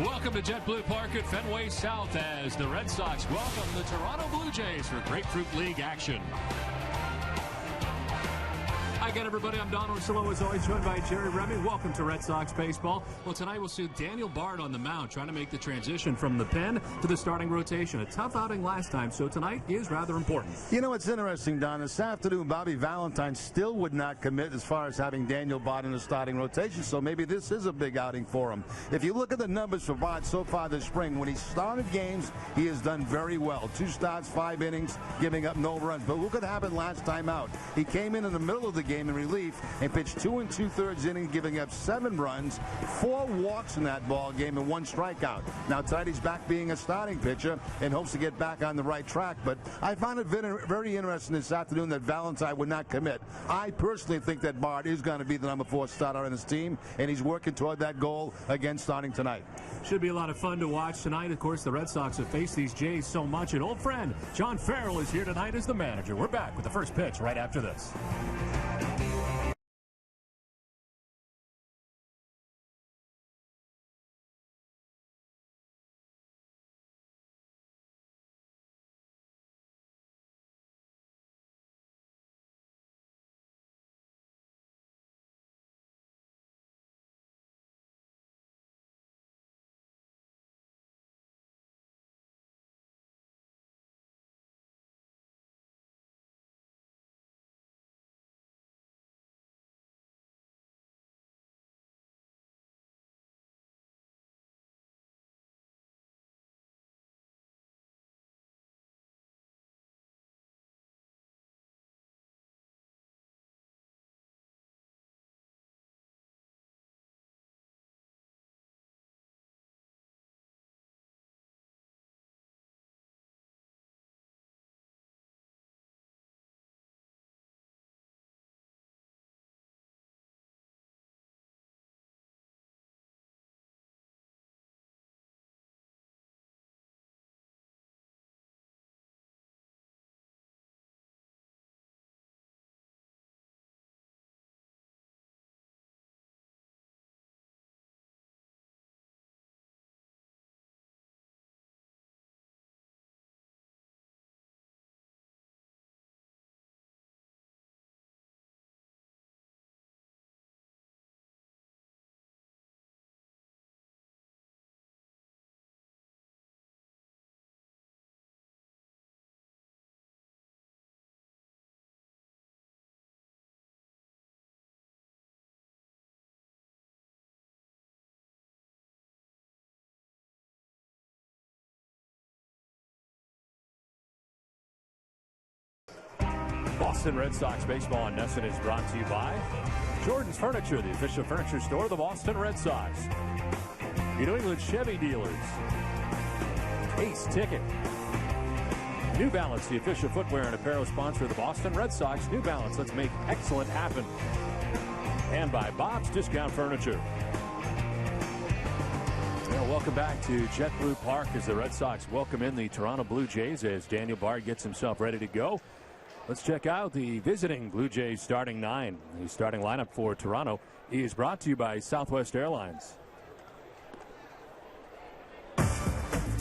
Welcome to JetBlue Park at Fenway South as the Red Sox welcome the Toronto Blue Jays for Grapefruit League action. Hi again, everybody. I'm Don Orsillo, as always, joined by Jerry Remy. Welcome to Red Sox baseball. Well, tonight we'll see Daniel Bard on the mound, trying to make the transition from the pen to the starting rotation. A tough outing last time, so tonight is rather important. You know, it's interesting, Don. This afternoon, Bobby Valentine still would not commit as far as having Daniel Bard in the starting rotation, so maybe this is a big outing for him. If you look at the numbers for Bard so far this spring, when he started games, he has done very well. 2 starts, 5 innings, giving up no runs. But look what happened last time out. He came in the middle of the game in relief and pitched 2 2/3 innings, giving up 7 runs, 4 walks in that ball game, and 1 strikeout. Now tonight he's back being a starting pitcher and hopes to get back on the right track. But I found it very interesting this afternoon that Valentine would not commit. I personally think that Bard is going to be the number 4 starter on his team, and he's working toward that goal again starting tonight. Should be a lot of fun to watch tonight. Of course, the Red Sox have faced these Jays so much. An old friend, John Farrell, is here tonight as the manager. We're back with the first pitch right after this. Boston Red Sox baseball on Nesson is brought to you by Jordan's Furniture, the official furniture store of the Boston Red Sox. Your New England Chevy dealers. Ace Ticket. New Balance, the official footwear and apparel sponsor of the Boston Red Sox. New Balance, let's make excellent happen. And by Bob's Discount Furniture. Well, welcome back to JetBlue Park as the Red Sox welcome in the Toronto Blue Jays as Daniel Bard gets himself ready to go. Let's check out the visiting Blue Jays starting 9. The starting lineup for Toronto is brought to you by Southwest Airlines.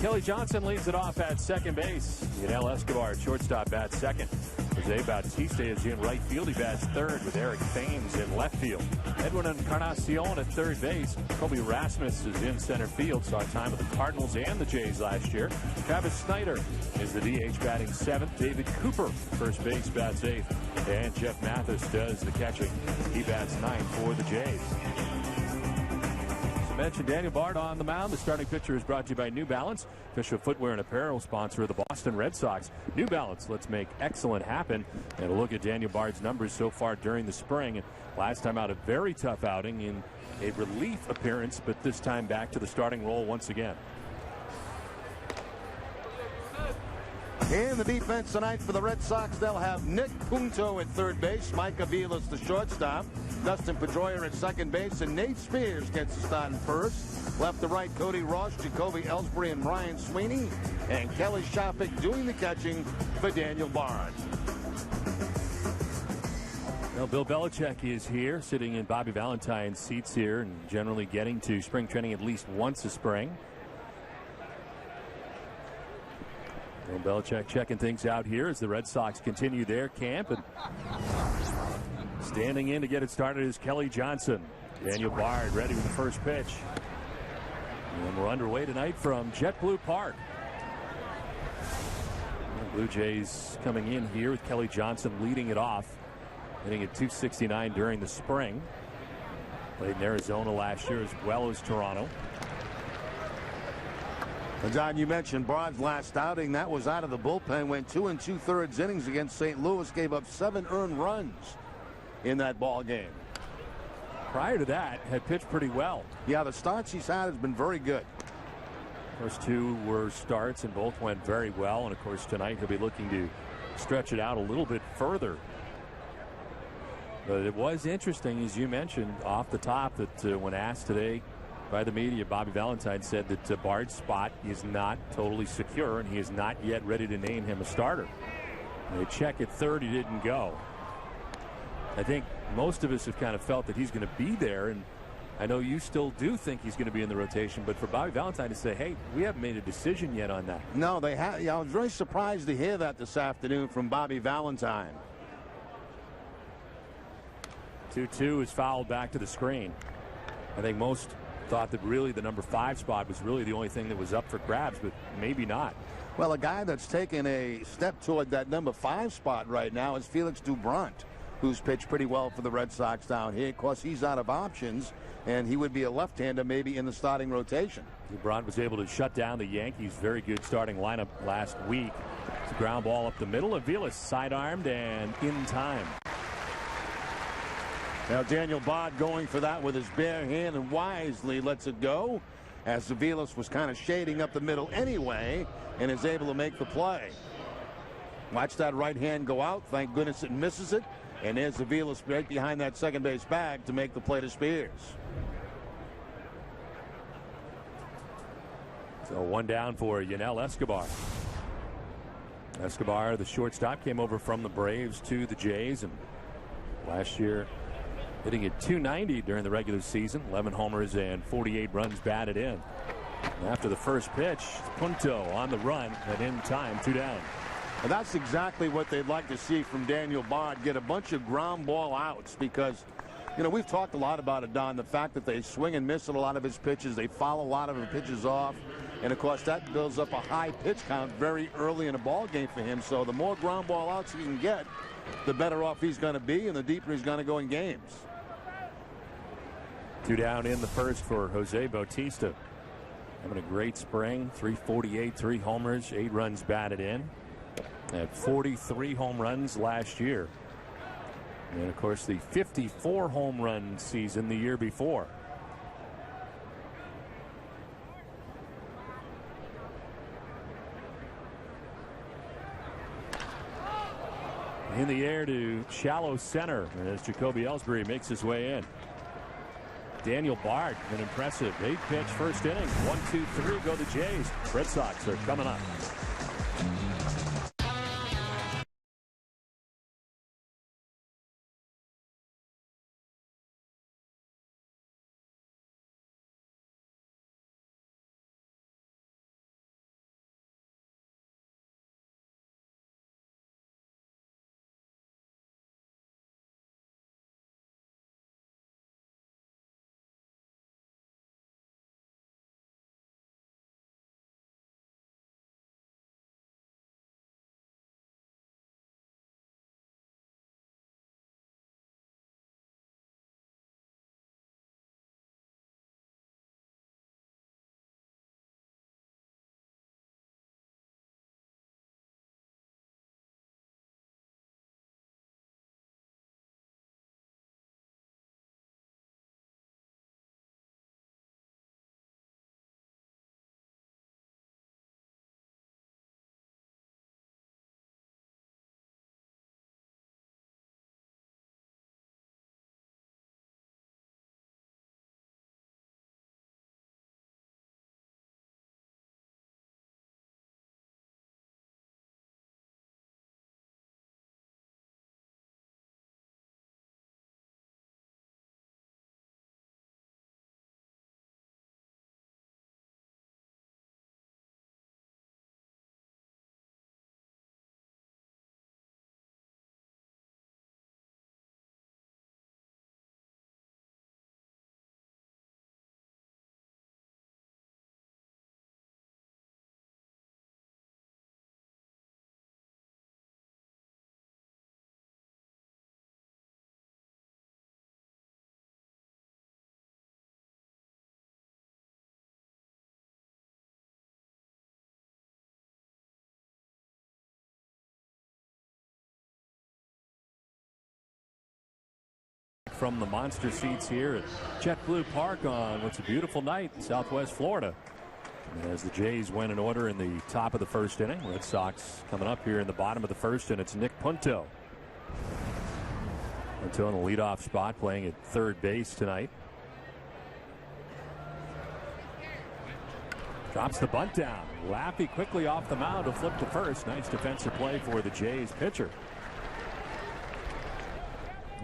Kelly Johnson leads it off at second base. Yanel Escobar at shortstop bats second. Jose Bautista is in right field. He bats third with Eric Thames in left field. Edwin Encarnacion at third base. Kobe Rasmus is in center field. Saw time with the Cardinals and the Jays last year. Travis Snyder is the DH batting seventh. David Cooper, first base, bats eighth. And Jeff Mathis does the catching. He bats ninth for the Jays. Mentioned Daniel Bard on the mound. The starting pitcher is brought to you by New Balance, official footwear and apparel sponsor of the Boston Red Sox. New Balance, let's make excellent happen. And a look at Daniel Bard's numbers so far during the spring. Last time out, a very tough outing in a relief appearance, but this time back to the starting role once again. In the defense tonight for the Red Sox, they'll have Nick Punto at third base, Mike Aviles the shortstop, Dustin Pedroia at second base, and Nate Spears gets the start in first. Left to right, Cody Ross, Jacoby Ellsbury, and Ryan Sweeney, and Kelly Shafik doing the catching for Daniel Bard. Well, Bill Belichick is here, sitting in Bobby Valentine's seats here, and generally getting to spring training at least once a spring. Bill Belichick checking things out here as the Red Sox continue their camp. And standing in to get it started is Kelly Johnson. Daniel Bard ready with the first pitch. And we're underway tonight from JetBlue Park. The Blue Jays coming in here with Kelly Johnson leading it off. Hitting at .269 during the spring. Played in Arizona last year as well as Toronto. And John, you mentioned Bard's last outing. That was out of the bullpen. Went 2 2/3 innings against St. Louis. Gave up 7 earned runs in that ball game. Prior to that, had pitched pretty well. Yeah, the starts he's had has been very good. First 2 were starts and both went very well. And of course tonight he'll be looking to stretch it out a little bit further. But it was interesting, as you mentioned off the top, that when asked today by the media, Bobby Valentine said that Bard's spot is not totally secure and he is not yet ready to name him a starter. They check at third, he didn't go. I think most of us have kind of felt that he's going to be there, and I know you still do think he's going to be in the rotation, but for Bobby Valentine to say, hey, we haven't made a decision yet on that. No, they have. Yeah, I was very surprised to hear that this afternoon from Bobby Valentine. 2-2 is fouled back to the screen. I think most thought that really the number 5 spot was really the only thing that was up for grabs, but maybe not. Well, a guy that's taken a step toward that number 5 spot right now is Felix Doubront, who's pitched pretty well for the Red Sox down here. Of course, he's out of options, and he would be a left-hander maybe in the starting rotation. Doubront was able to shut down the Yankees' very good starting lineup last week. It's a ground ball up the middle. Aviles side-armed and in time. Now Daniel Bard going for that with his bare hand and wisely lets it go, as Aviles was kind of shading up the middle anyway and is able to make the play. Watch that right hand go out. Thank goodness it misses it. And there's Aviles right behind that second base bag to make the play to Spears. So 1 down for Yunel Escobar. Escobar, the shortstop, came over from the Braves to the Jays, and last year hitting at .290 during the regular season, 11 homers and 48 runs batted in. And after the first pitch, Punto on the run and in time, 2 down. And that's exactly what they'd like to see from Daniel Bard, get a bunch of ground ball outs, because, you know, we've talked a lot about it, Don, the fact that they swing and miss at a lot of his pitches. They foul a lot of his pitches off. And, of course, that builds up a high pitch count very early in a ball game for him. So the more ground ball outs he can get, the better off he's going to be and the deeper he's going to go in games. 2 down in the first for Jose Bautista. Having a great spring. 348, 3 homers, 8 runs batted in. Had 43 home runs last year. And, of course, the 54 home run season the year before. In the air to shallow center as Jacoby Ellsbury makes his way in. Daniel Bard, an impressive 8-pitch first inning. 1, 2, 3 go the Jays. Red Sox are coming up. from the monster seats here at JetBlue Park on what's a beautiful night in Southwest Florida. As the Jays win in order in the top of the first inning, Red Sox coming up here in the bottom of the first, and it's Nick Punto. Punto in the leadoff spot, playing at third base tonight. Drops the bunt down. Laffey quickly off the mound to flip to first. Nice defensive play for the Jays pitcher.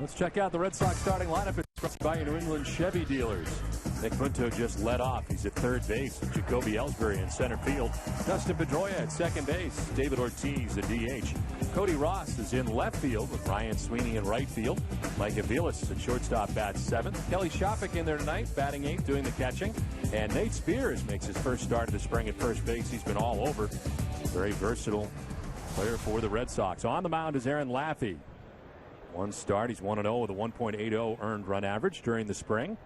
Let's check out the Red Sox starting lineup. It's brought by your New England Chevy dealers. Nick Punto just led off. He's at third base. Jacoby Ellsbury in center field. Dustin Pedroia at second base. David Ortiz at DH. Cody Ross is in left field with Ryan Sweeney in right field. Mike Aviles at shortstop bats seventh. Kelly Shopik in there tonight, batting eighth, doing the catching. And Nate Spears makes his first start of the spring at first base. He's been all over. Very versatile player for the Red Sox. On the mound is Aaron Laffey. One start. He's 1-0 with a 1.80 earned run average during the spring.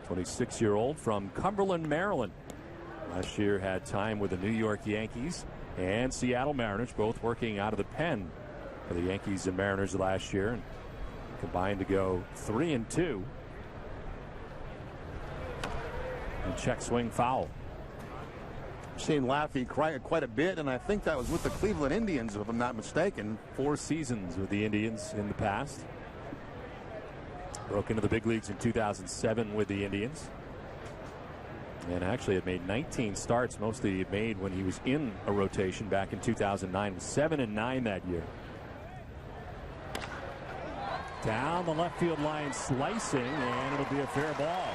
26-year-old from Cumberland, Maryland. Last year had time with the New York Yankees and Seattle Mariners, both working out of the pen for the Yankees and Mariners last year, and combined to go 3-2. And check swing foul. I've seen Laffey quite a bit, and I think that was with the Cleveland Indians, if I'm not mistaken. 4 seasons with the Indians in the past. Broke into the big leagues in 2007 with the Indians. And actually had made 19 starts, mostly he had made when he was in a rotation back in 2009. 7-9 that year. Down the left field line, slicing, and it'll be a fair ball.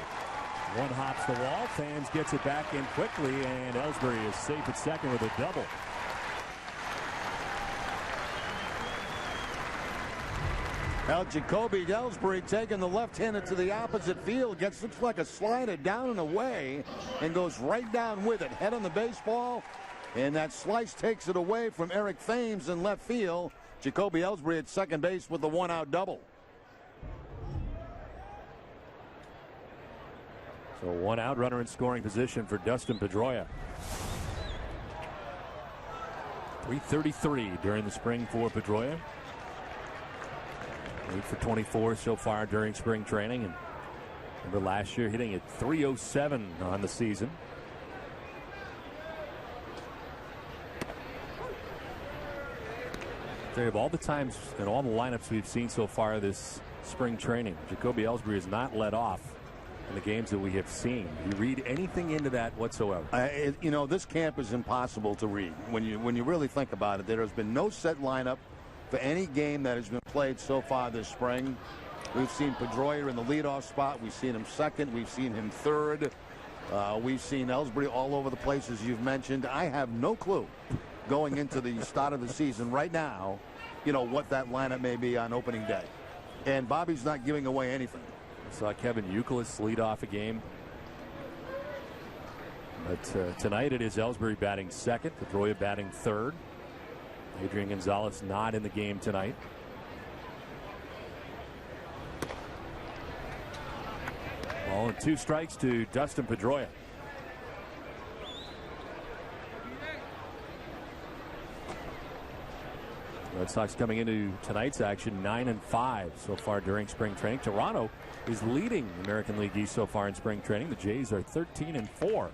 One hops the wall, Fans gets it back in quickly, and Ellsbury is safe at second with a double. Now Jacoby Ellsbury taking the left-handed to the opposite field. Looks like a slider down and away and goes right down with it. Head on the baseball, and that slice takes it away from Eric Thames in left field. Jacoby Ellsbury at second base with the one-out double. So one out, runner in scoring position for Dustin Pedroia. 333 during the spring for Pedroia. 8 for 24 so far during spring training. And remember last year hitting at 307 on the season. Of all the times and all the lineups we've seen so far this spring training, Jacoby Ellsbury has not led off in the games that we have seen. Do you read anything into that whatsoever? This camp is impossible to read. When you really think about it, there has been no set lineup for any game that has been played so far this spring. We've seen Pedroia in the leadoff spot. We've seen him second. We've seen him third. We've seen Ellsbury all over the places you've mentioned. I have no clue going into the start of the season right now, what that lineup may be on opening day. And Bobby's not giving away anything. Saw Kevin Youkilis lead off a game. But tonight it is Ellsbury batting second, Pedroia batting third. Adrian Gonzalez not in the game tonight. Ball and 2 strikes to Dustin Pedroia. Red Sox coming into tonight's action 9-5 so far during spring training. Toronto is leading the American League East so far in spring training. The Jays are 13-4.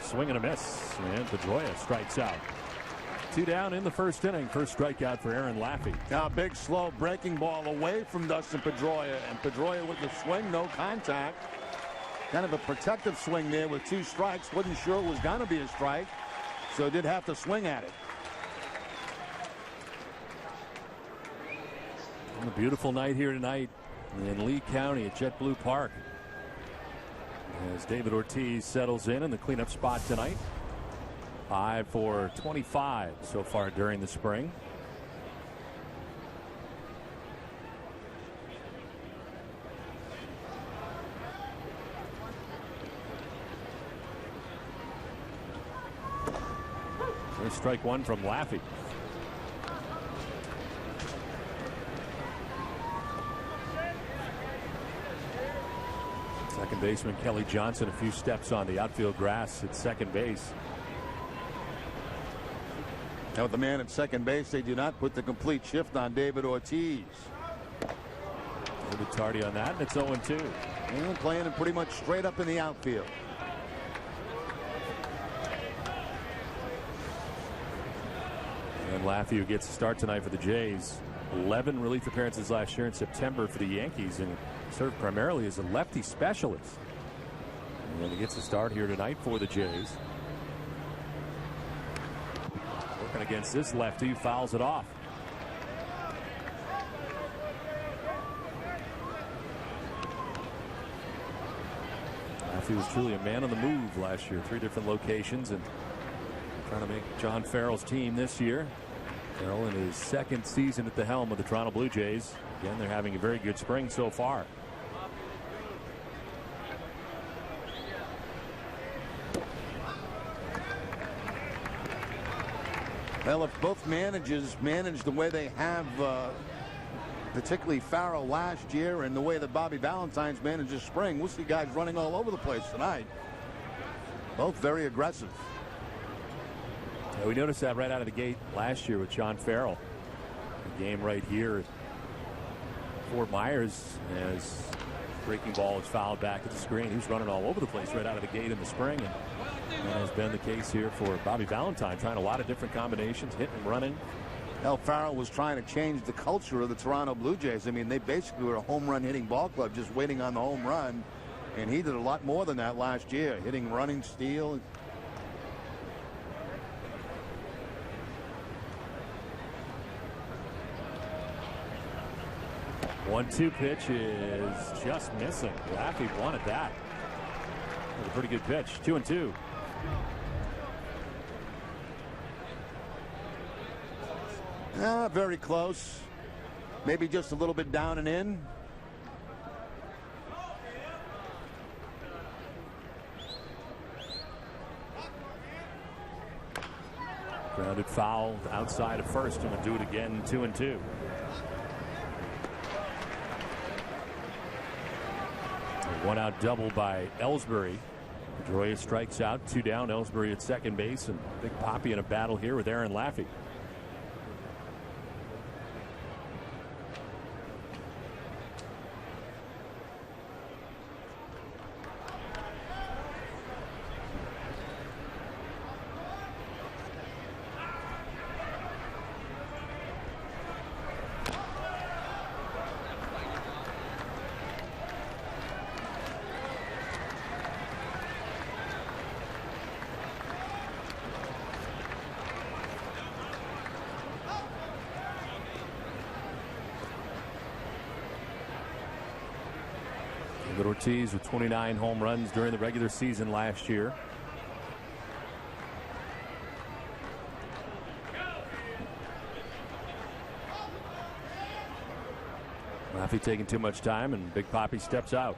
Swing and a miss, and Pedroia strikes out. 2 down in the first inning. First strikeout for Aaron Laffey. Now big slow breaking ball away from Dustin Pedroia, and Pedroia with the swing, no contact. Kind of a protective swing there with 2 strikes. Wasn't sure it was going to be a strike, so did have to swing at it. A beautiful night here tonight in Lee County at JetBlue Park. As David Ortiz settles in the cleanup spot tonight. 5 for 25 so far during the spring. There's strike 1 from Laffey. Second baseman Kelly Johnson a few steps on the outfield grass at second base. Now with the man at second base, they do not put the complete shift on David Ortiz. A little bit tardy on that, and it's 0-2. And playing it pretty much straight up in the outfield. And Laffey, who gets a start tonight for the Jays. 11 relief appearances last year in September for the Yankees, and served primarily as a lefty specialist. And he gets a start here tonight for the Jays. Working against this lefty, who fouls it off. He was truly a man on the move last year. 3 different locations, and trying to make John Farrell's team this year. Farrell in his 2nd season at the helm of the Toronto Blue Jays. Again, they're having a very good spring so far. Well, if both managers manage the way they have, particularly Farrell last year, and the way that Bobby Valentine's manages spring, we'll see guys running all over the place tonight. Both very aggressive. Yeah, we noticed that right out of the gate last year with John Farrell. The game right here at Fort Myers, as breaking ball is fouled back at the screen. He was running all over the place right out of the gate in the spring, and that has been the case here for Bobby Valentine, trying a lot of different combinations, hitting and running. Well, Farrell was trying to change the culture of the Toronto Blue Jays. I mean, they basically were a home run hitting ball club, just waiting on the home run, and he did a lot more than that last year, hitting, running, steal. 1-2 pitch is just missing. Laffey wanted that. That was a pretty good pitch. 2-2. Very close. Maybe just a little bit down and in. Grounded foul outside of first, and we'll do it again. 2-2. One out double by Ellsbury. Pedroia strikes out. 2 down. Ellsbury at second base, and Big Poppy in a battle here with Aaron Laffey. Ortiz with 29 home runs during the regular season last year. Laffey taking too much time, and Big Poppy steps out.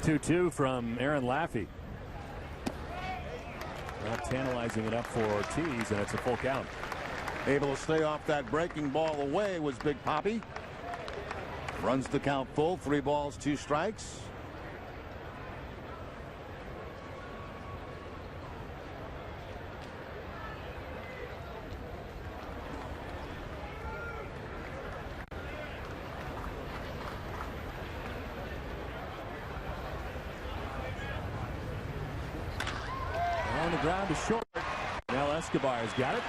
Two from Aaron Laffey. Not tantalizing it up for Ortiz, and it's a full count. Able to stay off that breaking ball away was Big Poppy. Runs the count full. 3 balls, 2 strikes. On the ground to short. Now Escobar's got it.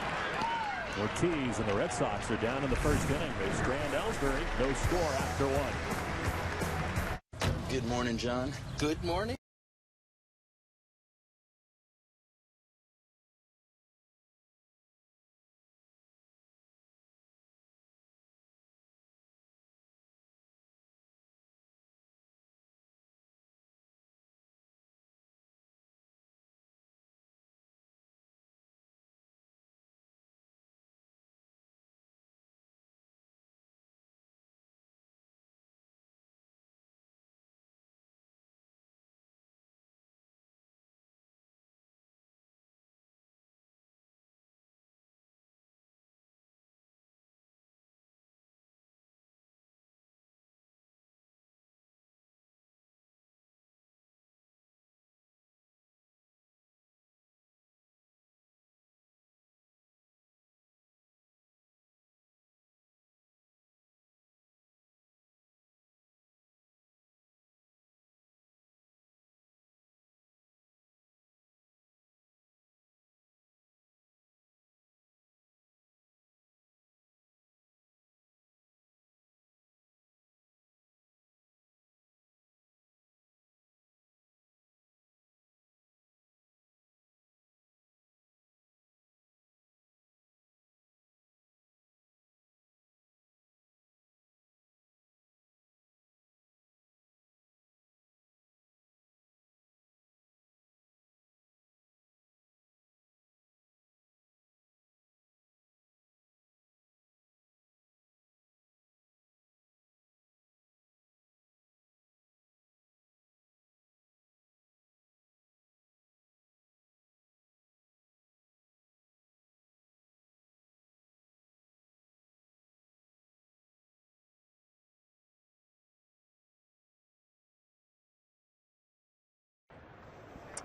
Ortiz and the Red Sox are down in the first inning. They strand Ellsbury. No score after 1. Good morning, John. Good morning.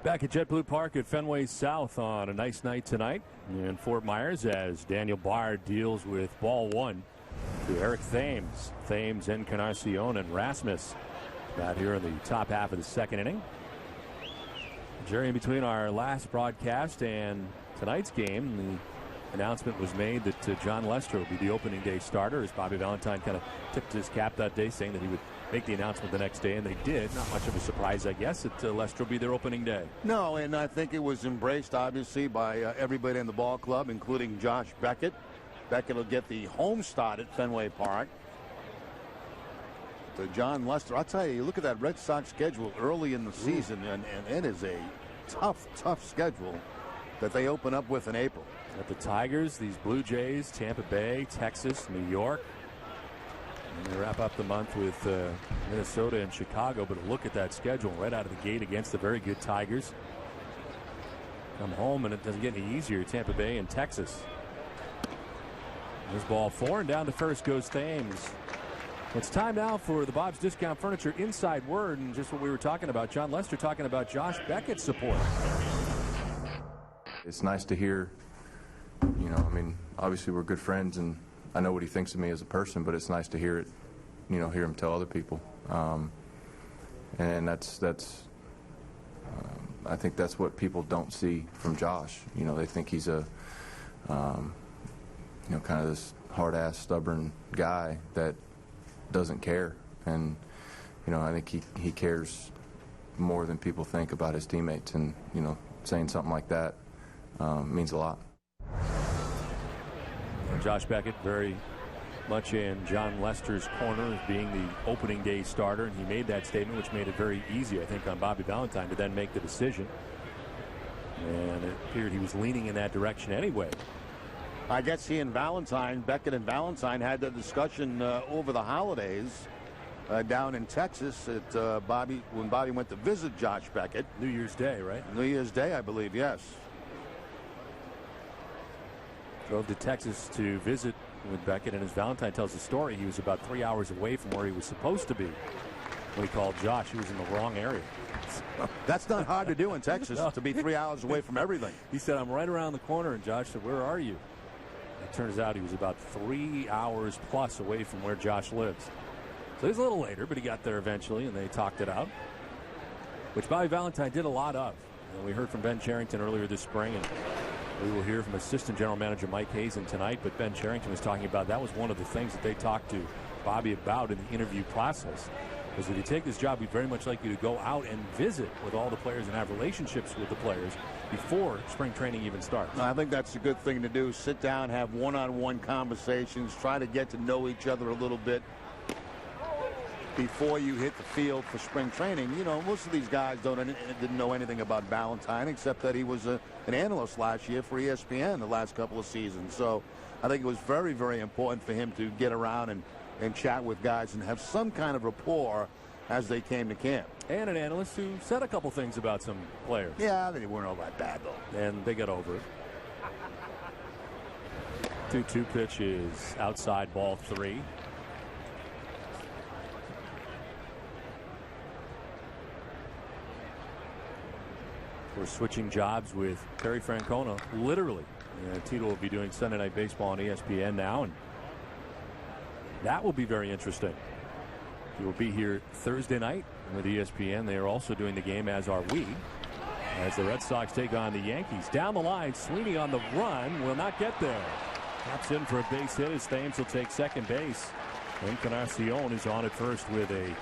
Back at JetBlue Park at Fenway South on a nice night tonight in Fort Myers as Daniel Bard deals with ball one to Eric Thames. Thames, Encarnacion, and Rasmus got here in the top half of the second inning. Jerry, in between our last broadcast and tonight's game, the announcement was made that John Lester will be the opening day starter, as Bobby Valentine kind of tipped his cap that day, saying that he would make the announcement the next day, and they did. Not much of a surprise, I guess, that Lester will be their opening day. No, and I think it was embraced, obviously, by everybody in the ball club, including Josh Beckett. Beckett will get the home start at Fenway Park. To John Lester, I'll tell you look at that Red Sox schedule early in the season, and it is a tough schedule that they open up with in April. At the Tigers, these Blue Jays, Tampa Bay, Texas, New York. And they wrap up the month with Minnesota and Chicago. But look at that schedule right out of the gate against the very good Tigers. Come home and it doesn't get any easier. Tampa Bay and Texas. There's ball four, and down to first goes Thames. It's time now for the Bob's Discount Furniture Inside Word, and just what we were talking about. John Lester talking about Josh Beckett's support. It's nice to hear, obviously we're good friends, and I know what he thinks of me as a person, but it's nice to hear it, hear him tell other people. And that's I think that's what people don't see from Josh. They think he's a, kind of this hard-ass, stubborn guy that doesn't care. And, I think he cares more than people think about his teammates. And, saying something like that means a lot. Josh Beckett very much in John Lester's corner as being the opening day starter, and he made that statement, which made it very easy, I think, on Bobby Valentine to then make the decision. And it appeared he was leaning in that direction anyway. I guess Beckett and Valentine had that discussion over the holidays down in Texas at when Bobby went to visit Josh Beckett. New Year's Day, right? New Year's Day, I believe, yes. Drove to Texas to visit with Beckett, and as Valentine tells the story, he was about 3 hours away from where he was supposed to be when he called Josh. He was in the wrong area. That's not hard to do in Texas, to be 3 hours away from everything. He said, I'm right around the corner, and Josh said, where are you? It turns out he was about 3 hours plus away from where Josh lives. So he was a little later, but he got there eventually, and they talked it out, which Bobby Valentine did a lot of. We heard from Ben Cherington earlier this spring, and we will hear from Assistant General Manager Mike Hazen tonight, but Ben Cherington was talking about that was one of the things that they talked to Bobby about in the interview process. Because if you take this job, we'd very much like you to go out and visit with all the players and have relationships with the players before spring training even starts. I think that's a good thing to do. Sit down, have one-on-one conversations, try to get to know each other a little bit before you hit the field for spring training. Most of these guys didn't know anything about Valentine except that he was an analyst last year for ESPN the last couple of seasons. So I think it was very, very important for him to get around and chat with guys and have some kind of rapport as they came to camp. And an analyst who said a couple things about some players. Yeah, they weren't all that bad, though. And they got over it. 2-2 pitch is outside, ball 3. We're switching jobs with Terry Francona, literally. Tito will be doing Sunday Night Baseball on ESPN now, and that will be very interesting. He will be here Thursday night with ESPN. They are also doing the game, as are we, as the Red Sox take on the Yankees. Down the line, Sweeney on the run will not get there. Taps in for a base hit as Thames will take second base. Encarnacion is on at first with a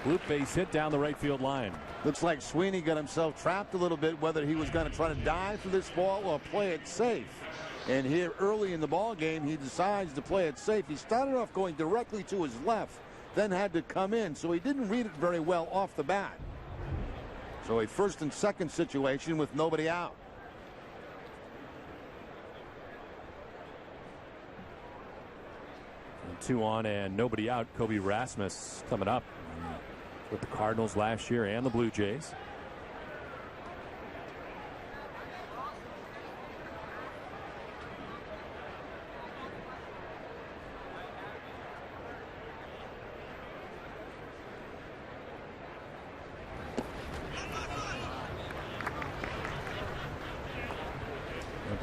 loop base hit down the right field line. Looks like Sweeney got himself trapped a little bit, whether he was going to try to dive for this ball or play it safe. And here early in the ball game, he decides to play it safe. He started off going directly to his left, then had to come in, so he didn't read it very well off the bat. So a first and second situation with nobody out. And 2 on and nobody out. Kobe Rasmus coming up with the Cardinals last year and the Blue Jays.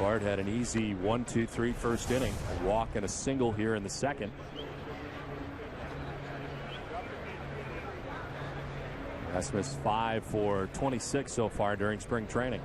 Bard had an easy 1-2-3 first inning. A walk and a single here in the second. Rasmus 5 for 26 so far during spring training.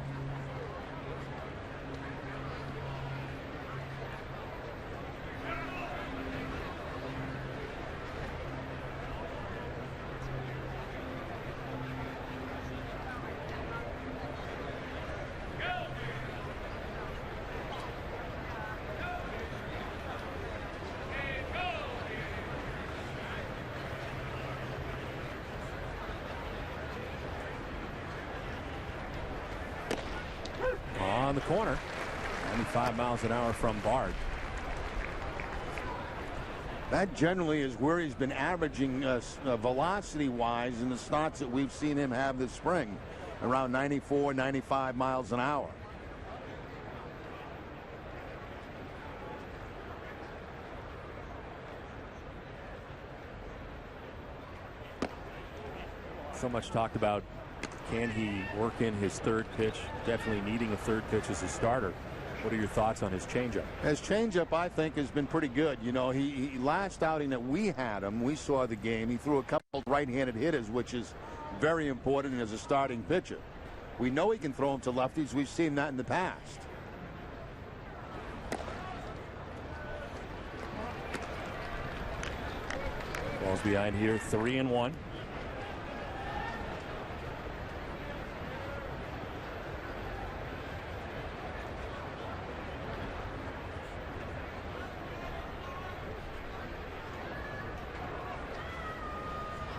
On the corner, 95 miles an hour from Bard. That generally is where he's been averaging velocity-wise in the starts that we've seen him have this spring, around 94, 95 miles an hour. So much talked about, can he work in his third pitch? Definitely needing a third pitch as a starter. What are your thoughts on his changeup? His changeup, I think, has been pretty good. You know, he last outing that we had him, we saw the game. He threw a couple right-handed hitters, which is very important as a starting pitcher. We know he can throw them to lefties. We've seen that in the past. Ball's behind here, 3-1.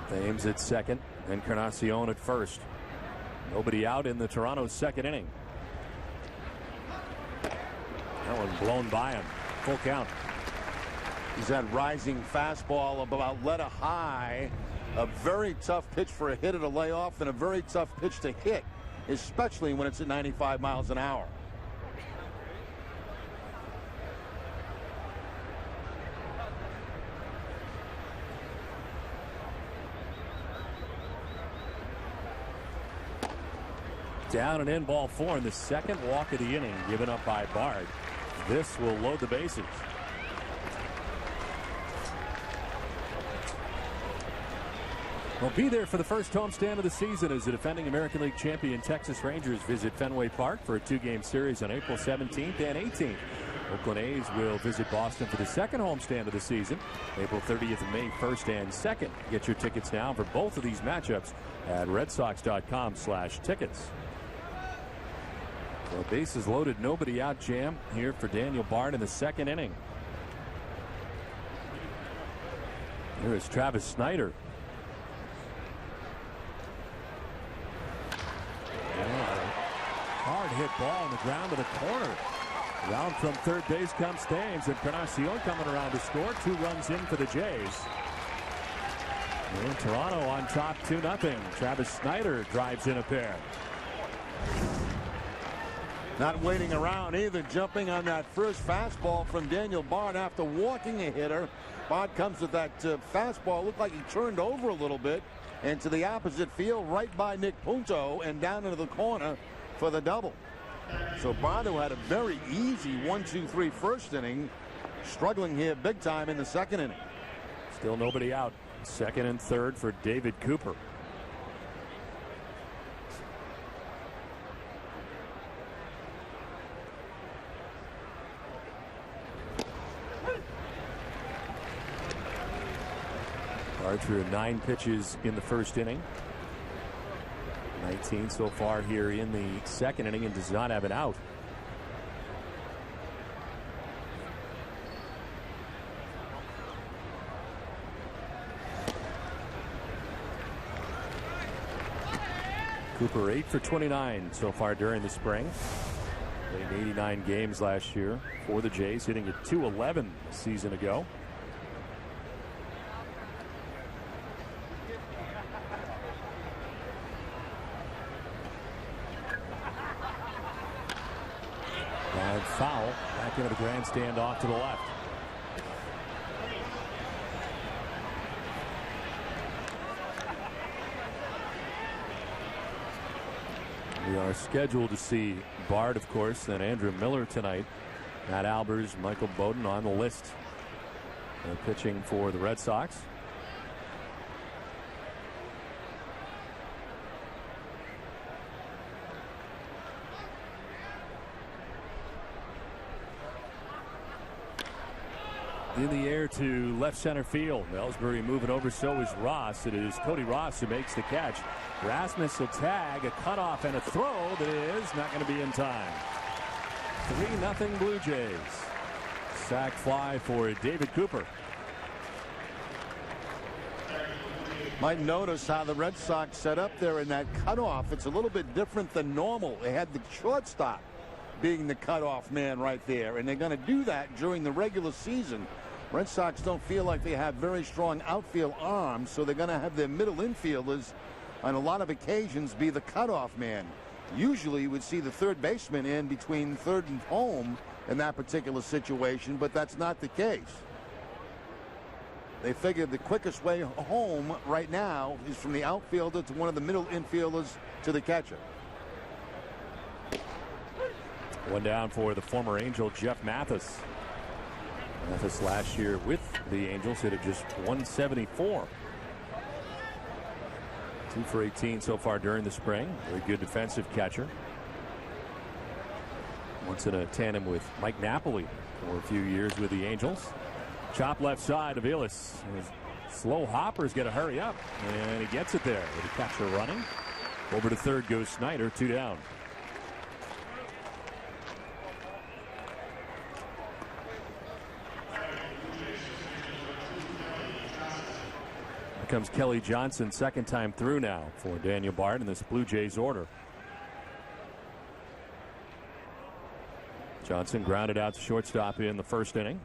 Thames at second, Encarnacion at first. Nobody out in the Toronto second inning. That one blown by him. Full count. He's that rising fastball about letter high. A very tough pitch for a hitter to lay off and a very tough pitch to hit, especially when it's at 95 miles an hour. Down and in, ball 4 in the second walk of the inning given up by Bard. This will load the bases. Well, be there for the first homestand of the season as the defending American League champion Texas Rangers visit Fenway Park for a 2-game series on April 17th and 18th. Oakland A's will visit Boston for the second homestand of the season, April 30th and May 1st and 2nd. Get your tickets now for both of these matchups at redsox.com/tickets. Well, bases loaded, nobody out jam here for Daniel Bard in the second inning. Here is Travis Snyder. Hard hit ball on the ground to the corner. Round from third base comes Thames, and Encarnacion coming around to score. 2 runs in for the Jays. And Toronto on top 2-0. Travis Snyder drives in a pair. Not waiting around either, jumping on that first fastball from Daniel Bard after walking a hitter. Bard comes with that fastball. Looked like he turned over a little bit into the opposite field right by Nick Punto and down into the corner for the double. So Bard, who had a very easy 1-2-3 first inning, struggling here big time in the second inning. Still nobody out. Second and third for David Cooper. Bard threw 9 pitches in the first inning. 19 so far here in the second inning and does not have an out. Cooper 8 for 29 so far during the spring. Played 89 games last year for the Jays, hitting at .211 a season ago. And foul back into the grandstand off to the left. We are scheduled to see Bard, of course, then Andrew Miller tonight. Matt Albers, Michael Bowden on the list. Pitching for the Red Sox. In the air to left center field. Ellsbury moving over, so is Ross. It is Cody Ross who makes the catch. Rasmus will tag, a cutoff and a throw that is not going to be in time. 3-0 Blue Jays. Sac fly for David Cooper. Might notice how the Red Sox set up there in that cutoff. It's a little bit different than normal. They had the shortstop being the cutoff man right there, and they're going to do that during the regular season. Red Sox don't feel like they have very strong outfield arms, so they're going to have their middle infielders on a lot of occasions be the cutoff man. Usually you would see the third baseman in between third and home in that particular situation, but that's not the case. They figured the quickest way home right now is from the outfielder to one of the middle infielders to the catcher. One down for the former Angel, Jeff Mathis. Mathis last year with the Angels hit at just 174. 2 for 18 so far during the spring. Very good defensive catcher. Once in a tandem with Mike Napoli for a few years with the Angels. Chop left side of Illis. Slow hopper's got to hurry up, and he gets it there with the catcher running. Over to third goes Snyder, 2 down. Comes Kelly Johnson, second time through now for Daniel Bard in this Blue Jays order. Johnson grounded out to shortstop in the first inning.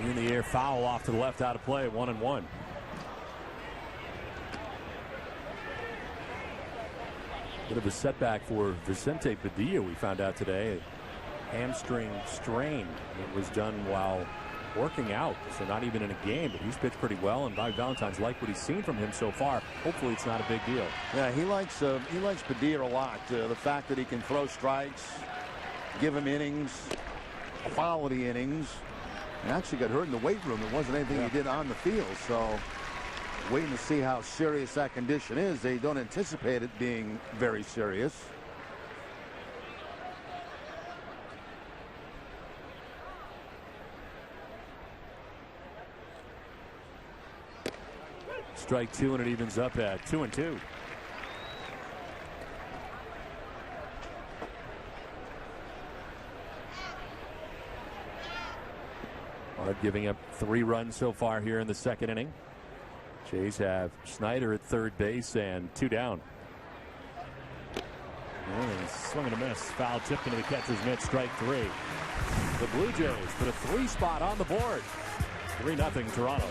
In the air, foul off to the left, out of play, 1-1. Bit of a setback for Vicente Padilla, we found out today. A hamstring strain. It was done while working out, so not even in a game, but he's pitched pretty well, and Bobby Valentine's liked what he's seen from him so far. Hopefully it's not a big deal. Yeah, he likes Padilla a lot. The fact that he can throw strikes, give him innings, quality innings. He actually got hurt in the weight room. It wasn't anything he did on the field. So waiting to see how serious that condition is. They don't anticipate it being very serious. Strike 2, and it evens up at 2-2. Bard giving up 3 runs so far here in the second inning. Jays have Snyder at third base and 2 down. And swing and a miss. Foul tipped into the catcher's mitt. Strike 3. The Blue Jays put a 3 spot on the board. 3-0 Toronto.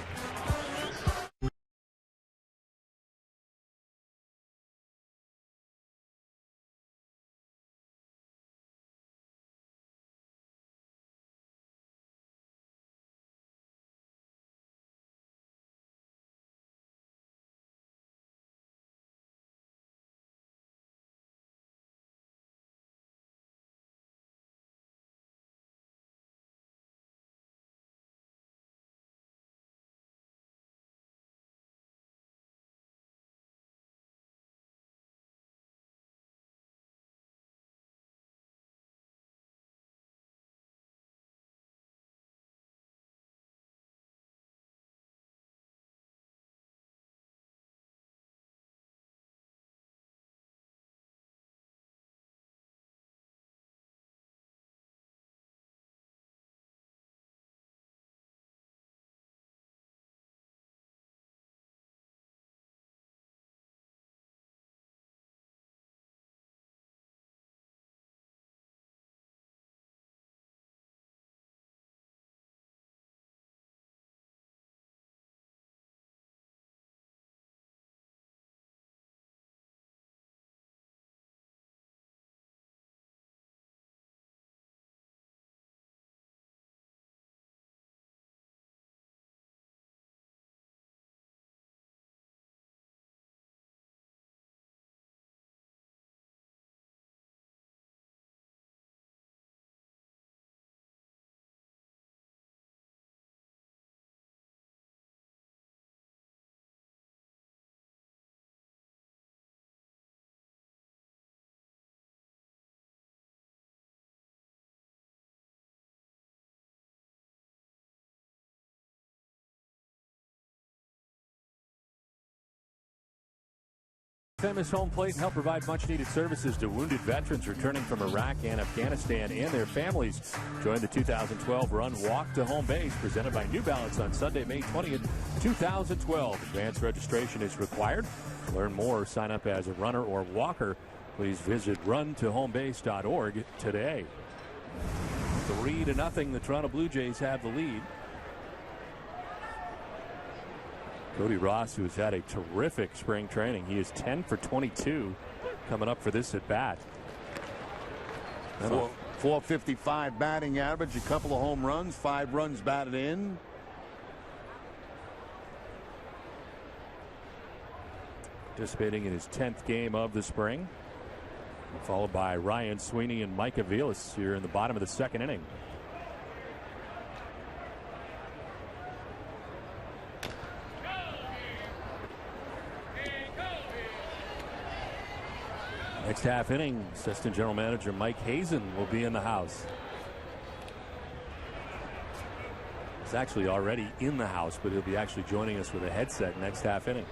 famous home plate and help provide much-needed services to wounded veterans returning from Iraq and Afghanistan and their families. Join the 2012 Run Walk to Home Base presented by New Balance on Sunday, May 20th, 2012. Advanced registration is required. To learn more, sign up as a runner or walker. Please visit runtohomebase.org today. 3-0, the Toronto Blue Jays have the lead. Cody Ross, who has had a terrific spring training. He is 10 for 22 coming up for this at bat. 455 batting average, a couple of home runs, 5 runs batted in. Participating in his 10th game of the spring. Followed by Ryan Sweeney and Mike Aviles here in the bottom of the second inning. Next half inning, Assistant General Manager Mike Hazen will be in the house. He's actually already in the house, but he'll be actually joining us with a headset next half inning.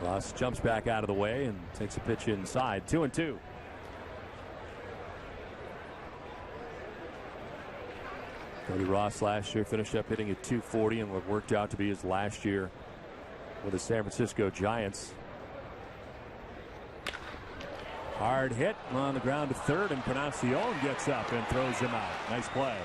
Ross jumps back out of the way and takes a pitch inside. 2-2. Cody Ross last year finished up hitting at .240 in what worked out to be his last year with the San Francisco Giants. Hard hit on the ground to third, and Pronunciation gets up and throws him out. Nice play.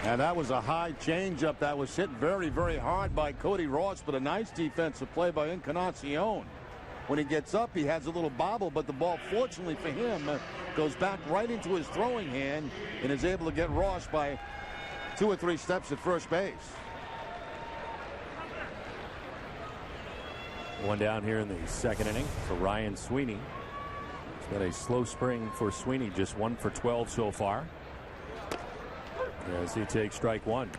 And that was a high changeup that was hit very, very hard by Cody Ross, but a nice defensive play by Encarnacion. When he gets up, he has a little bobble, but the ball, fortunately for him, goes back right into his throwing hand and is able to get Ross by 2 or 3 steps at first base. One down here in the second inning for Ryan Sweeney. It's been a slow spring for Sweeney, just 1 for 12 so far. As he takes strike one.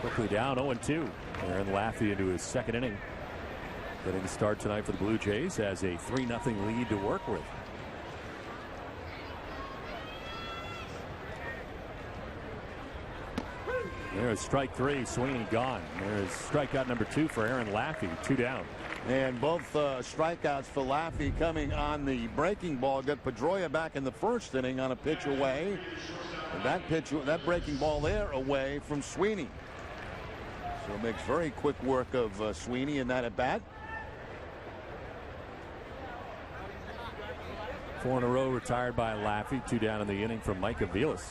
Quickly down 0-2. Aaron Laffey into his second inning. Getting the start tonight for the Blue Jays has a 3-0 lead to work with. There's strike 3, Sweeney gone. There's strikeout number 2 for Aaron Laffey, 2 down. And both strikeouts for Laffey coming on the breaking ball. Got Pedroia back in the first inning on a pitch away. And that breaking ball there away from Sweeney. So it makes very quick work of Sweeney in that at bat. 4 in a row retired by Laffey, 2 down in the inning from Mike Aviles.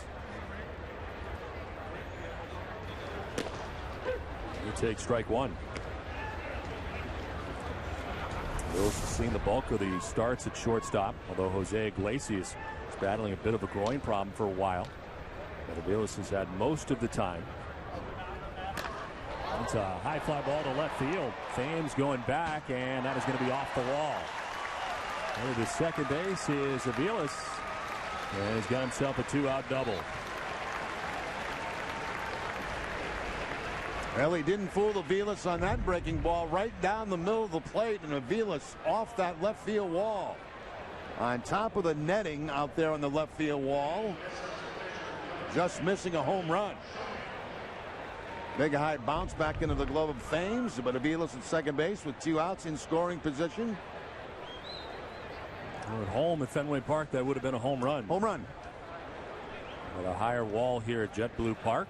He takes strike 1. Bills have seen the bulk of the starts at shortstop, although Jose Iglesias is battling a bit of a groin problem for a while. But Aviles has had most of the time. It's a high fly ball to left field. Thames going back, and that is going to be off the wall. Over the second base is Aviles, and he's got himself a 2-out double. Well, he didn't fool Aviles on that breaking ball right down the middle of the plate, and Aviles off that left field wall. On top of the netting out there on the left field wall. Just missing a home run. Big high bounce back into the glove of Thames, but Aviles at second base with 2 outs in scoring position. Well, at home at Fenway Park, that would have been a home run. Home run. With a higher wall here at JetBlue Park.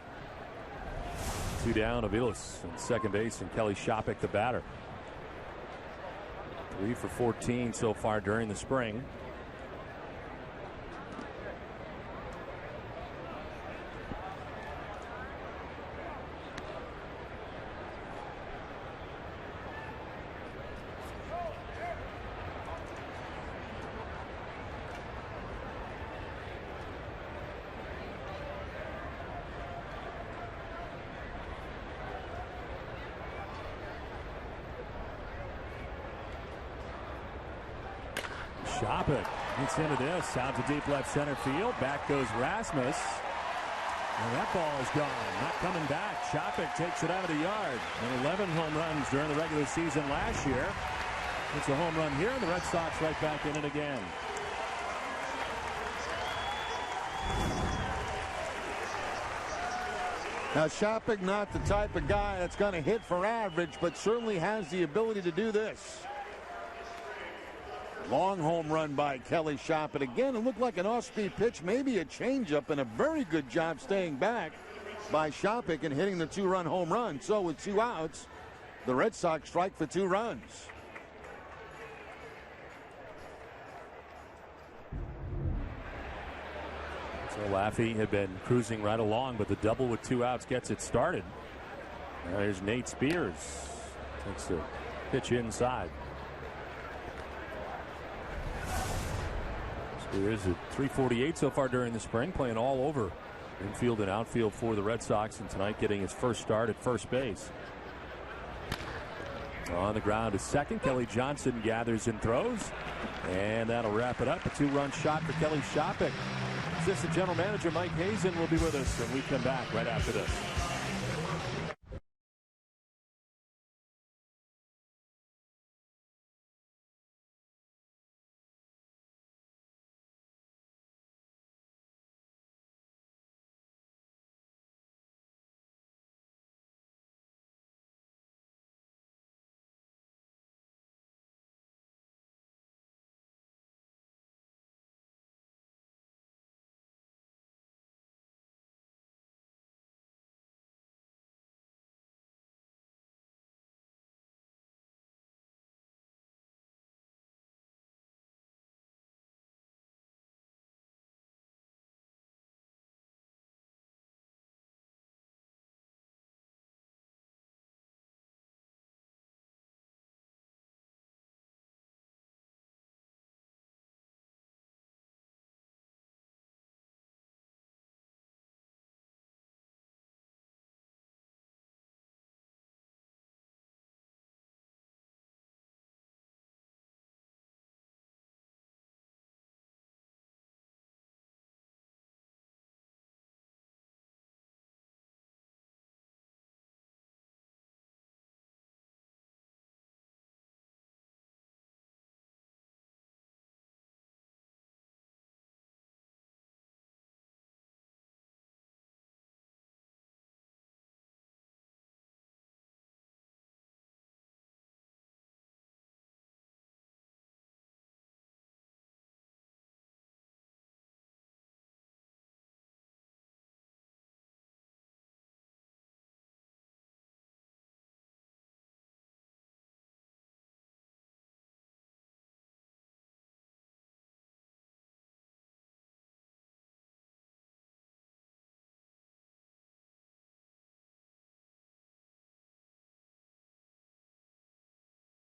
2 down, Aviles in second base, and Kelly Shopik the batter. 3 for 14 so far during the spring. Shopik Gets into this, out to deep left center field. Back goes Rasmus. And that ball is gone. Not coming back. Shopik takes it out of the yard. And 11 home runs during the regular season last year. It's a home run here, and the Red Sox right back in it again. Now, Shopik, not the type of guy that's going to hit for average, but certainly has the ability to do this. Long home run by Kelly Shopik. Again, it looked like an off-speed pitch, maybe a changeup, and a very good job staying back by Shopik and hitting the 2-run home run. So with 2 outs, the Red Sox strike for 2 runs. So Laffey had been cruising right along, but the double with 2 outs gets it started. Now there's Nate Spears. Takes the pitch inside. Spears at .348 so far during the spring, playing all over infield and outfield for the Red Sox, and tonight getting his first start at first base. On the ground to second, Kelly Johnson gathers and throws, and that'll wrap it up. A 2-run shot for Kelly Shopik. Assistant General Manager Mike Hazen will be with us when we come back right after this.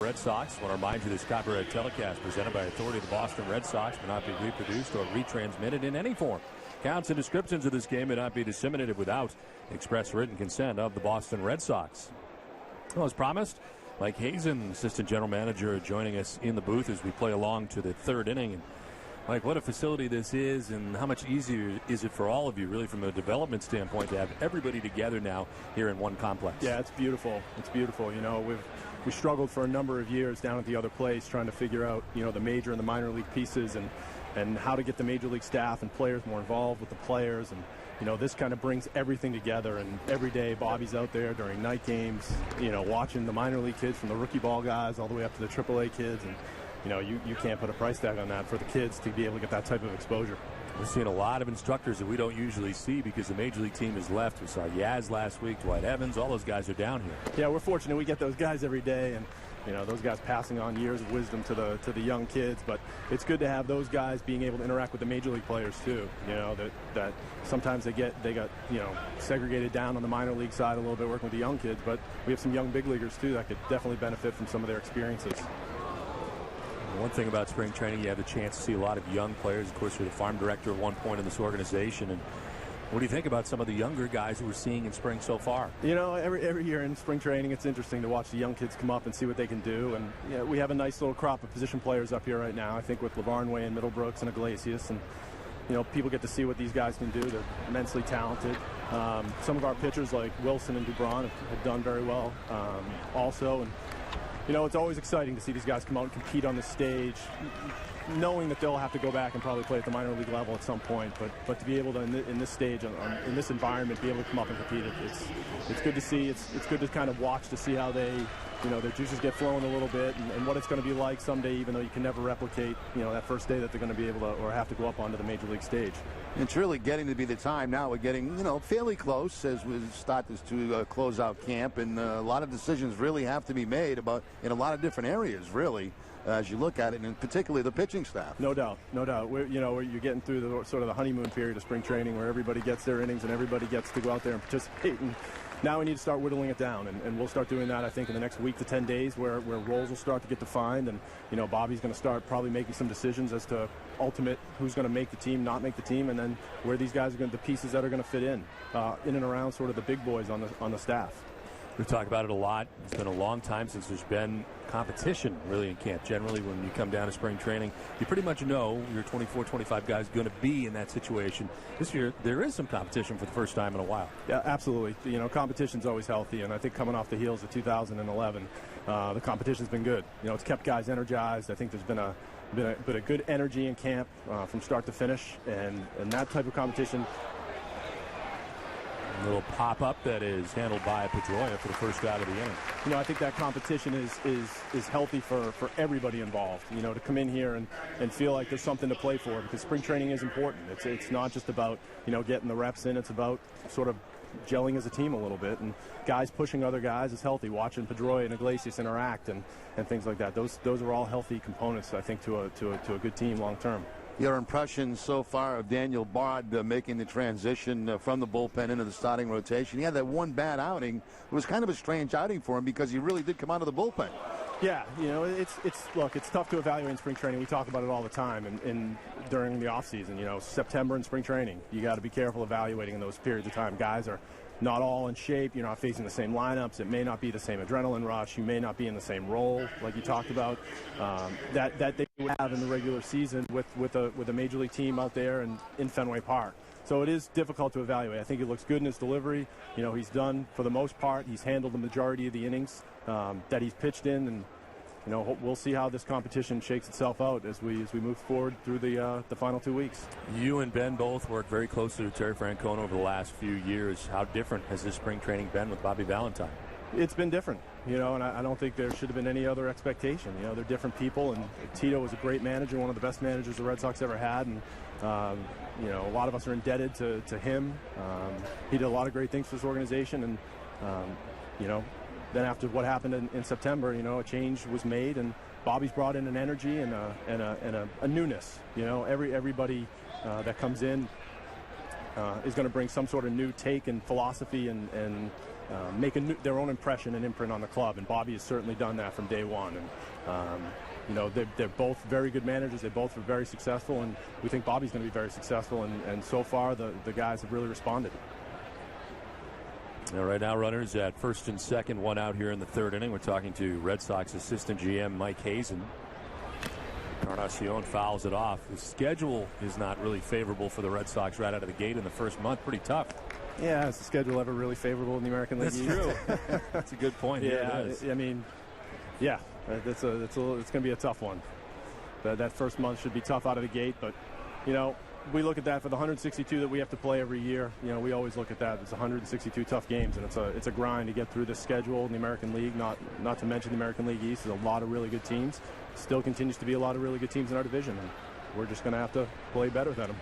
Red Sox. I want to remind you this copyright telecast presented by authority of the Boston Red Sox may not be reproduced or retransmitted in any form. Counts and descriptions of this game may not be disseminated without express written consent of the Boston Red Sox. Well, as promised, Mike Hazen, assistant general manager, joining us in the booth as we play along to the 3rd inning. And Mike, what a facility this is, and how much easier is it for all of you, really, from a development standpoint, to have everybody together now here in one complex? Yeah, it's beautiful. It's beautiful. You know, we struggled for a number of years down at the other place trying to figure out, you know, the major and the minor league pieces and how to get the major league staff and players more involved with the players. And, you know, this kind of brings everything together. And every day Bobby's out there during night games, you know, watching the minor league kids from the rookie ball guys all the way up to the AAA kids. And, you know, you can't put a price tag on that for the kids to be able to get that type of exposure. We're seeing a lot of instructors that we don't usually see because the major league team is left. We saw Yaz last week, Dwight Evans, all those guys are down here. Yeah, we're fortunate we get those guys every day, and you know, those guys passing on years of wisdom to the young kids. But it's good to have those guys being able to interact with the major league players too. You know, that sometimes they got, you know, segregated down on the minor league side a little bit working with the young kids, but we have some young big leaguers too that could definitely benefit from some of their experiences. One thing about spring training, you have the chance to see a lot of young players. Of course, you're the farm director at one point in this organization, and What do you think about some of the younger guys who we're seeing in spring so far? You know, every year in spring training, it's interesting to watch the young kids come up and see what they can do. And yeah, we have a nice little crop of position players up here right now. I think with LaVarnway and Middlebrooks and Iglesias, and you know, people get to see what these guys can do. They're immensely talented. Some of our pitchers like Wilson and Dubron have done very well also. And you know, it's always exciting to see these guys come out and compete on the stage, knowing that they'll have to go back and probably play at the minor league level at some point, but to be able to, in this stage, in this environment, be able to come up and compete, it's good to see. It's good to kind of watch to see how they, you know, their juices get flowing a little bit, and what it's going to be like someday, even though you can never replicate, you know, that first day that they're going to be able to or have to go up onto the major league stage. It's really getting to be the time now. We're getting, you know, fairly close as we start this to close out camp, and a lot of decisions really have to be made about in a lot of different areas, really, as you look at it, and particularly the pitching staff. No doubt, no doubt. You're getting through the sort of the honeymoon period of spring training, where everybody gets their innings and everybody gets to go out there and participate. And now we need to start whittling it down, and we'll start doing that, I think, in the next week to 10 days, where roles will start to get defined, and you know, Bobby's going to start probably making some decisions as to ultimate who's going to make the team, not make the team, and then where these guys are going to, the pieces that are going to fit in and around sort of the big boys on the staff. We talk about it a lot. It's been a long time since there's been competition really in camp. Generally, when you come down to spring training, you pretty much know your 24, 25 guys going to be in that situation. This year, there is some competition for the first time in a while. Yeah, absolutely. You know, competition's always healthy, and I think coming off the heels of 2011, the competition's been good. You know, it's kept guys energized. I think there's been a good energy in camp from start to finish, and that type of competition. A little pop-up that is handled by Pedroia for the first out of the inning. You know, I think that competition is healthy for everybody involved. You know, to come in here and feel like there's something to play for, because spring training is important. It's not just about, you know, getting the reps in. It's about sort of gelling as a team a little bit, and guys pushing other guys is healthy. Watching Pedroia and Iglesias interact and things like that. Those are all healthy components, I think, to a good team long term. Your impressions so far of Daniel Bard making the transition from the bullpen into the starting rotation? He had that one bad outing. It was kind of a strange outing for him because he really did come out of the bullpen. Yeah, you know, look, it's tough to evaluate in spring training. We talk about it all the time, and during the off season, you know, September and spring training, you got to be careful evaluating in those periods of time. Guys are not all in shape. You're not facing the same lineups. It may not be the same adrenaline rush. You may not be in the same role, like you talked about, that they would have in the regular season with a major league team out there and in Fenway Park. So it is difficult to evaluate. I think he looks good in his delivery. You know, he's done, for the most part, he's handled the majority of the innings that he's pitched in, and you know, we'll see how this competition shakes itself out as we move forward through the final 2 weeks. You and Ben both worked very closely with Terry Francona over the last few years. How different has this spring training been with Bobby Valentine? It's been different, you know, and I don't think there should have been any other expectation. You know, they're different people, and Tito was a great manager, one of the best managers the Red Sox ever had, and you know, a lot of us are indebted to him. He did a lot of great things for this organization, and you know, then after what happened in September, you know, a change was made, and Bobby's brought in an energy and a newness. You know, everybody that comes in is going to bring some sort of new take and philosophy and make their own impression and imprint on the club. And Bobby has certainly done that from day one. And you know, they're both very good managers. They both were very successful, and we think Bobby's going to be very successful. And so far, the guys have really responded. All right, now runners at first and second, one out here in the third inning. We're talking to Red Sox assistant GM Mike Hazen. Encarnacion fouls it off. The schedule is not really favorable for the Red Sox right out of the gate in the first month. Pretty tough. Yeah, is the schedule ever really favorable in the American League? That's true. That's a good point. Yeah, I mean, yeah, it's going to be a tough one. That first month should be tough out of the gate, but you know, we look at that for the 162 that we have to play every year. You know, we always look at that. It's 162 tough games, and it's a grind to get through this schedule in the American League. Not to mention the American League East. There's a lot of really good teams. Still continues to be a lot of really good teams in our division, and we're just going to have to play better than them.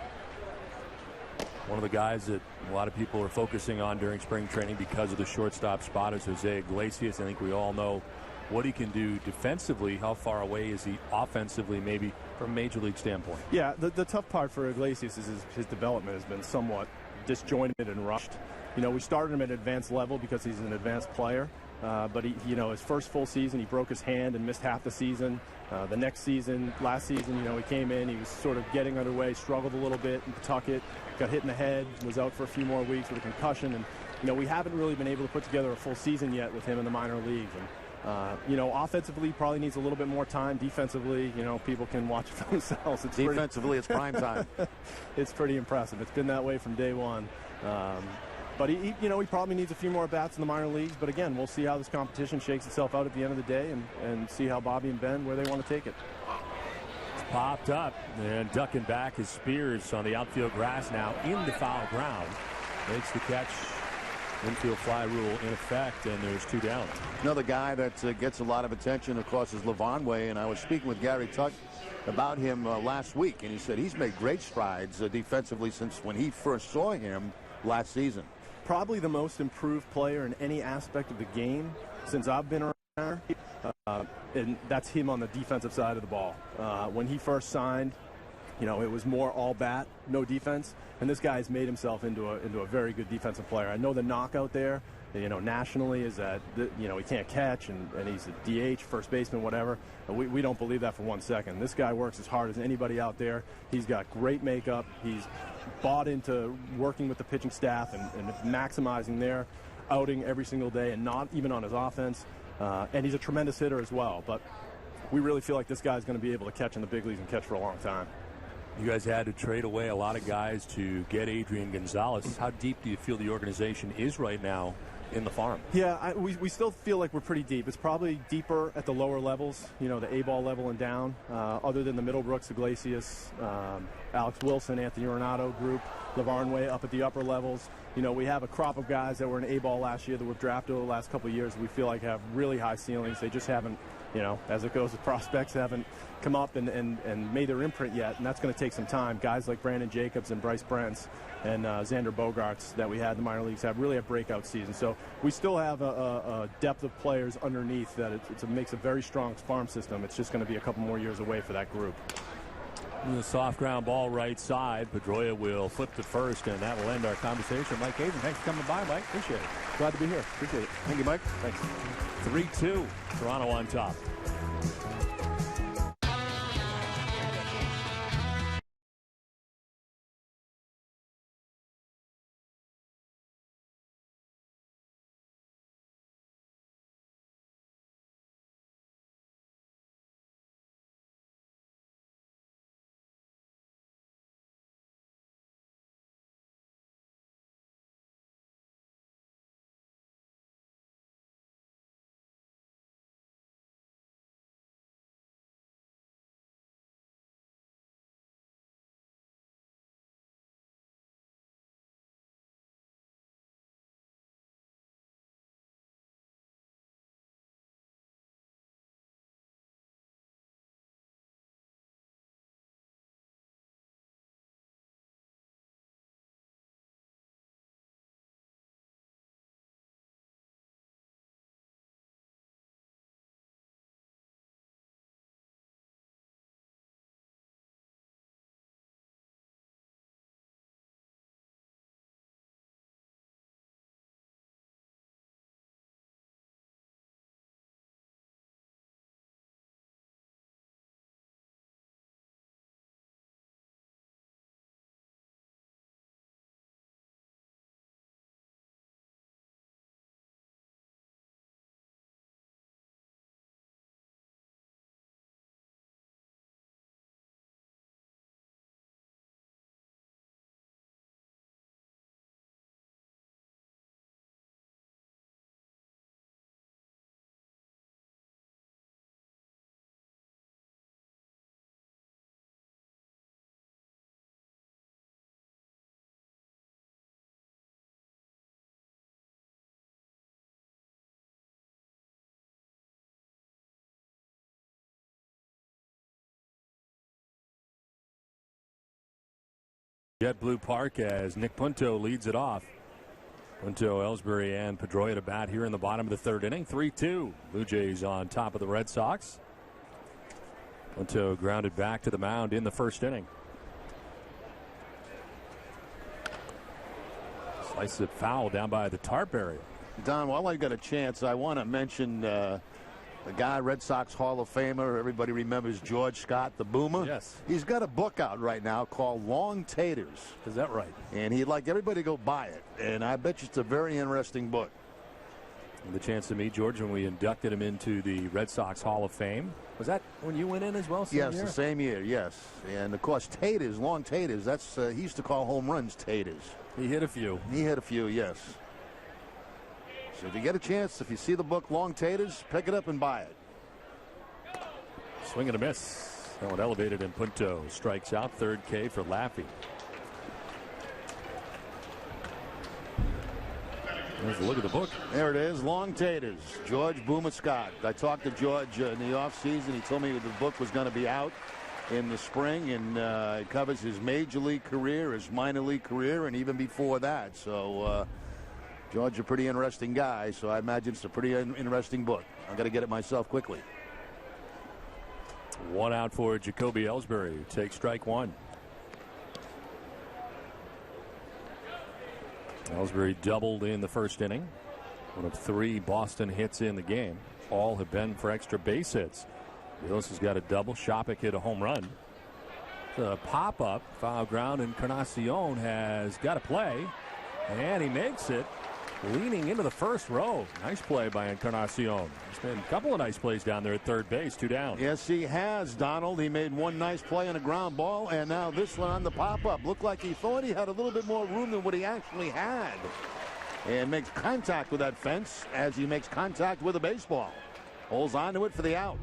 One of the guys that a lot of people are focusing on during spring training because of the shortstop spot is Jose Iglesias. I think we all know what he can do defensively. How far away is he offensively, maybe from a major league standpoint? Yeah, the tough part for Iglesias is his development has been somewhat disjointed and rushed. You know, we started him at advanced level because he's an advanced player. But he, you know, his first full season, he broke his hand and missed half the season. The next season, last season, he came in, he was sort of getting underway, struggled a little bit in Pawtucket, got hit in the head, was out for a few more weeks with a concussion, and we haven't really been able to put together a full season yet with him in the minor leagues. And offensively, probably needs a little bit more time. Defensively, people can watch it for themselves. Defensively, it's prime time. It's pretty impressive. It's been that way from day one. But he probably needs a few more bats in the minor leagues. But again, we'll see how this competition shakes itself out at the end of the day, and see how Bobby and Ben, where they want to take it. It's popped up, and ducking back is Spears on the outfield grass now into foul ground. Makes the catch. Infield fly rule in effect, and there's 2 down. Another guy that gets a lot of attention, of course, is Lavanway, and I was speaking with Gary Tuck about him last week, and he said he's made great strides defensively since when he first saw him last season. Probably the most improved player in any aspect of the game since I've been around, and that's him on the defensive side of the ball. When he first signed, it was more all bat, no defense, and this guy's made himself into a very good defensive player. I know the knock out there, nationally is that, he can't catch, and he's a DH, first baseman, whatever. We don't believe that for 1 second. This guy works as hard as anybody out there. He's got great makeup. He's bought into working with the pitching staff and maximizing their outing every single day, and not even on his offense. And he's a tremendous hitter as well. But we really feel like this guy's going to be able to catch in the big leagues and catch for a long time. You guys had to trade away a lot of guys to get Adrian Gonzalez. How deep do you feel the organization is right now in the farm? Yeah, we still feel like we're pretty deep. It's probably deeper at the lower levels, the A-ball level and down, other than the Middlebrooks, Iglesias, Alex Wilson, Anthony Renato group, Lavarnway up at the upper levels. We have a crop of guys that were in A-ball last year that were drafted over the last couple of years. We feel like have really high ceilings. They just haven't, as it goes with prospects, haven't come up and made their imprint yet, and that's going to take some time. Guys like Brandon Jacobs and Bryce Brents and Xander Bogaerts that we had in the minor leagues have really a breakout season. So we still have a depth of players underneath that it makes a very strong farm system. It's just going to be a couple more years away for that group. The soft ground ball right side. Pedroia will flip to first, and that will end our conversation. Mike Hazen, thanks for coming by, Mike. Appreciate it. Glad to be here. Appreciate it. Thank you, Mike. Thanks. 3-2. Toronto on top. JetBlue Park as Nick Punto leads it off. Punto, Ellsbury, and Pedroia to bat here in the bottom of the third inning. 3-2. Blue Jays on top of the Red Sox. Punto grounded back to the mound in the first inning. Slices it foul down by the tarp area. Don, while I got a chance, I want to mention The guy, Red Sox Hall of Famer, everybody remembers George Scott, the Boomer. Yes. He's got a book out right now called Long Taters. Is that right? And he'd like everybody to go buy it. And I bet you it's a very interesting book. And the chance to meet George when we inducted him into the Red Sox Hall of Fame. Was that when you went in as well? Yes, the same year, yes. And, of course, taters, long taters, that's he used to call home runs taters. He hit a few. He hit a few, yes. So if you get a chance, if you see the book Long Taters, pick it up and buy it. Swing and a miss. That one elevated and Punto strikes out. Third K for Laffey. There's a look at the book. There it is, Long Taters, George Boomer Scott. I talked to George in the offseason. He told me the book was going to be out in the spring, and it covers his major league career, his minor league career, and even before that. So George, a pretty interesting guy, so I imagine it's a pretty interesting book. I'm going to get it myself quickly. One out for Jacoby Ellsbury. Takes strike one. Ellsbury doubled in the first inning. One of 3 Boston hits in the game. All have been for extra base hits. Rios has got a double. Shopik hit a home run. The pop-up, foul ground, and Encarnacion has got to play. And he makes it, leaning into the first row. Nice play by Encarnacion. He's made a couple of nice plays down there at third base. 2 down. Yes, he has, Donald. He made one nice play on a ground ball, and now this one on the pop-up. Looked like he thought he had a little bit more room than what he actually had. And makes contact with that fence as he makes contact with a baseball. Holds onto it for the out.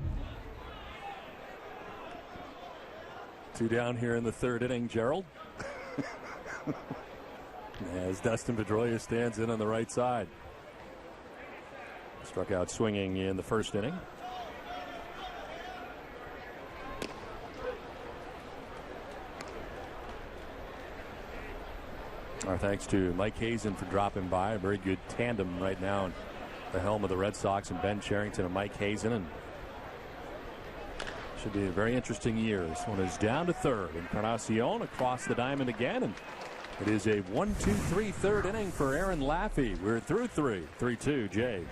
2 down here in the third inning, Gerald. As Dustin Pedroia stands in on the right side. Struck out swinging in the first inning. Our thanks to Mike Hazen for dropping by. A very good tandem right now at the helm of the Red Sox, and Ben Cherington and Mike Hazen. And should be a very interesting year. This one is down to third. Encarnacion across the diamond again. And it is a 1-2-3 third inning for Aaron Laffey. We're through 3. 3-2 Jays.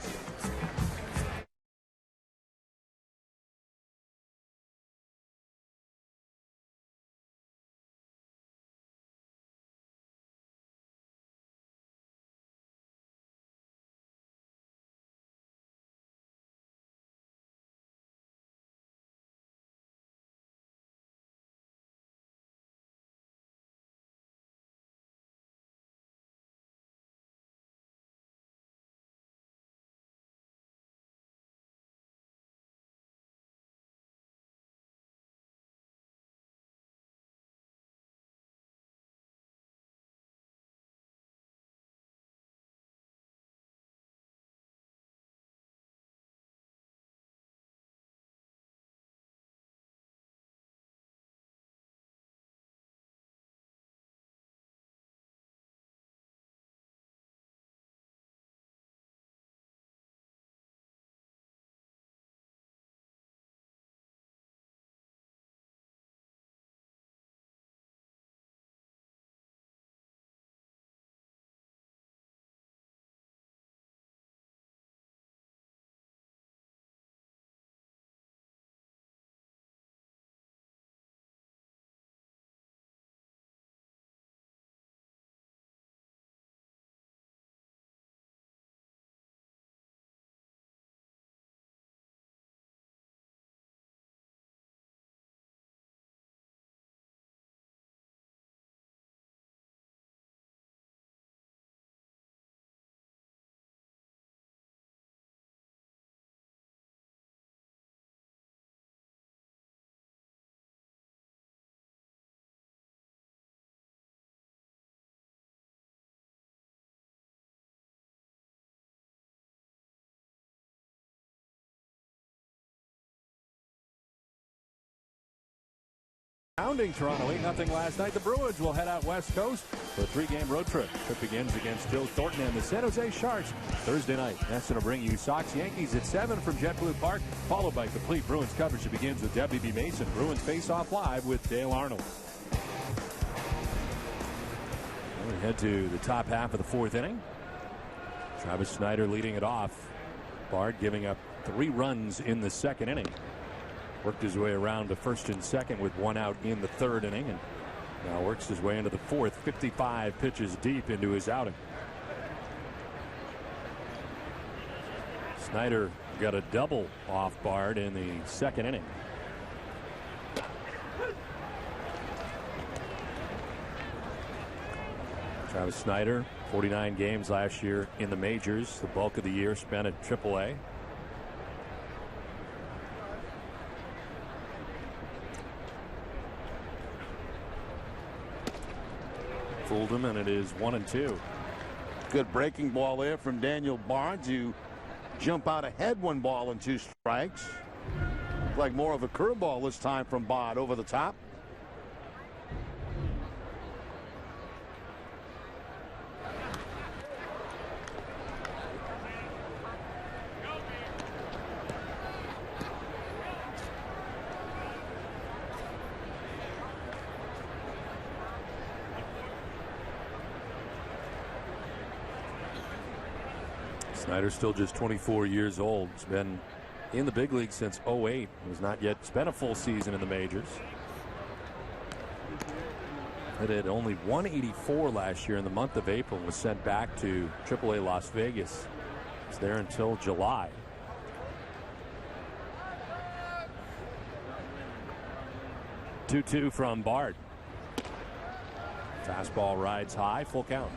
Pounding Toronto 8-0 last night. The Bruins will head out west coast for a 3-game road trip. Trip begins against Joe Thornton and the San Jose Sharks Thursday night. That's going to bring you Sox Yankees at 7 from JetBlue Park, followed by complete Bruins coverage that begins with WB Mason. Bruins face off live with Dale Arnold. We head to the top half of the fourth inning. Travis Snyder leading it off. Bard giving up 3 runs in the second inning. Worked his way around to first and second with 1 out in the third inning, and now works his way into the fourth. 55 pitches deep into his outing. Snyder got a double off Bard in the second inning. Travis Snyder, 49 games last year in the majors. The bulk of the year spent at AAA. Fooled him, and it is 1-2. Good breaking ball there from Daniel Bard to jump out ahead, 1 ball and 2 strikes. Looked like more of a curveball this time from Bard over the top. Snyder's still just 24 years old. He's been in the big league since 08. Has not yet spent a full season in the majors. It had only 184 last year in the month of April and was sent back to AAA Las Vegas. He's there until July. Two from Bard. Fastball rides high, full count.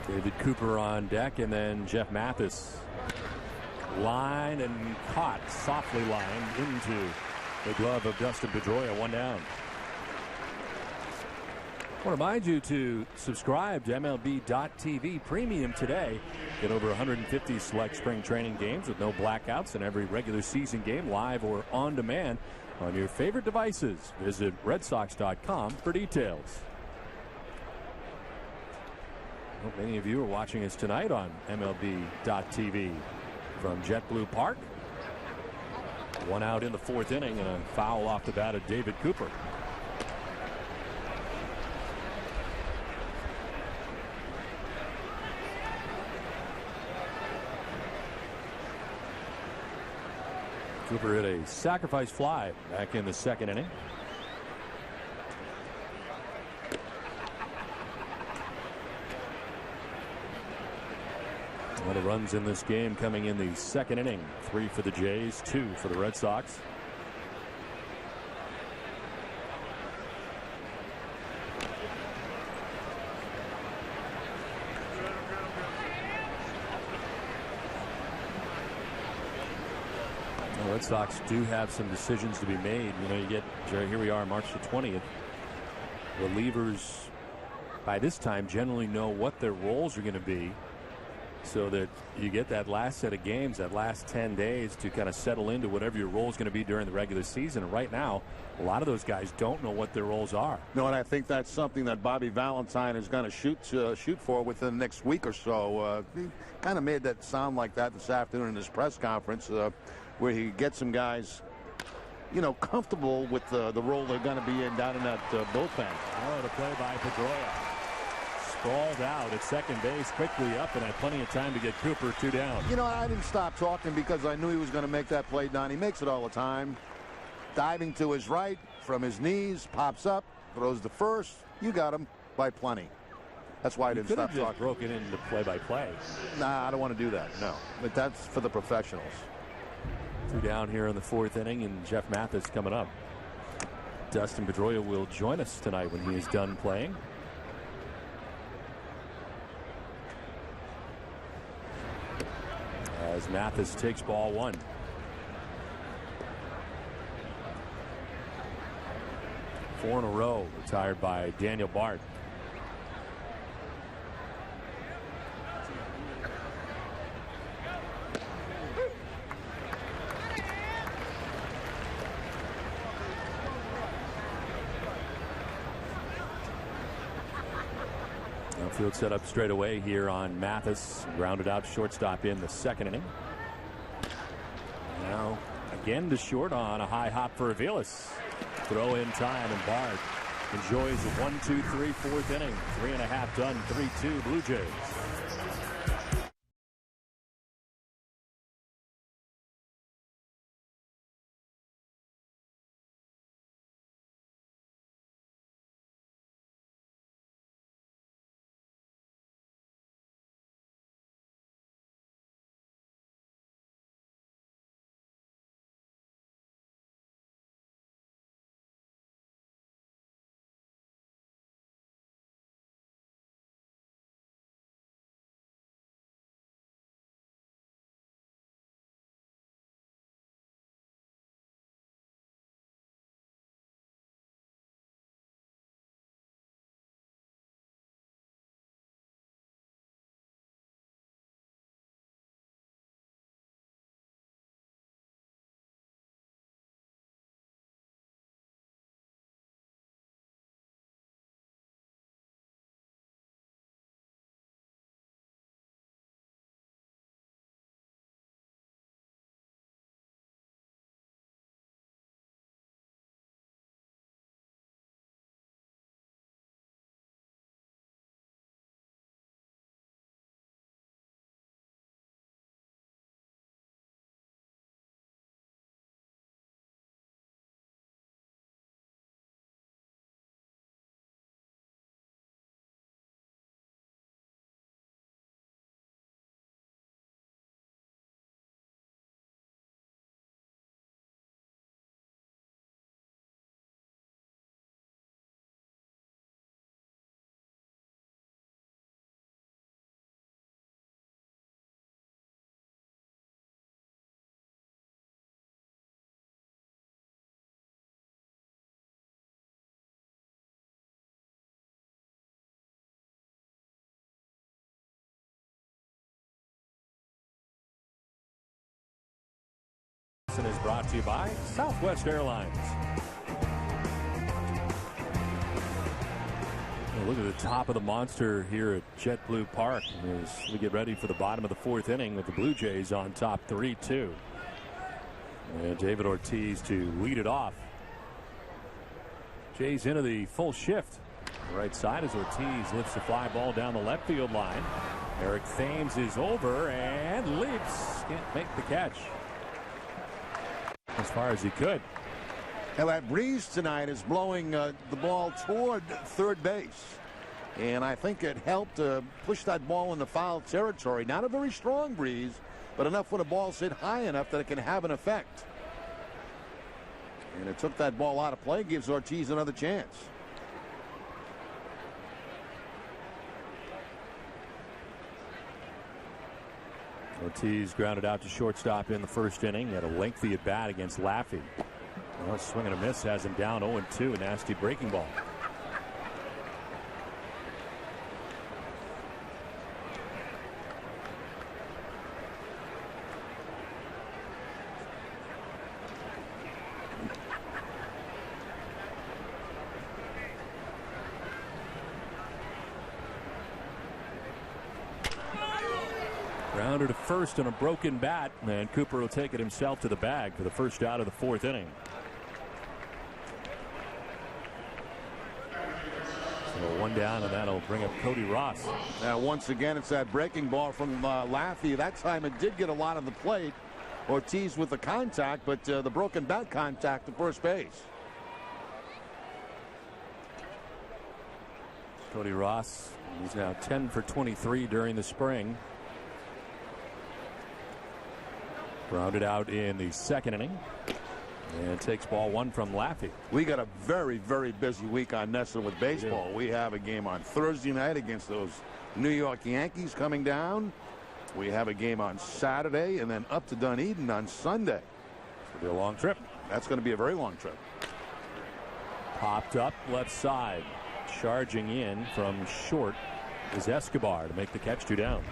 David Cooper on deck, and then Jeff Mathis. Line and caught, softly lined into the glove of Dustin Pedroia. 1 down. I want to remind you to subscribe to MLB.TV Premium today. Get over 150 select spring training games with no blackouts and every regular season game live or on demand on your favorite devices. Visit RedSox.com for details. Well, many of you are watching us tonight on MLB.TV from JetBlue Park. 1 out in the fourth inning and a foul off the bat of David Cooper. Cooper hit a sacrifice fly back in the second inning. Well, the runs in this game coming in the second inning. 3 for the Jays, 2 for the Red Sox. The Red Sox do have some decisions to be made. You know, you get, here we are, March the 20th. Relievers by this time generally know what their roles are going to be, so that you get that last set of games, that last 10 days to kind of settle into whatever your role is going to be during the regular season. And right now, a lot of those guys don't know what their roles are. No, and I think that's something that Bobby Valentine is going to shoot for within the next week or so. He kind of made that sound like that this afternoon in his press conference, where he gets some guys, you know, comfortable with the role they're going to be in down in that bullpen. Oh, the play by Pedroia. Sprawled out at second base, quickly up, and had plenty of time to get Cooper 2 down. You know, I didn't stop talking because I knew he was going to make that play, Don. He makes it all the time. Diving to his right from his knees, pops up, throws the first. You got him by plenty. That's why I didn't stop talking. Broken into play-by-play. Nah, I don't want to do that. No, but that's for the professionals. 2 down here in the fourth inning, and Jeff Mathis coming up. Dustin Pedroia will join us tonight when he is done playing. As Mathis takes ball 1. Four in a row retired by Daniel Bard. Field set up straight away here on Mathis. Grounded out shortstop in the second inning. Now again to short on a high hop for Aviles. Throw in time, and Bard enjoys a 1-2-3 fourth inning. 3.5 done, 3-2 Blue Jays. Is brought to you by Southwest Airlines. Look at the top of the monster here at JetBlue Park as we get ready for the bottom of the fourth inning with the Blue Jays on top 3-2. And David Ortiz to lead it off. Jays into the full shift. Right side as Ortiz lifts the fly ball down the left field line. Eric Thames is over and leaps. Can't make the catch as far as he could. Now that breeze tonight is blowing the ball toward third base. And I think it helped push that ball into foul territory. Not a very strong breeze, but enough when the ball's hit high enough that it can have an effect. And it took that ball out of play, gives Ortiz another chance. Ortiz grounded out to shortstop in the first inning. Had a lengthy at bat against Laffey. Well, swing and a miss has him down 0-2. A nasty breaking ball. Grounder to first on a broken bat, and Cooper will take it himself to the bag for the first out of the fourth inning. So one down, and that'll bring up Cody Ross. Now once again, it's that breaking ball from Laffey. That time it did get a lot of the plate. Ortiz with the contact, but the broken bat contact to first base. Cody Ross, he's now 10 for 23 during the spring. Grounded out in the second inning and takes ball one from Laffey. We got a very, very busy week on NESN with baseball. We have a game on Thursday night against those New York Yankees coming down. We have a game on Saturday and then up to Dunedin on Sunday. It's going to be a long trip. That's going to be a very long trip. Popped up left side. Charging in from short is Escobar to make the catch. 2 down.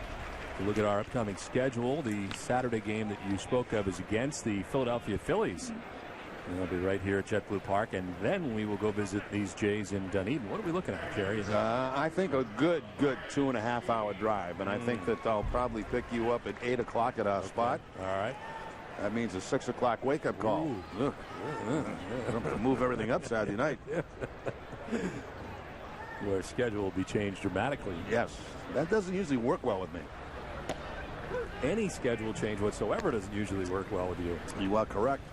If you look at our upcoming schedule, the Saturday game that you spoke of is against the Philadelphia Phillies. And they'll be right here at JetBlue Park, and then we will go visit these Jays in Dunedin. What are we looking at, Jerry? I think a good 2.5-hour drive, and I think that I'll probably pick you up at 8 o'clock at our spot. All right. That means a 6 o'clock wake-up call. I'm going to move everything up Saturday night. Your schedule will be changed dramatically. Yes, that doesn't usually work well with me. Any schedule change whatsoever doesn't usually work well with you. You are correct.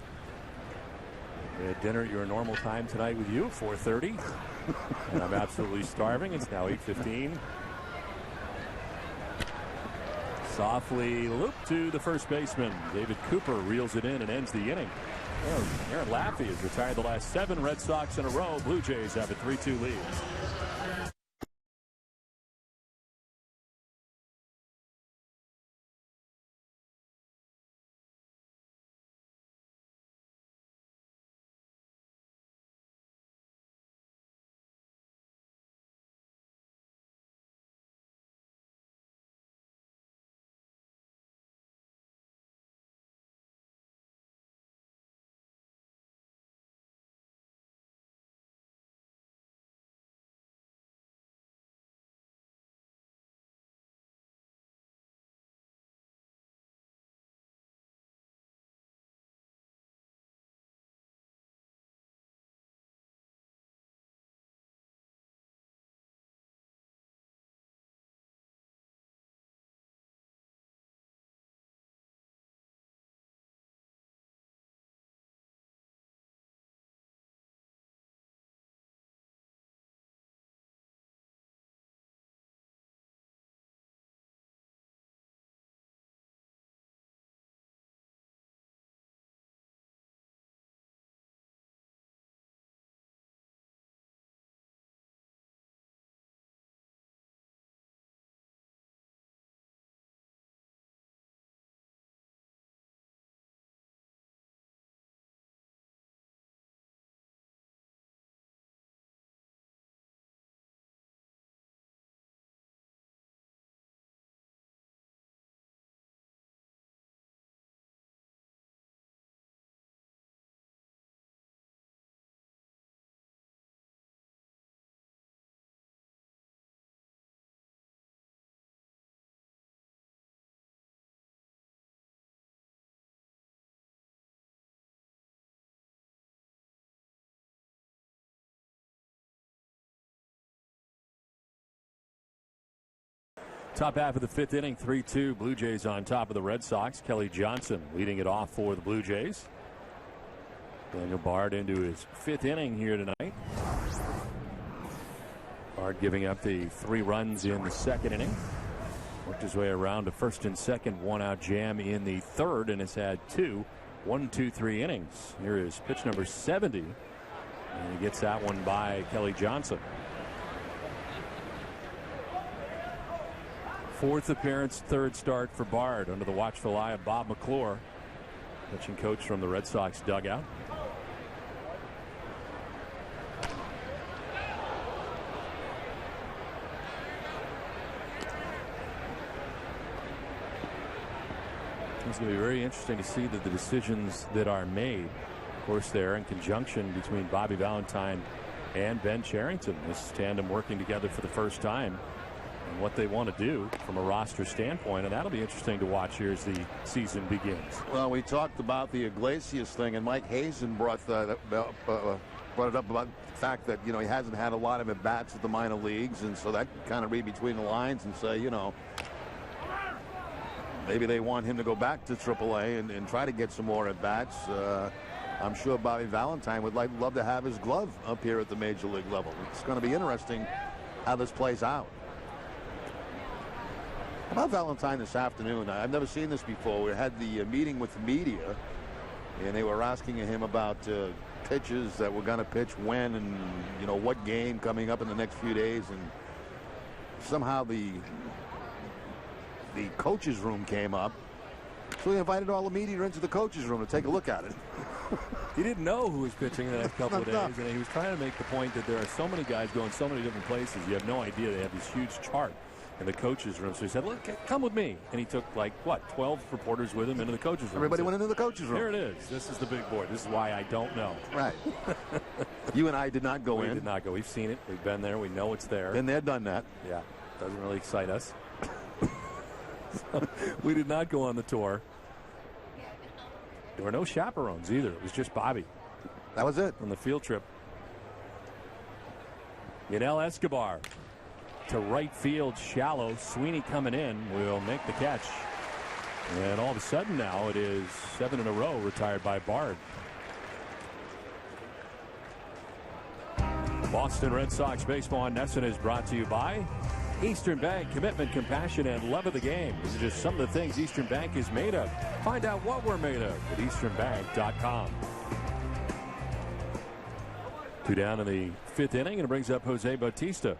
We had dinner at your normal time tonight with you, 4:30. And I'm absolutely starving. It's now 8:15. Softly looped to the first baseman. David Cooper reels it in and ends the inning. Aaron Laffey has retired the last 7 Red Sox in a row. Blue Jays have a 3-2 lead. Top half of the 5th inning, 3-2. Blue Jays on top of the Red Sox. Kelly Johnson leading it off for the Blue Jays. Daniel Bard into his 5th inning here tonight. Bard giving up the 3 runs in the 2nd inning. Worked his way around to 1st and 2nd. 1-out jam in the 3rd and has had 2 1-2-3 innings. Here is pitch number 70. And he gets that one by Kelly Johnson. 4th appearance, 3rd start for Bard under the watchful eye of Bob McClure, pitching coach from the Red Sox dugout. It's going to be very interesting to see the decisions that are made. Of course, they're in conjunction between Bobby Valentine and Ben Cherington. This tandem working together for the first time. And what they want to do from a roster standpoint, and that'll be interesting to watch here as the season begins. Well, we talked about the Iglesias thing, and Mike Hazen brought it up about the fact that, he hasn't had a lot of at-bats at the minor leagues, and so that kind of read between the lines and say, maybe they want him to go back to AAA and try to get some more at-bats. I'm sure Bobby Valentine would love to have his glove up here at the major league level. It's going to be interesting how this plays out. How about Valentine this afternoon? I've never seen this before. We had the meeting with the media, and they were asking him about pitches that we're going to pitch when and, what game coming up in the next few days. And somehow the coach's room came up. So he invited all the media into the coach's room to take a look at it. He didn't know who was pitching the next couple of days, and he was trying to make the point that there are so many guys going so many different places. You have no idea. They have this huge chart in the coach's room. So he said, look, come with me. And he took 12 reporters with him into the coach's room. Everybody went into the coach's room. Here it is. This is the big board. This is why I don't know. Right. You and I did not go in. We did not go. We've seen it. We've been there. We know it's there. Been there, done that. Yeah. Doesn't really excite us. So, we did not go on the tour. There were no chaperones either. It was just Bobby. That was it. On the field trip. Yadel Escobar to right field, shallow. Sweeney coming in will make the catch. And all of a sudden now it is 7 in a row retired by Bard. Boston Red Sox Baseball on NESN is brought to you by Eastern Bank. Commitment, compassion, and love of the game. These are just some of the things Eastern Bank is made of. Find out what we're made of at easternbank.com. 2 down in the 5th inning, and it brings up Jose Bautista.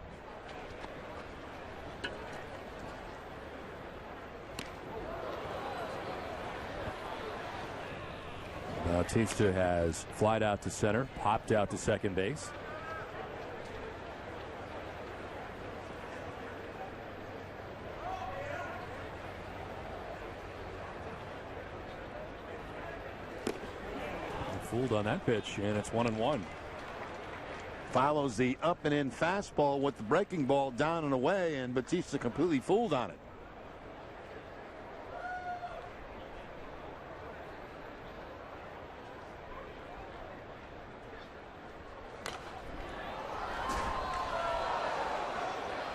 Bautista has flied out to center, popped out to second base. Fooled on that pitch, and it's 1-1. Follows the up and in fastball with the breaking ball down and away, and Bautista completely fooled on it.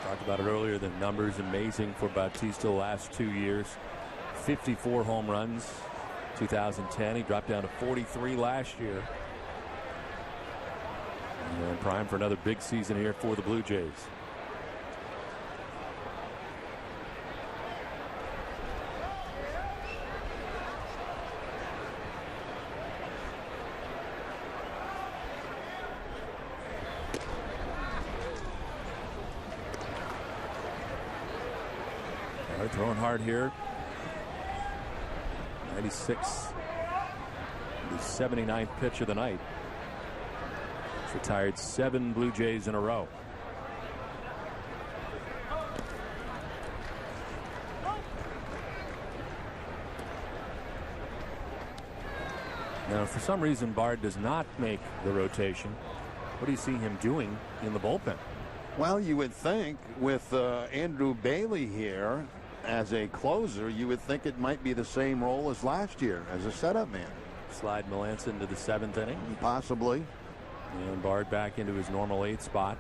Talked about it earlier. The numbers amazing for Bautista the last 2 years. 54 home runs. 2010, he dropped down to 43 last year. And prime for another big season here for the Blue Jays. They're throwing hard here. 96, the 79th pitch of the night. He's retired 7 Blue Jays in a row. Now, for some reason, Bard does not make the rotation. What do you see him doing in the bullpen? Well, you would think with Andrew Bailey here as a closer, you would think it might be the same role as last year as a setup man. Slide Melanson into the 7th inning. Possibly. And Bard back into his normal 8th spot.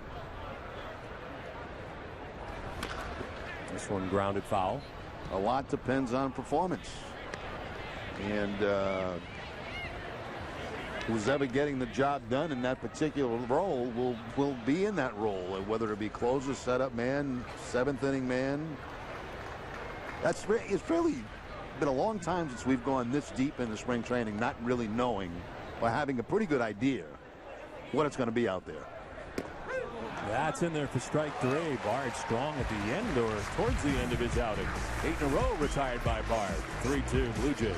This one grounded foul. A lot depends on performance. And who's ever getting the job done in that particular role will be in that role, whether it be closer, setup man, 7th inning man. It's really been a long time since we've gone this deep into spring training not really knowing or having a pretty good idea what it's going to be out there. That's in there for strike 3. Bard strong at the end or towards the end of his outing. 8 in a row retired by Bard. 3-2 Blue Jays.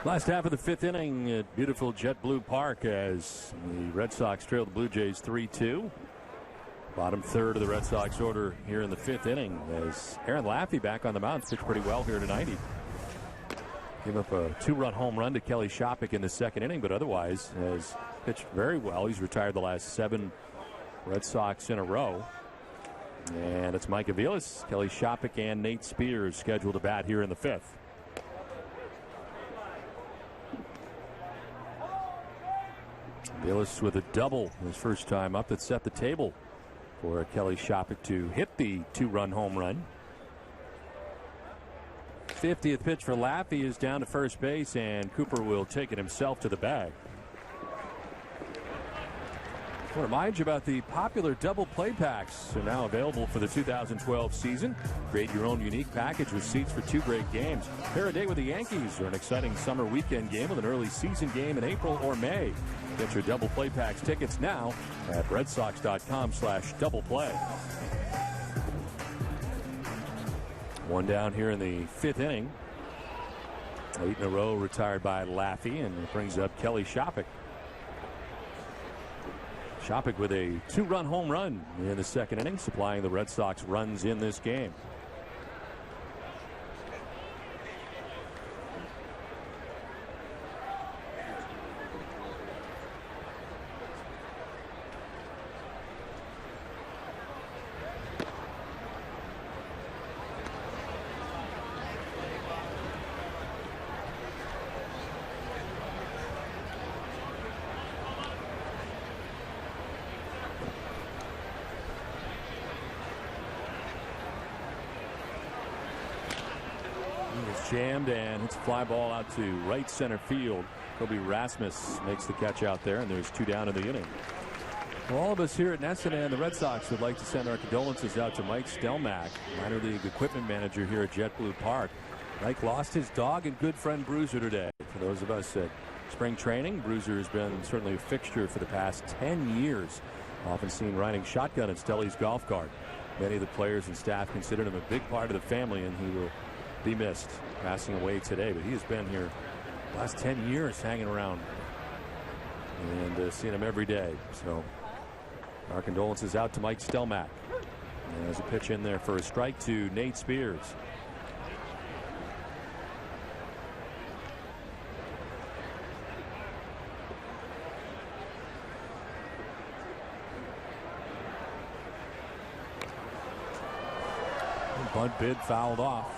Last half of the fifth inning at beautiful JetBlue Park as the Red Sox trail the Blue Jays 3-2. Bottom third of the Red Sox order here in the fifth inning as Aaron Laffey back on the mound. Pitched pretty well here tonight. He gave up a 2-run home run to Kelly Shopik in the second inning, but otherwise has pitched very well. He's retired the last 7 Red Sox in a row. And it's Mike Aviles, Kelly Shopik, and Nate Spears scheduled to bat here in the fifth. Aviles with a double his first time up that set the table for Kelly Shopik to hit the 2-run home run. 50th pitch for Laffey is down to first base, and Cooper will take it himself to the bag. I want to remind you about the popular double play packs are now available for the 2012 season. Create your own unique package with seats for 2 great games. Pair a date with the Yankees or an exciting summer weekend game with an early season game in April or May. Get your double play packs tickets now at redsox.com/doubleplay. One down here in the fifth inning. 8 in a row retired by Laffey, and it brings up Kelly Shopik. Shopik with a 2-run home run in the second inning, supplying the Red Sox runs in this game. Jammed and hits a fly ball out to right center field. Kobe Rasmus makes the catch out there, and there's 2 down in the inning. Well, all of us here at Nesson and the Red Sox would like to send our condolences out to Mike Stelmack, minor league equipment manager here at JetBlue Park. Mike lost his dog and good friend Bruiser today. For those of us at spring training, Bruiser has been certainly a fixture for the past 10 years. Often seen riding shotgun at Stelly's golf cart. Many of the players and staff considered him a big part of the family, and he will be missed, passing away today. But he has been here the last 10 years hanging around and seeing him every day. So our condolences out to Mike Stelmack. And there's a pitch in there for a strike to Nate Spears. Bunt bid fouled off.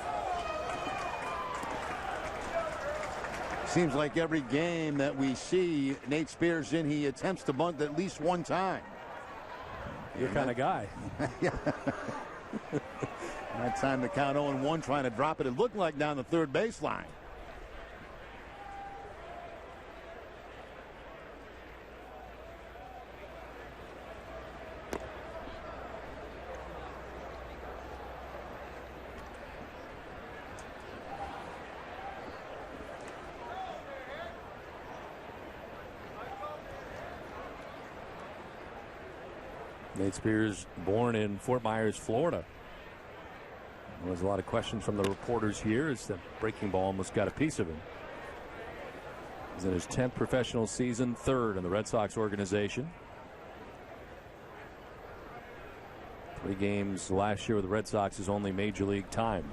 Seems like every game that we see Nate Spears in, he attempts to bunt at least one time. Your kind of guy. Yeah. That time to count 0-1, trying to drop it. It looked like down the third baseline. Nate Spears, born in Fort Myers, Florida. There was a lot of questions from the reporters here as the breaking ball almost got a piece of him. He's in his 10th professional season, 3rd in the Red Sox organization. 3 games last year with the Red Sox, his only major league time.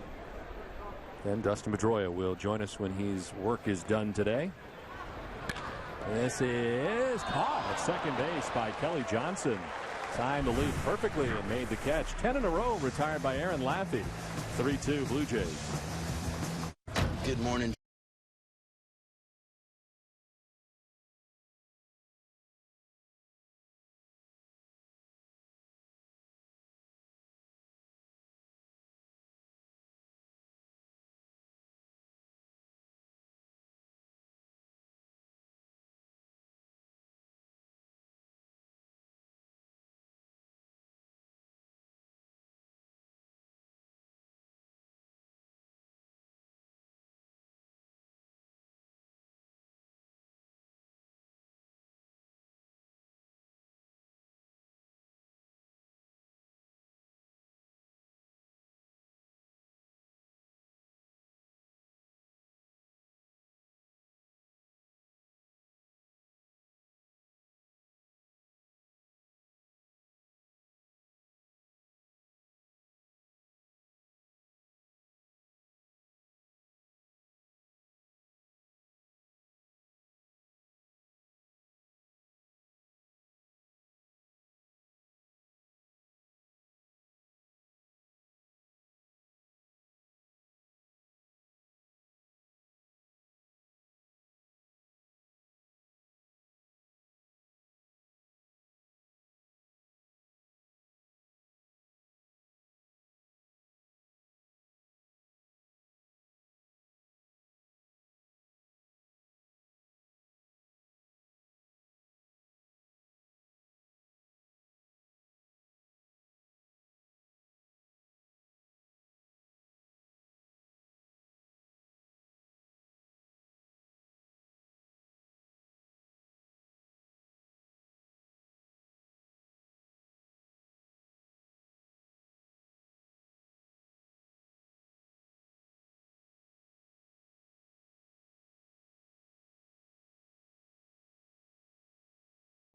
Then Dustin Pedroia will join us when his work is done today. This is caught at second base by Kelly Johnson. Timed the lead perfectly and made the catch. 10 in a row retired by Aaron Laffey. 3-2 Blue Jays. Good morning.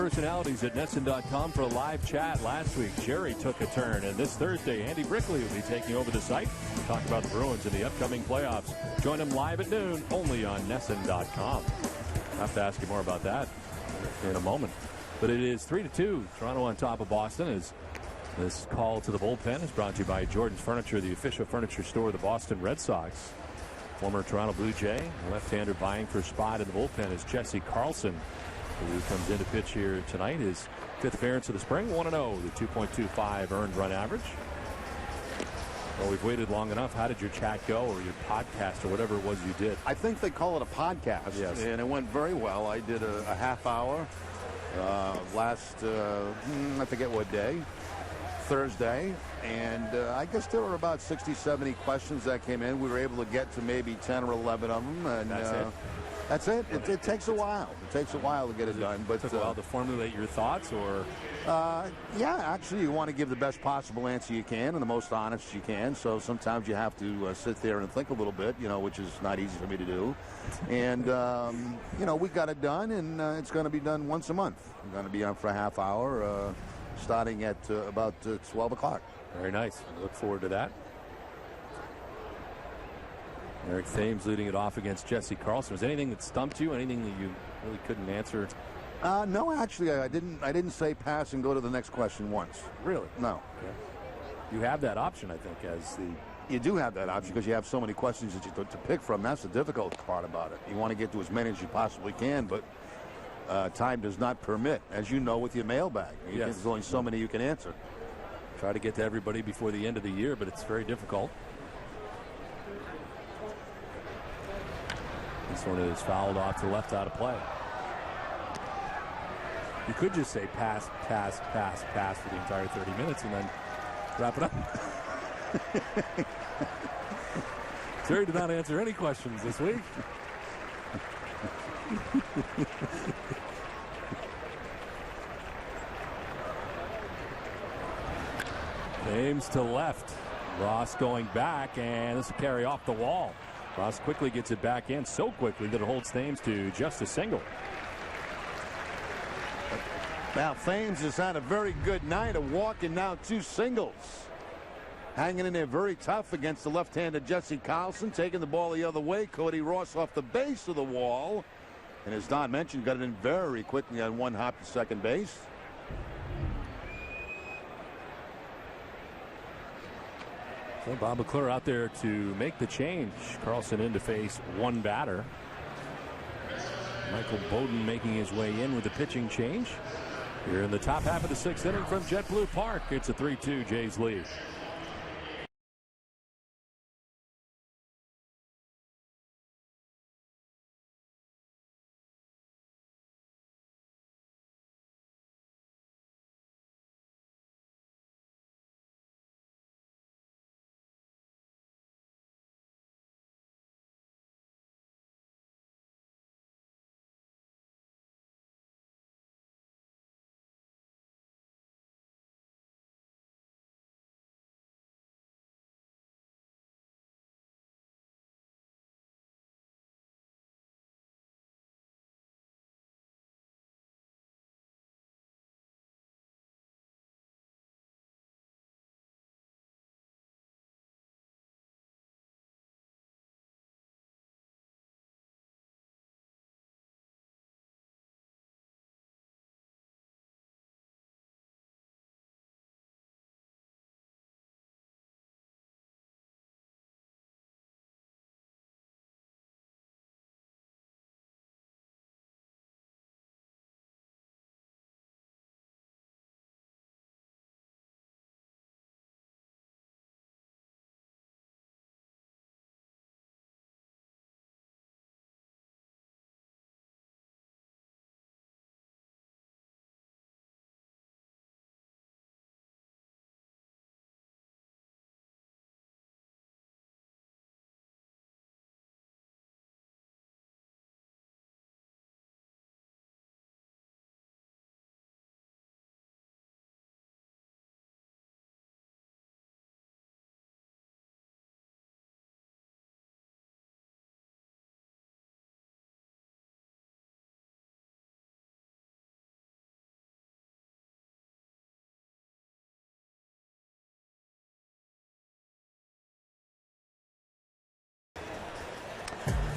Personalities at NESN.com for a live chat. Last week, Jerry took a turn, and this Thursday, Andy Brickley will be taking over the site to talk about the Bruins in the upcoming playoffs. Join him live at noon, only on NESN.com. I'll have to ask you more about that in a moment. But it is 3-2. Toronto on top of Boston. As this call to the bullpen is brought to you by Jordan's Furniture, the official furniture store of the Boston Red Sox. Former Toronto Blue Jay, left-hander vying for a spot in the bullpen is Jesse Carlson, who comes in to pitch here tonight. His fifth appearance of the spring, 1-0, the 2.25 earned run average. Well, we've waited long enough. How did your chat go, or your podcast, or whatever it was you did? I think they call it a podcast, yes. And it went very well. I did a half hour last, I forget what day, Thursday, and I guess there were about 60, 70 questions that came in. We were able to get to maybe 10 or 11 of them, and that's it. That's it. It takes a while. It takes a while to get it done. But it took a while to formulate your thoughts, or? Yeah, actually, you want to give the best possible answer you can and the most honest you can. So sometimes you have to sit there and think a little bit, which is not easy for me to do. And, we got it done, and it's going to be done once a month. I'm going to be on for a half hour, starting at about 12 o'clock. Very nice. I look forward to that. Eric Thames leading it off against Jesse Carlson. Was anything that stumped you? Anything that you really couldn't answer? No, actually, I didn't say pass and go to the next question once. Really? No. Okay. You have that option, I think, as the... You do have that option because you have so many questions that you to pick from. That's the difficult part about it. You want to get to as many as you possibly can, but time does not permit. As you know, with your mailbag, yes. There's only so many you can answer. Try to get to everybody before the end of the year, but it's very difficult. This one is fouled off to left, out of play. You could just say pass, pass, pass, pass for the entire 30 minutes and then wrap it up. Terry did not answer any questions this week. Ames to left. Ross going back, and this will carry off the wall. Ross quickly gets it back in, so quickly that it holds Thames to just a single. Now, Thames has had a very good night of walking now 2 singles. Hanging in there very tough against the left-handed Jesse Carlson, taking the ball the other way. Cody Ross off the base of the wall. And as Don mentioned, got it in very quickly on one hop to second base. So Bob McClure out there to make the change. Carlson in to face one batter. Michael Bowden making his way in with the pitching change. Here in the top half of the 6th inning from JetBlue Park. It's a 3-2 Jays lead.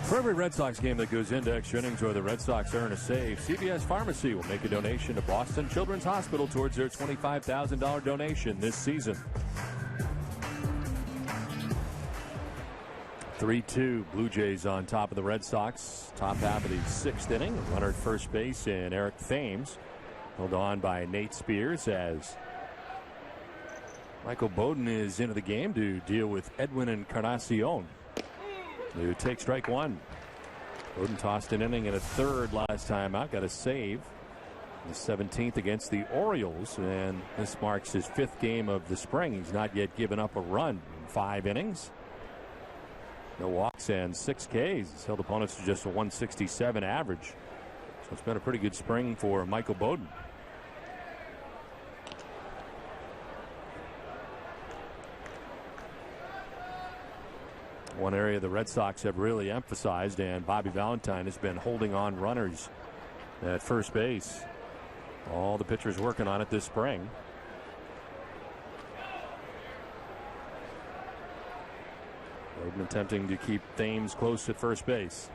For every Red Sox game that goes into extra innings or the Red Sox earn a save, CVS Pharmacy will make a donation to Boston Children's Hospital towards their $25,000 donation this season. 3-2, Blue Jays on top of the Red Sox. Top half of the sixth inning. Runner at first base in Eric Thames. Held on by Nate Spears as Michael Bowden is into the game to deal with Edwin Encarnacion, who takes strike one. Bowden tossed an inning and a third last time out. Got a save. The 17th against the Orioles, and this marks his fifth game of the spring. He's not yet given up a run in 5 innings. No walks and 6 Ks. He's held opponents to just a 167 average. So it's been a pretty good spring for Michael Bowden. One area the Red Sox have really emphasized, and Bobby Valentine has been holding on runners at first base. All the pitchers working on it this spring. Bowden attempting to keep Thames close at first base.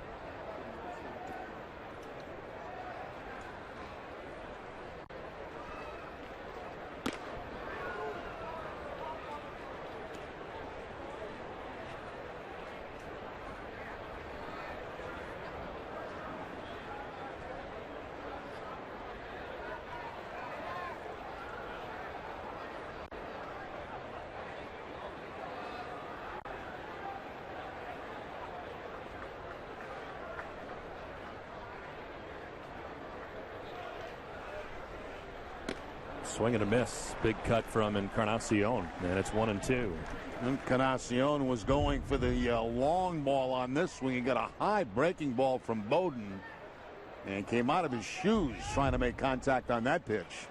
Swing and a miss. Big cut from Encarnacion, and it's 1-2. Encarnacion was going for the long ball on this swing. He got a high breaking ball from Bowden and came out of his shoes trying to make contact on that pitch.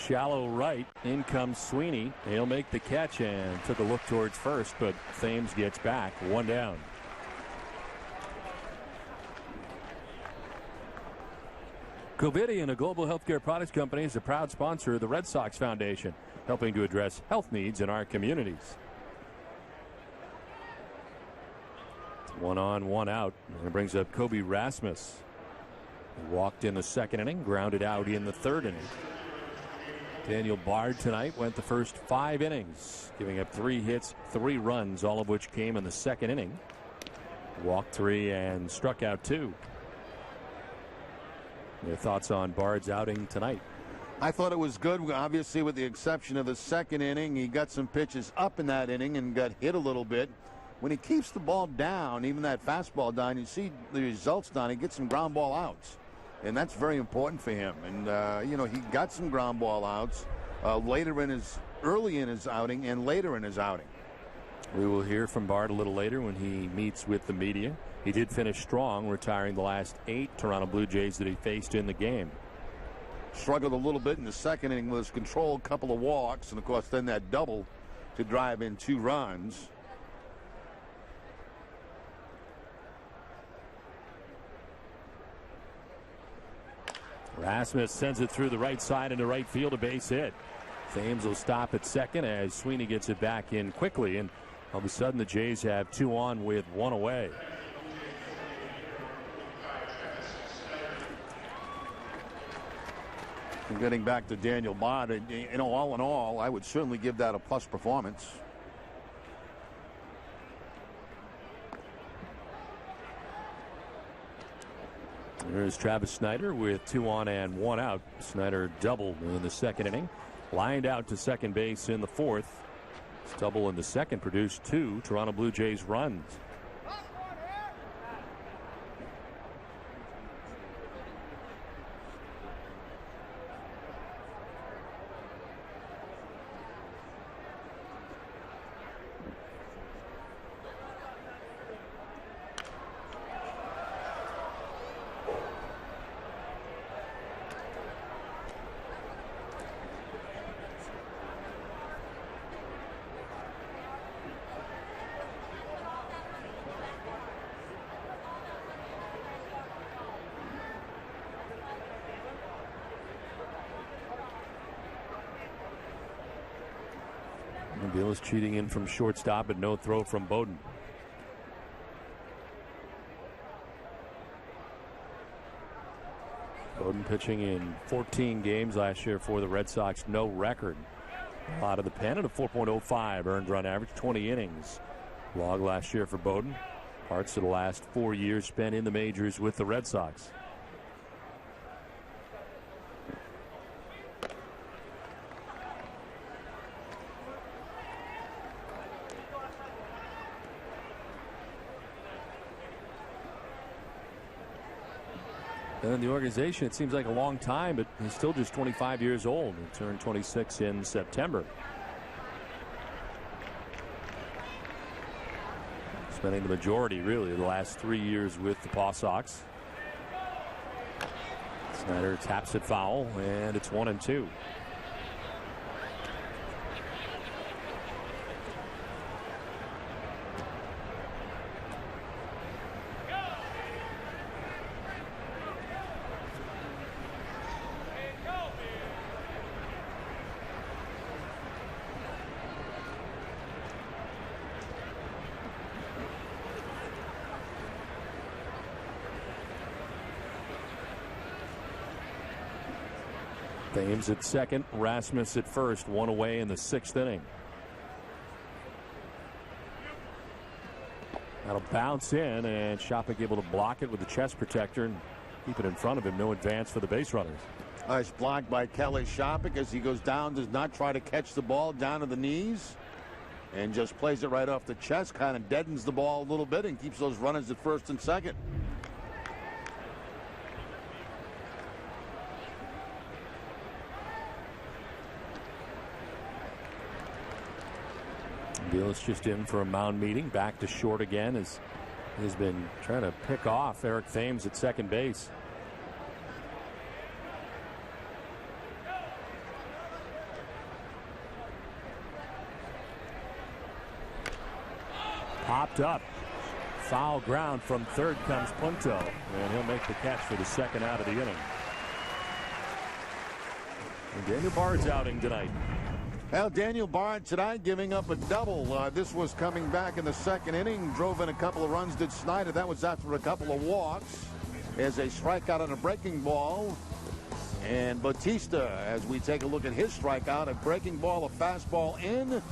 Shallow right. In comes Sweeney. He'll make the catch and took a look towards first, but Thames gets back. 1 down. Covidien, a global healthcare products company, is a proud sponsor of the Red Sox Foundation, helping to address health needs in our communities. 1 on, 1 out. And it brings up Kobe Rasmus. He walked in the second inning, grounded out in the third inning. Daniel Bard tonight went the first 5 innings, giving up 3 hits, 3 runs, all of which came in the second inning. Walked 3 and struck out 2. Your thoughts on Bard's outing tonight? I thought it was good, obviously, with the exception of the second inning. He got some pitches up in that inning and got hit a little bit. When he keeps the ball down, even that fastball down, you see the results down. He gets some ground ball outs. And that's very important for him. And, you know, he got some ground ball outs early in his outing and later in his outing. We will hear from Bard a little later when he meets with the media. He did finish strong, retiring the last 8 Toronto Blue Jays that he faced in the game. Struggled a little bit in the second inning with his control, couple of walks, and, of course, then that double to drive in 2 runs. Rasmus sends it through the right side into right field, a base hit. Thames will stop at second as Sweeney gets it back in quickly, and all of a sudden the Jays have 2 on with 1 away. And getting back to Daniel Bard, you know, all in all, I would certainly give that a plus performance. There's Travis Snyder with 2 on and 1 out. Snyder doubled in the second inning. Lined out to second base in the fourth. His double in the second produced 2 Toronto Blue Jays runs. Bilas cheating in from shortstop, but no throw from Bowden. Bowden pitching in 14 games last year for the Red Sox. No record. Out of the pen at a 4.05 earned run average, 20 innings. Log last year for Bowden. Parts of the last 4 years spent in the majors with the Red Sox. And in the organization, it seems like a long time, but he's still just 25 years old. He turned 26 in September. Spending the majority, really, of the last 3 years with the Paw Sox. Snyder taps it foul, and it's 1-2. Thames at second, Rasmus at first, one away in the 6th inning. That'll bounce in, and Shopik able to block it with the chest protector and keep it in front of him. No advance for the base runners. Nice block by Kelly Shopik as he goes down, does not try to catch the ball down to the knees, and just plays it right off the chest, kind of deadens the ball a little bit and keeps those runners at first and second. Bilas just in for a mound meeting. Back to short again as he's been trying to pick off Eric Thames at second base. Popped up. Foul ground from third comes Punto, and he'll make the catch for the second out of the inning. And Daniel Bard's outing tonight. Well, Daniel Bard tonight giving up a double. This was coming back in the second inning. Drove in a couple of runs, did Snyder. That was after a couple of walks. As a strikeout on a breaking ball. And Bautista, as we take a look at his strikeout, a breaking ball, a fastball in.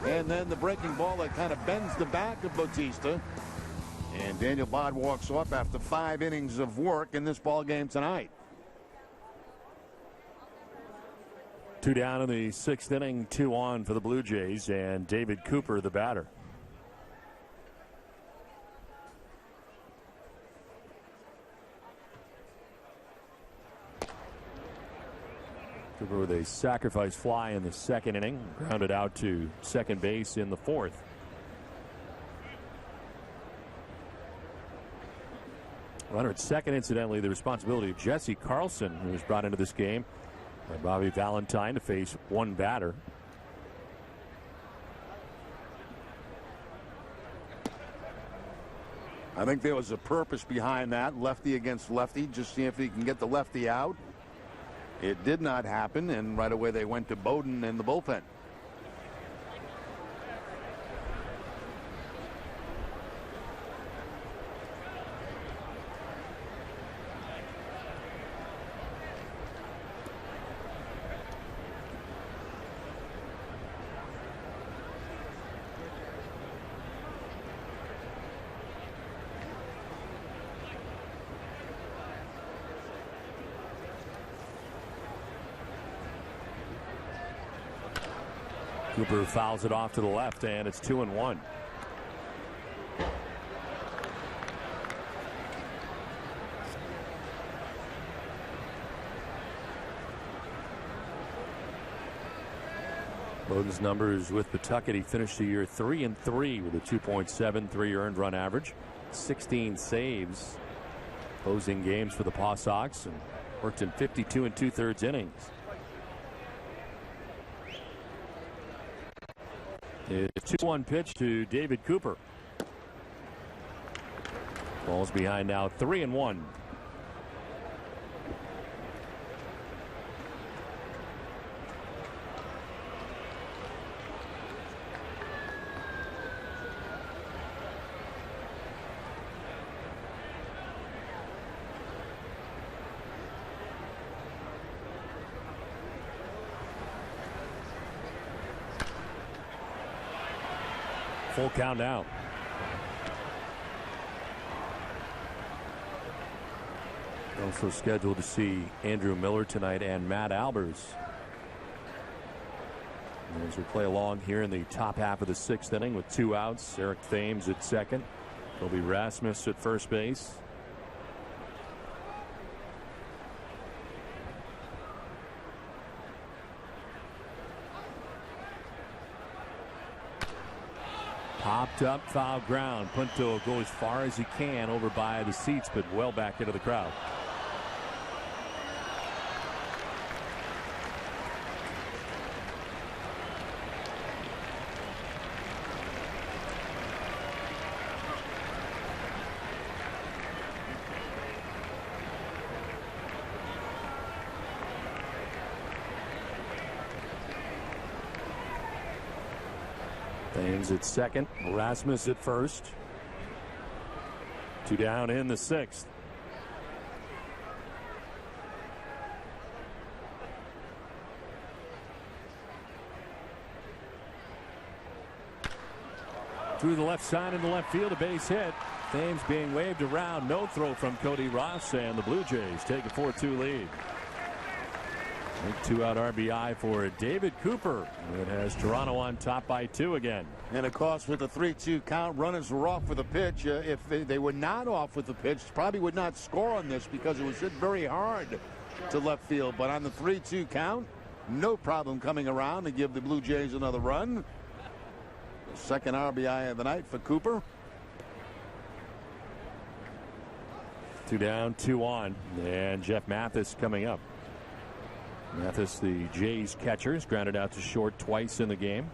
And then the breaking ball that kind of bends the back of Bautista. And Daniel Bard walks off after 5 innings of work in this ball game tonight. 2 down in the 6th inning, 2 on for the Blue Jays, and David Cooper, the batter. Cooper with a sacrifice fly in the 2nd inning, grounded out to second base in the 4th. Runner at second, incidentally, the responsibility of Jesse Carlson, who was brought into this game by Bobby Valentine to face one batter. I think there was a purpose behind that. Lefty against lefty, just see if he can get the lefty out. It did not happen, and right away they went to Bowden in the bullpen. Cooper fouls it off to the left, and it's 2-1. Bowden's numbers with Pawtucket, he finished the year 3-3 with a 2.73 earned run average, 16 saves, closing games for the Paw Sox, and worked in 52 2/3 innings. It's 2-1 pitch to David Cooper. Ball's behind now, 3-1. Full count now. Also scheduled to see Andrew Miller tonight and Matt Albers. As we play along here in the top half of the 6th inning with 2 outs, Eric Thames at second. Kobe Rasmus at first base. Popped up, foul ground. Punto will go as far as he can over by the seats, but well back into the crowd. Thames at second, Rasmus at first. 2 down in the 6th. Through the left side in the left field, a base hit. Thames being waved around. No throw from Cody Ross, and the Blue Jays take a 4-2 lead. 2-out RBI for David Cooper. It has Toronto on top by 2 again. And of course, with the 3-2 count, runners were off with the pitch. If they were not off with the pitch, probably would not score on this because it was hit very hard to left field. But on the 3-2 count, no problem coming around to give the Blue Jays another run. The second RBI of the night for Cooper. 2 down, 2 on, and Jeff Mathis coming up. Mathis, the Jays catcher, is grounded out to short twice in the game.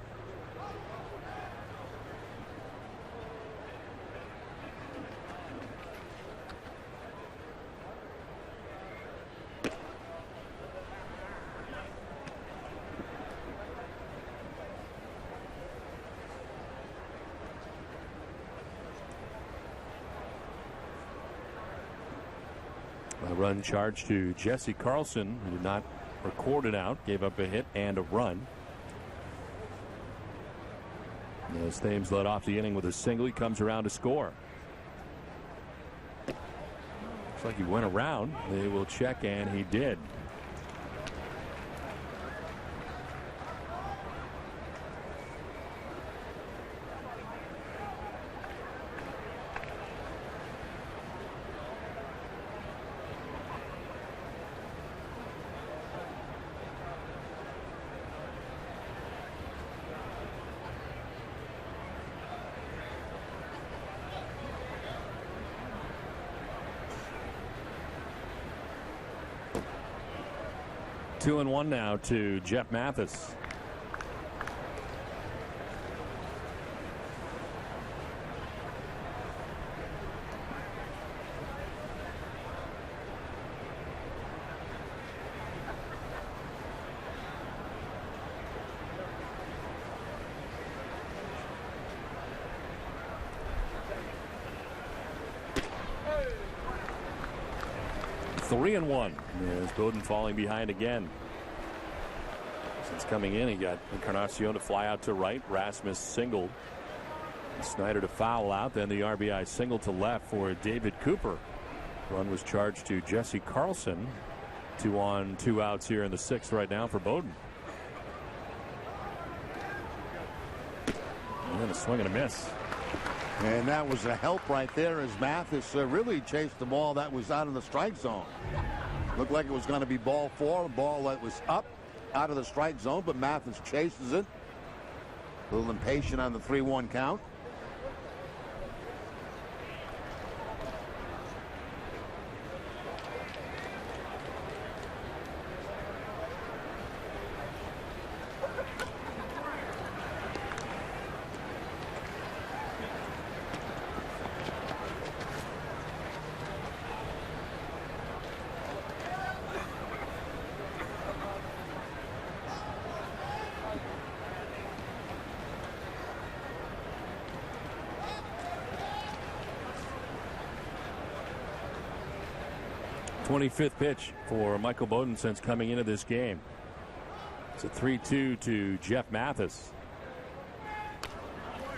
A run charge to Jesse Carlson, who did not record it out, gave up a hit and a run. As Thames led off the inning with a single, he comes around to score. Looks like he went around. They will check, and he did. Two and one now to Jeff Mathis. Three and one. As Bowden falling behind again. Since coming in, he got Encarnacion to fly out to right. Rasmus singled. Snyder to foul out. Then the RBI single to left for David Cooper. Run was charged to Jesse Carlson. 2 on, 2 outs here in the 6th right now for Bowden. And then a swing and a miss. And that was a help right there as Mathis really chased the ball that was out of the strike zone. Looked like it was going to be ball 4, a ball that was up out of the strike zone, but Mathis chases it. A little impatient on the 3-1 count. Fifth pitch for Michael Bowden since coming into this game. It's a 3-2 to Jeff Mathis.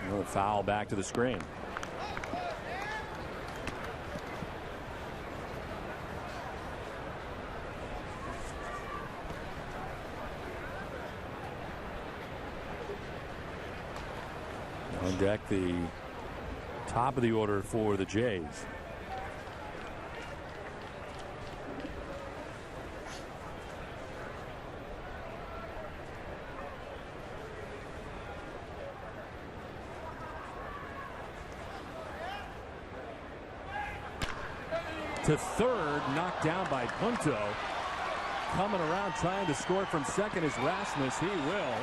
Another foul back to the screen. On deck, the top of the order for the Jays. To third, knocked down by Punto. Coming around trying to score from second is Rasmus. He will.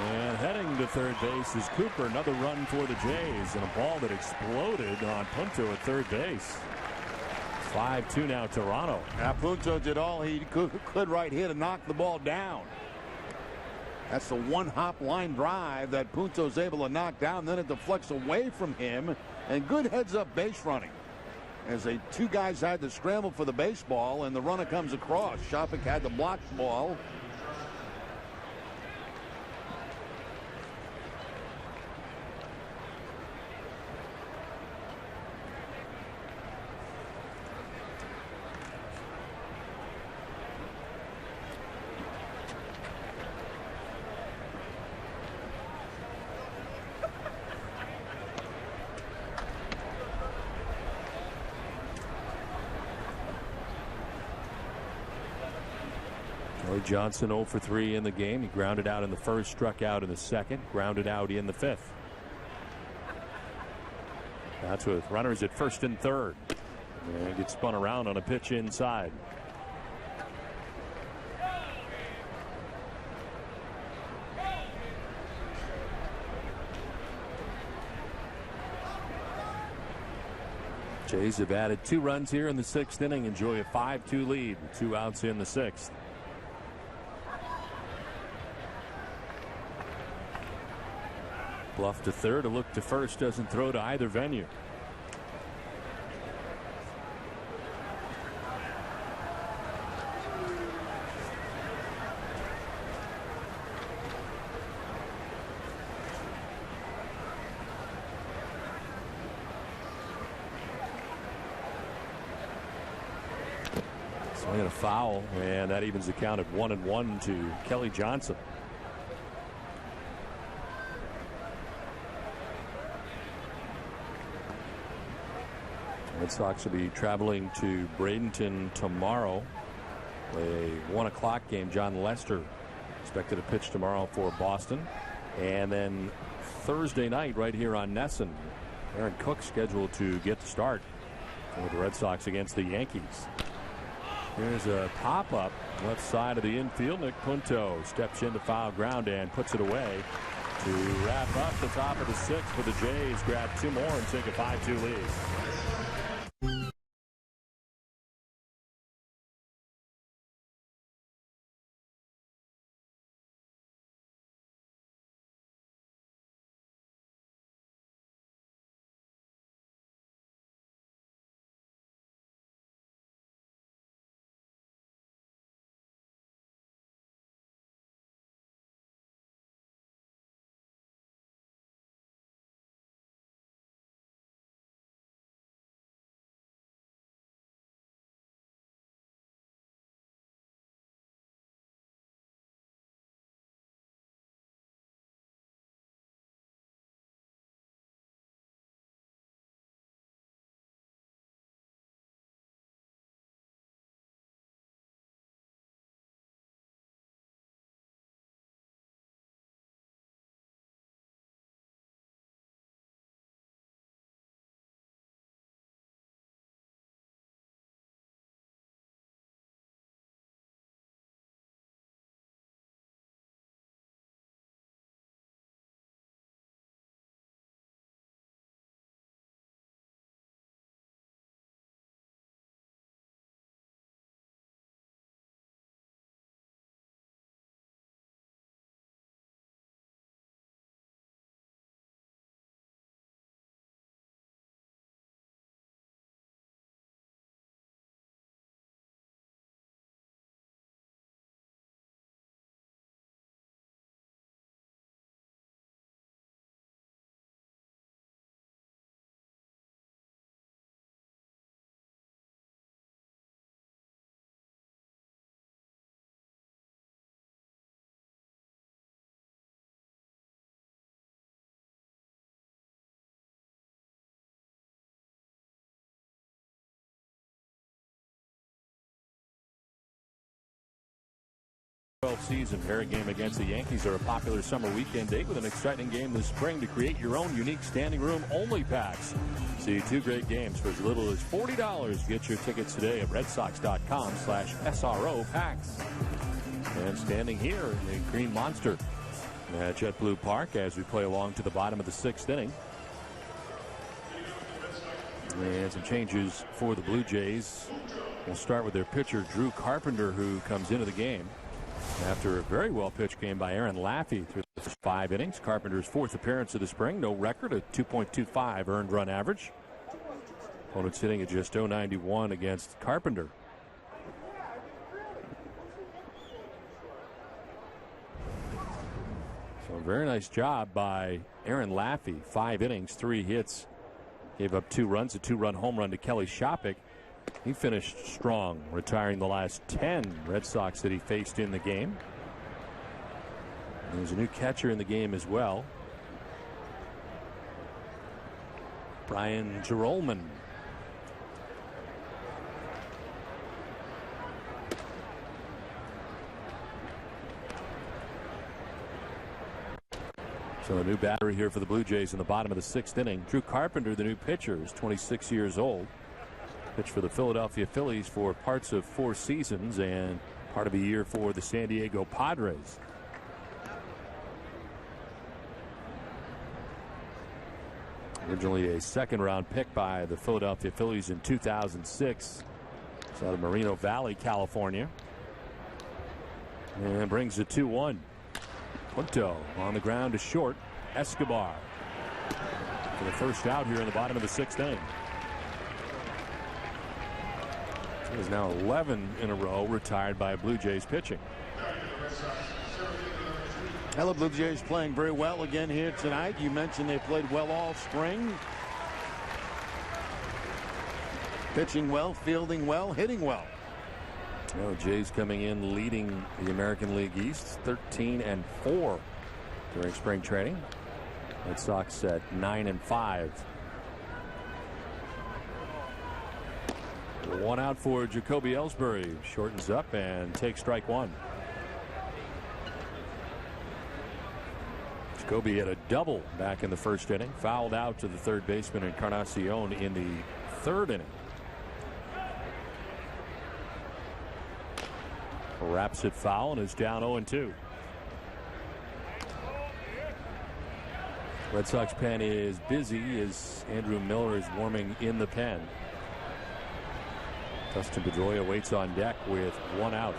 And heading to third base is Cooper. Another run for the Jays, and a ball that exploded on Punto at third base. 5-2 now Toronto. Now Punto did all he could right here to knock the ball down. That's the one-hop line drive that Punto's able to knock down. Then it deflects away from him, and good heads-up base running. As two guys had to scramble for the baseball, and the runner comes across. Shopik had to block the ball. Johnson 0 for 3 in the game. He grounded out in the first, struck out in the second, grounded out in the fifth. That's with runners at first and third. And gets spun around on a pitch inside. Jays have added 2 runs here in the 6th inning. Enjoy a 5-2 lead. 2 outs in the 6th. Bluff to third, a look to first, doesn't throw to either venue. Swinging a foul, and that evens the count at 1-1 to Kelly Johnson. Red Sox will be traveling to Bradenton tomorrow. A 1 o'clock game. John Lester expected to pitch tomorrow for Boston. And then Thursday night right here on Nesson, Aaron Cook scheduled to get the start for the Red Sox against the Yankees. Here's a pop-up left side of the infield. Nick Punto steps into foul ground and puts it away to wrap up the top of the 6th for the Jays. Grab 2 more and take a 5-2 lead. season. Every game against the Yankees are a popular summer weekend date with an exciting game this spring to create your own unique standing room only packs. See 2 great games for as little as $40. Get your tickets today at redsox.com/SRO packs. And standing here in the Green Monster at JetBlue Park as we play along to the bottom of the 6th inning. And some changes for the Blue Jays. We'll start with their pitcher, Drew Carpenter, who comes into the game after a very well-pitched game by Aaron Laffey through the first 5 innings. Carpenter's 4th appearance of the spring. No record, a 2.25 earned run average. Opponent's hitting at just .091 against Carpenter. So a very nice job by Aaron Laffey. 5 innings, 3 hits. Gave up 2 runs, a 2-run home run to Kelly Shoppach. He finished strong, retiring the last 10 Red Sox that he faced in the game. And there's a new catcher in the game as well, Brian Gerolman. So a new battery here for the Blue Jays in the bottom of the 6th inning. Drew Carpenter, the new pitcher, is 26 years old. Pitched for the Philadelphia Phillies for parts of 4 seasons and part of a year for the San Diego Padres. Originally a 2nd-round pick by the Philadelphia Phillies in 2006. It's out of Moreno Valley, California. And brings the 2-1. Punto on the ground to short. Escobar for the first out here in the bottom of the 6th inning. He is now 11 in a row retired by Blue Jays pitching. Hello, Blue Jays playing very well again here tonight. You mentioned they played well all spring. Pitching well, fielding well, hitting well. Oh, Jays coming in leading the American League East 13-4 during spring training. Red Sox at 9-5. 1 out for Jacoby Ellsbury. Shortens up and takes strike 1. Jacoby had a double back in the 1st inning. Fouled out to the 3rd baseman Encarnacion in the 3rd inning. Wraps it foul and is down 0-2. Red Sox pen is busy as Andrew Miller is warming in the pen. Dustin Pedroia waits on deck with 1 out.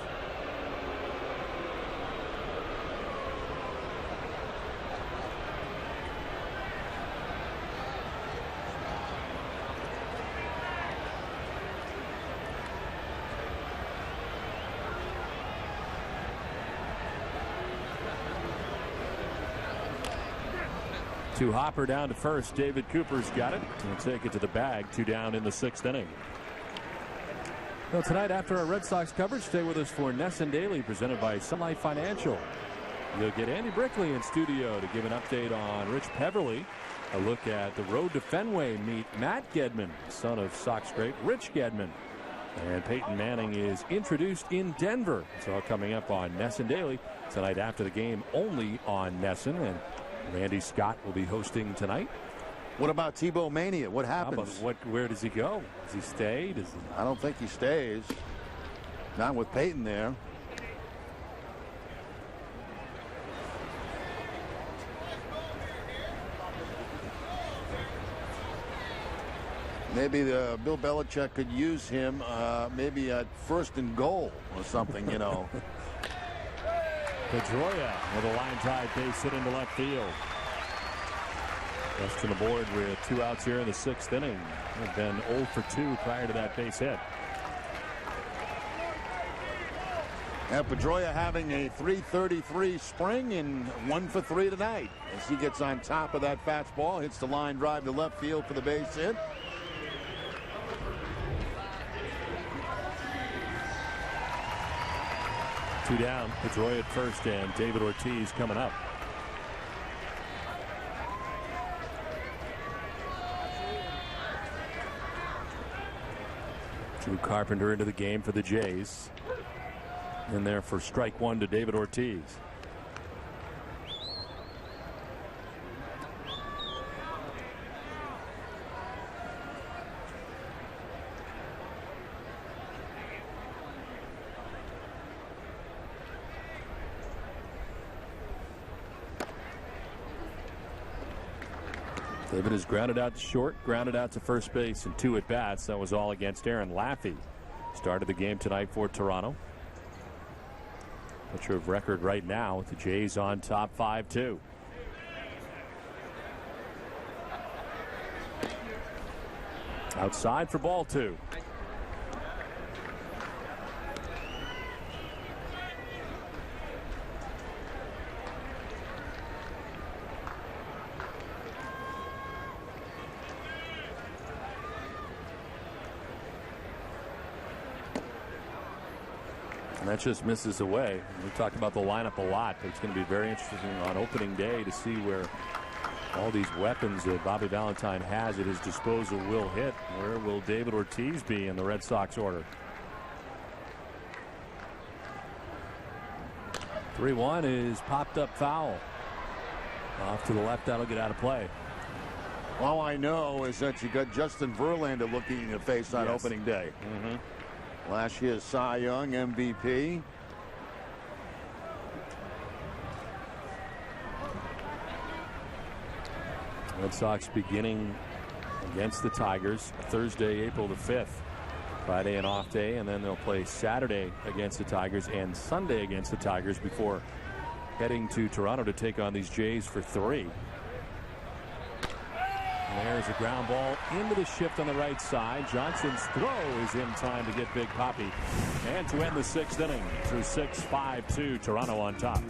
To Hopper down to first. David Cooper's got it. He'll take it to the bag. 2 down in the 6th inning. Well, tonight after our Red Sox coverage, stay with us for Nesson Daily presented by Sun Life Financial. You'll get Andy Brickley in studio to give an update on Rich Peverly. A look at the road to Fenway. Meet Matt Gedman, son of Sox great Rich Gedman. And Peyton Manning is introduced in Denver. It's all coming up on Nesson Daily tonight after the game, only on Nesson. And Randy Scott will be hosting tonight. What about Tebow Mania? What happens? Where does he go? Does he stay? I don't think he stays. Not with Peyton there. Maybe Bill Belichick could use him maybe at 1st and goal or something, you know. Pedroia with a line drive base hit into left field. Just to the board with 2 outs here in the 6th inning. Had been 0 for 2 prior to that base hit. And Pedroia having a .333 spring and 1 for 3 tonight as he gets on top of that fastball, hits the line drive to left field for the base hit. Two down. Pedroia at first and David Ortiz coming up. Drew Carpenter into the game for the Jays. in there for strike one to David Ortiz. David is grounded out to short, grounded out to first base, and 2 at-bats. That was all against Aaron Laffey. Started the game tonight for Toronto. Pitcher of record right now with the Jays on top 5-2. Outside for ball 2. And that just misses away. We talked about the lineup a lot, but it's going to be very interesting on opening day to see where all these weapons that Bobby Valentine has at his disposal will hit. Where will David Ortiz be in the Red Sox order? 3-1 is popped up foul. Off to the left, that'll get out of play. All I know is that you got Justin Verlander looking to face on opening day. Last year's Cy Young MVP. Red Sox beginning against the Tigers Thursday, April the 5th. Friday an off day, and then they'll play Saturday against the Tigers and Sunday against the Tigers before heading to Toronto to take on these Jays for 3. There's a ground ball into the shift on the right side. Johnson's throw is in time to get Big Papi. And to end the 6th inning through 6-5-2, Toronto on top.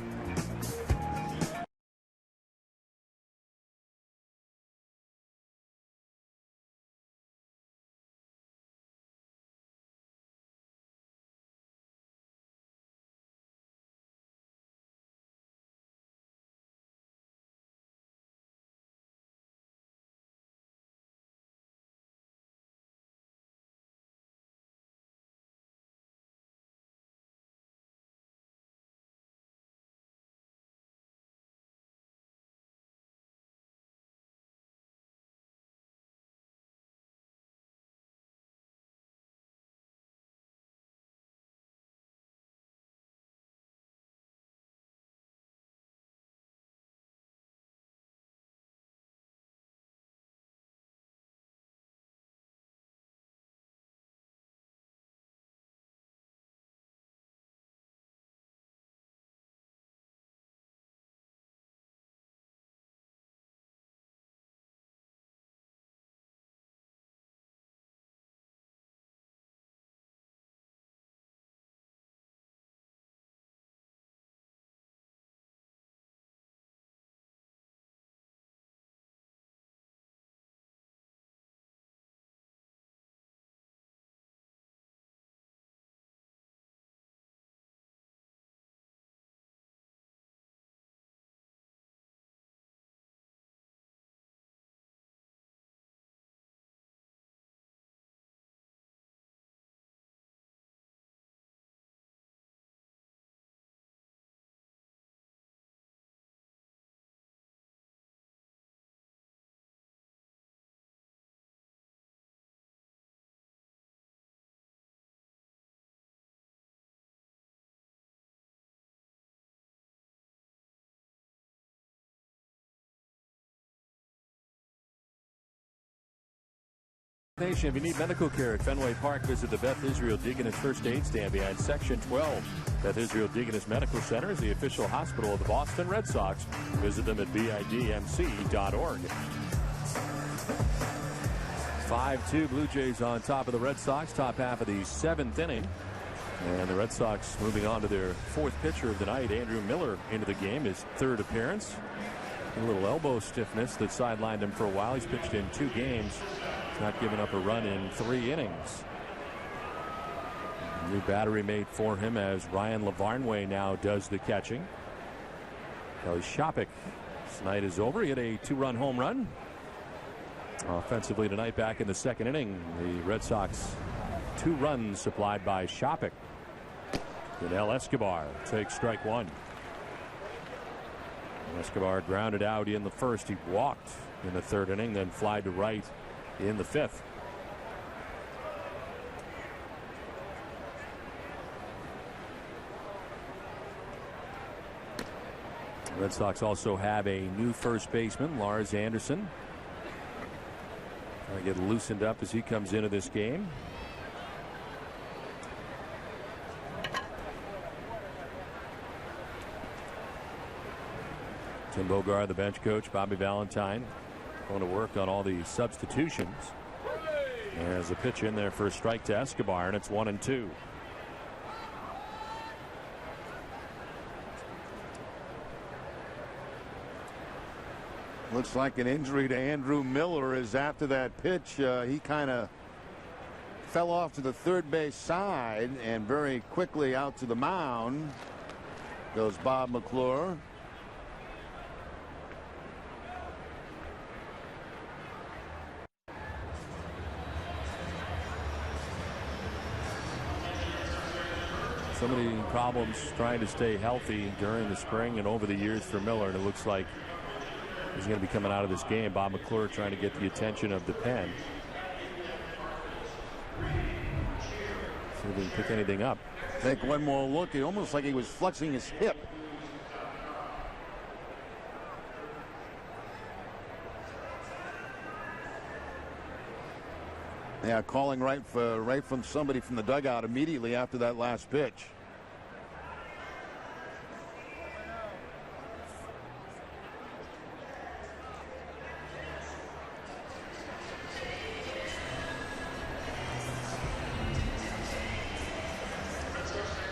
Nation, if you need medical care at Fenway Park, visit the Beth Israel Deaconess First Aid Stand behind Section 12. Beth Israel Deaconess Medical Center is the official hospital of the Boston Red Sox. Visit them at bidmc.org. 5-2 Blue Jays on top of the Red Sox, top half of the 7th inning. And the Red Sox moving on to their 4th pitcher of the night, Andrew Miller, into the game, his 3rd appearance. A little elbow stiffness that sidelined him for a while. He's pitched in 2 games. Not giving up a run in 3 innings. New battery made for him as Ryan Lavarnway now does the catching. Kelly Shopik, this night is over. He had a 2-run home run. Offensively tonight, back in the 2nd inning, the Red Sox 2 runs supplied by Shopik. Janelle Escobar takes strike one. Escobar grounded out in the first. He walked in the third inning, then fly to right in the fifth. The Red Sox also have a new first baseman, Lars Anderson. Trying to get loosened up as he comes into this game. Tim Bogard, the bench coach, Bobby Valentine, going to work on all the substitutions. There's a pitch in there for a strike to Escobar, and it's 1-2. Looks like an injury to Andrew Miller is after that pitch. He kind of fell off to the third base side and very quickly out to the mound goes Bob McClure. So many problems trying to stay healthy during the spring and over the years for Miller, and it looks like he's going to be coming out of this game. Bob McClure trying to get the attention of the pen. See if he can pick anything up. Take one more look. It almost like he was flexing his hip. Yeah, calling right from somebody from the dugout immediately after that last pitch.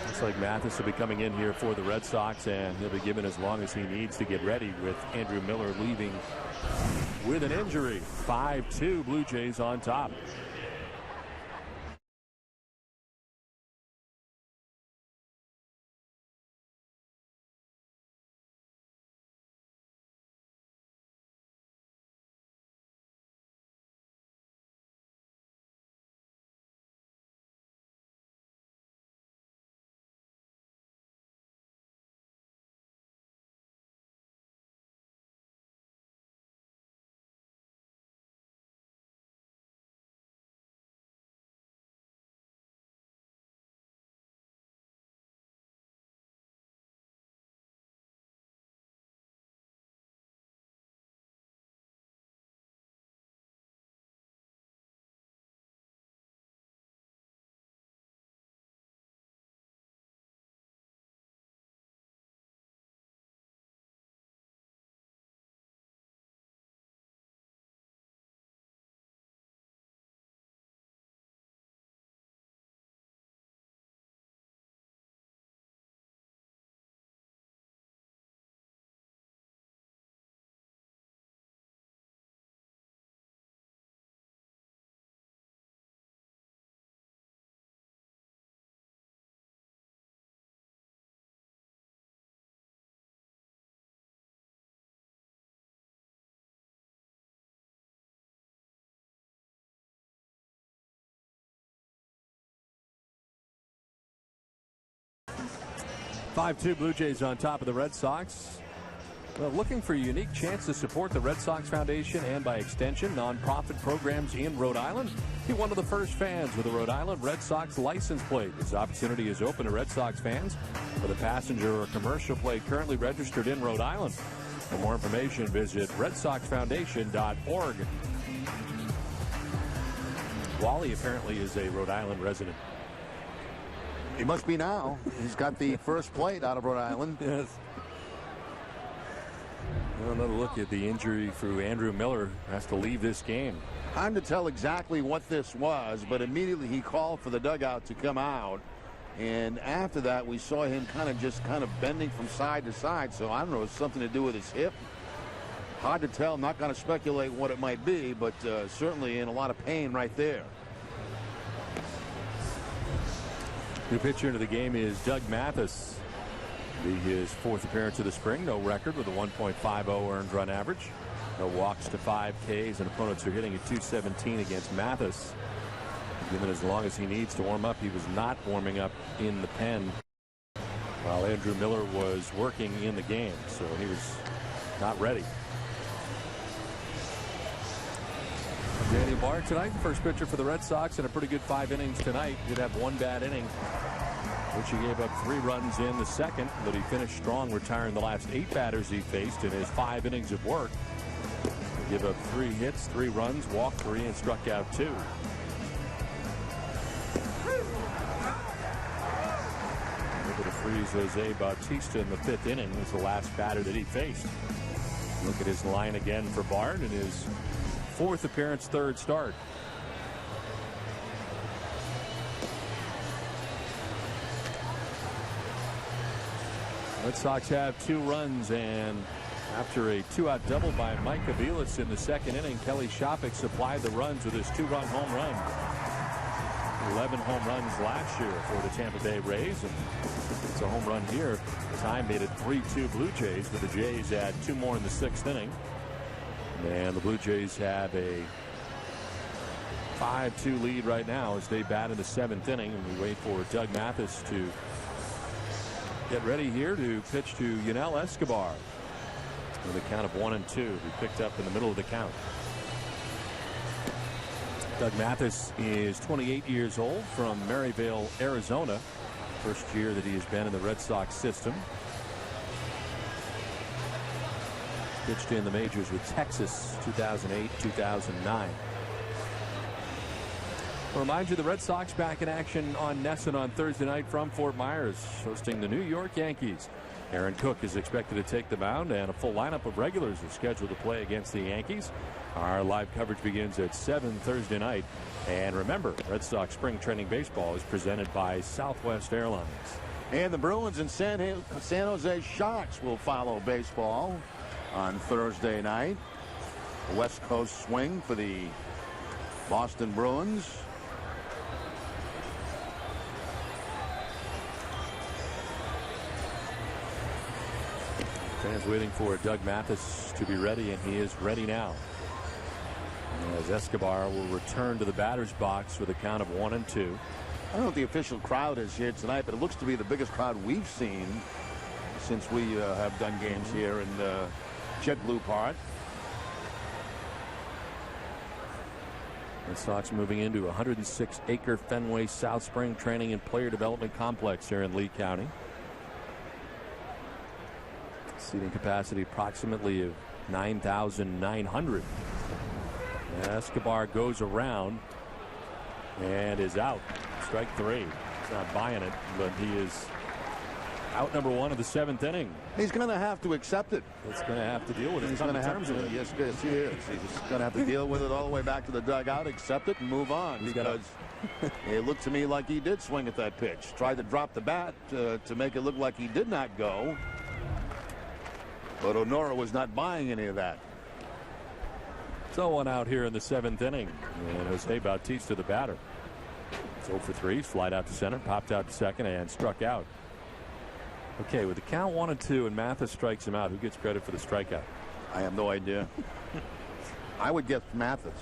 Looks like Mathis will be coming in here for the Red Sox, and he'll be given as long as he needs to get ready, with Andrew Miller leaving with an injury. 5-2, Blue Jays on top. Five-2 Blue Jays on top of the Red Sox. Well, looking for a unique chance to support the Red Sox Foundation and, by extension, nonprofit programs in Rhode Island? Be one of the first fans with a Rhode Island Red Sox license plate. This opportunity is open to Red Sox fans with a passenger or commercial plate currently registered in Rhode Island. For more information, visit redsoxfoundation.org. Wally apparently is a Rhode Island resident. He must be now. He's got the first plate out of Rhode Island. Yes. Well, another look at the injury for Andrew Miller. Has to leave this game. Hard to tell exactly what this was, but immediately he called for the dugout to come out. And after that, we saw him kind of bending from side to side. So I don't know, it's something to do with his hip. Hard to tell. I'm not going to speculate what it might be, but certainly in a lot of pain right there. New pitcher into the game is Doug Mathis. Be his fourth appearance of the spring. No record with a 1.50 earned run average. No walks to 5 Ks, and opponents are hitting at .217 against Mathis. Given as long as he needs to warm up, he was not warming up in the pen while Andrew Miller was working in the game, so he was not ready. Daniel Bard tonight, first pitcher for the Red Sox in a pretty good 5 innings tonight. Did have one bad inning, which he gave up 3 runs in the second, but he finished strong, retiring the last 8 batters he faced in his 5 innings of work. He gave up 3 hits, 3 runs, walked 3, and struck out 2. Able to freeze Jose Bautista in the 5th inning. Was the last batter that he faced. Look at his line again for Bard in his 4th appearance, 3rd start. Red Sox have 2 runs, and after a 2-out double by Mike Aviles in the 2nd inning, Kelly Shopik supplied the runs with his 2-run home run. 11 home runs last year for the Tampa Bay Rays, and it's a home run here. The time made it 3-2 Blue Jays, but the Jays had 2 more in the 6th inning. And the Blue Jays have a 5-2 lead right now as they bat in the 7th inning, and we wait for Doug Mathis to get ready here to pitch to Yunel Escobar with a count of 1-2. He picked up in the middle of the count. Doug Mathis is 28 years old, from Maryvale, Arizona. First year that he has been in the Red Sox system. Pitched in the majors with Texas 2008, 2009. I'll remind you, the Red Sox back in action on NESN on Thursday night from Fort Myers, hosting the New York Yankees. Aaron Cook is expected to take the mound, and a full lineup of regulars is scheduled to play against the Yankees. Our live coverage begins at 7 Thursday night. And remember, Red Sox spring training baseball is presented by Southwest Airlines. And the Bruins and San Jose Sharks will follow baseball on Thursday night. A West Coast swing for the Boston Bruins. Fans waiting for Doug Mathis to be ready, and he is ready now. As Escobar will return to the batter's box with a count of 1-2. I don't know what the official crowd is here tonight, but it looks to be the biggest crowd we've seen since we have done games here in the Jet Blue part. Red Sox moving into a 106-acre Fenway South Spring Training and Player Development Complex here in Lee County. Seating capacity approximately of 9,900. Escobar goes around and is out. Strike 3. He's not buying it, but he is out number 1 of the 7th inning. He's going to have to accept it. He's going to have to deal with it. He's going to have to. Yes, he is. He's going to have to deal with it all the way back to the dugout, accept it, and move on. Because it looked to me like he did swing at that pitch. Tried to drop the bat to make it look like he did not go. But Honora was not buying any of that. So 1 out here in the 7th inning. And Jose Bautista, the batter. It's 0 for 3. Slide out to center, popped out to second, and struck out. Okay, with the count 1-2 and Mathis strikes him out, who gets credit for the strikeout? I have no idea. I would guess Mathis.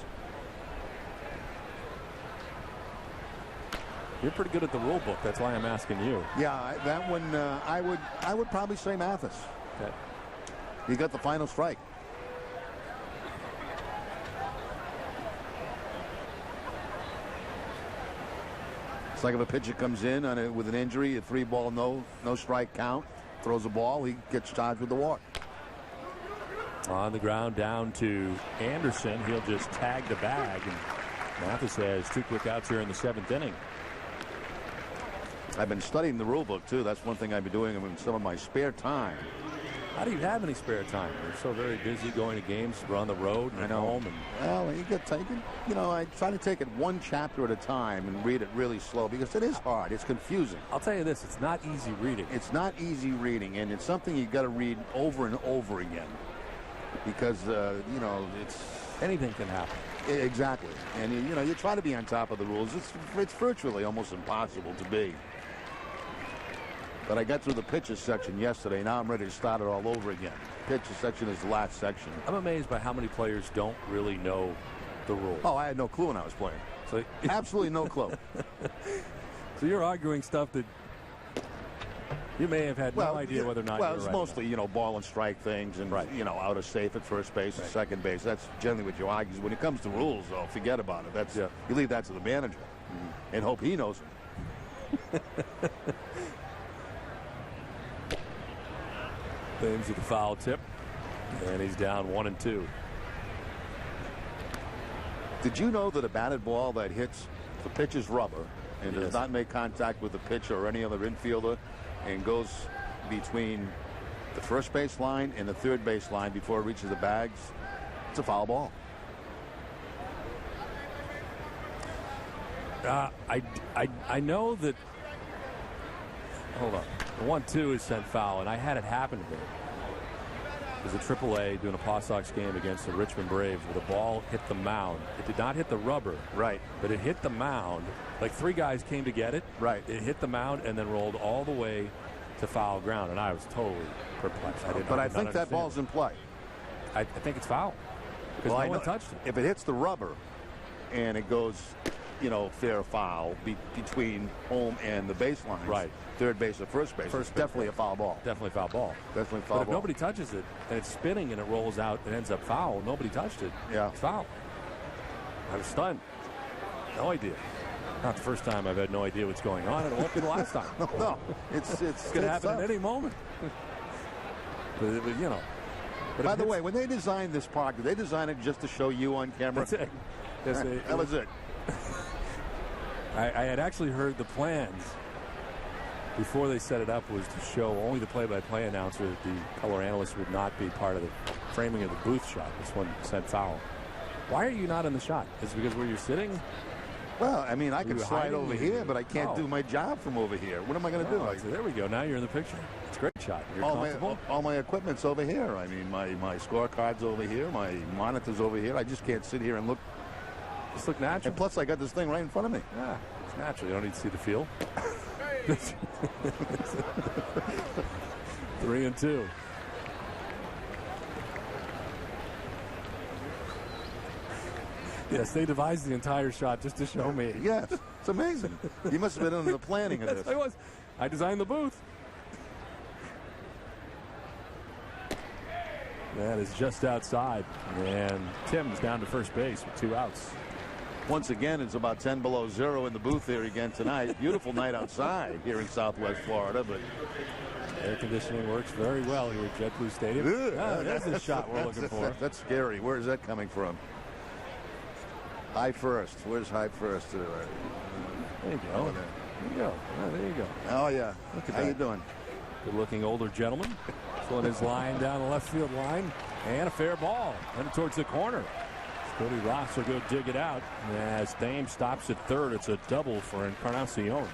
You're pretty good at the rule book. That's why I'm asking you. Yeah, that one I would probably say Mathis. Okay. He got the final strike. It's like if a pitcher comes in with an injury, a 3-ball, no strike count, throws a ball, he gets charged with the walk. On the ground down to Anderson. He'll just tag the bag, and Mathis has 2 quick outs here in the 7th inning. I've been studying the rule book too. That's one thing I've been doing in some of my spare time. How do you have any spare time? You're so very busy going to games. We're on the road and at home. Well, you get taken. You know, I try to take it one chapter at a time and read it really slow because it is hard. It's confusing. I'll tell you this: it's not easy reading. It's not easy reading, and it's something you got to read over and over again because you know it's anything can happen. Exactly, and you know you try to be on top of the rules. It's virtually almost impossible to be. But I got through the pitches section yesterday. Now I'm ready to start it all over again. Pitches section is the last section. I'm amazed by how many players don't really know the rules. Oh, I had no clue when I was playing. So absolutely no clue. So you're arguing stuff that You may have had no idea whether or not. Well, you it's were right mostly ball and strike things, and out of safe at first base and second base. That's generally what you argue. When it comes to rules, though, forget about it. That's you leave that to the manager and hope he knows it. Thames with the foul tip, and he's down 1-2. Did you know that a batted ball that hits the pitcher's rubber and does not make contact with the pitcher or any other infielder and goes between the first base line and the third base line before it reaches the bags, it's a foul ball? I know that. Hold on. The 1-2 is sent foul, and I had it happen to me. It was a AAA doing a Paw Sox game against the Richmond Braves where the ball hit the mound. It did not hit the rubber. Right. But it hit the mound. Like 3 guys came to get it. Right. It hit the mound and then rolled all the way to foul ground, and I was totally perplexed. I think that ball's in play. I think it's foul. Because no one touched it. If it hits the rubber and it goes, fair foul between home and the baseline. Right. Third base or first base. It's definitely a foul ball. Definitely foul ball. Definitely foul but if ball. nobody touches it and it's spinning and it rolls out and ends up foul, nobody touched it. Yeah. It's foul. I was stunned. No idea. Not the first time I've had no idea what's going on, and it won't be the last time. No. It's going to happen at any moment. But By the way, when they designed this park, did they design it just to show you on camera? That's it. That was it. I had actually heard the plans before they set it up was to show only the play-by-play announcer that the color analyst would not be part of the framing of the booth shot. This one sent foul. Why are you not in the shot? Is it because where you're sitting? Well, I mean, I can slide over here, but I can't do my job from over here. What am I going to do? So there we go. Now you're in the picture. It's a great shot. You're comfortable. All my equipment's over here. I mean, my scorecard's over here. My monitor's over here. I just can't sit here and look. Just look natural. And plus, I got this thing right in front of me. Yeah, it's natural. You don't need to see the field. 3-2. Yes, they devised the entire shot just to show me. Yes, it's amazing. You must have been under the planning of this. I was. I designed the booth. That is just outside. And Tim's down to first base with 2 outs. Once again, it's about 10 below 0 in the booth here again tonight. Beautiful night outside here in Southwest Florida, but air conditioning works very well here at JetBlue Stadium. There's the shot we're looking for. That's scary. Where is that coming from? High first. Where's high first? There you go. There you go. Oh, there you go. Oh, yeah. Look at How that. you doing? Good-looking older gentleman. Throwing his line down the left field line. And a fair ball. Headed towards the corner. Cody Ross will go dig it out. As Thames stops at third, it's a double for Encarnacion.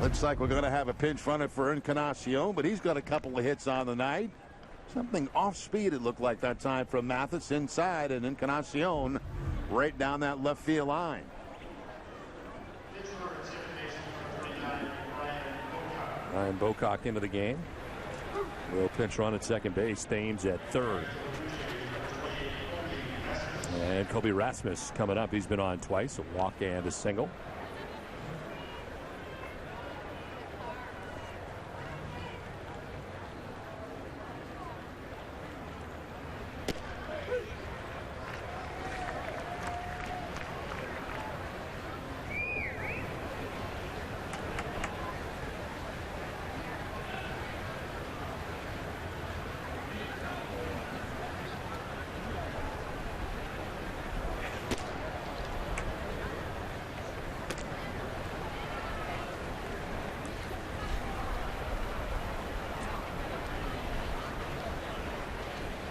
Looks like we're going to have a pinch runner for Encarnacion, but he's got a couple of hits on the night. Something off speed, it looked like that time from Mathis inside, and Encarnacion right down that left field line. Ryan Bocock into the game. Will pinch run at second base. Thames at third. And Kobe Rasmus coming up. He's been on twice, a walk and a single.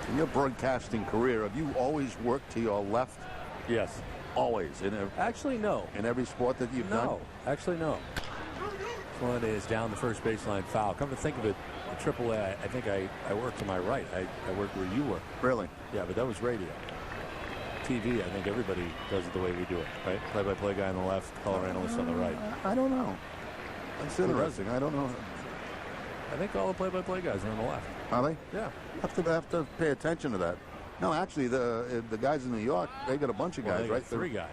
In your broadcasting career, have you always worked to your left? Yes. Always? Actually, no. In every sport that you've done? No. Actually, no. This one is down the first baseline foul. Come to think of it, at AAA, I think I worked to my right. I worked where you were. Really? Yeah, but that was radio. TV, I think everybody does it the way we do it, right? Play-by-play guy on the left, color analyst on the right. I don't know. That's interesting. I don't know. I think all the play-by-play guys are on the left. Are they? Yeah. Have to pay attention to that. No, actually, the guys in New York, they got a bunch of guys, they right? got 3 guys.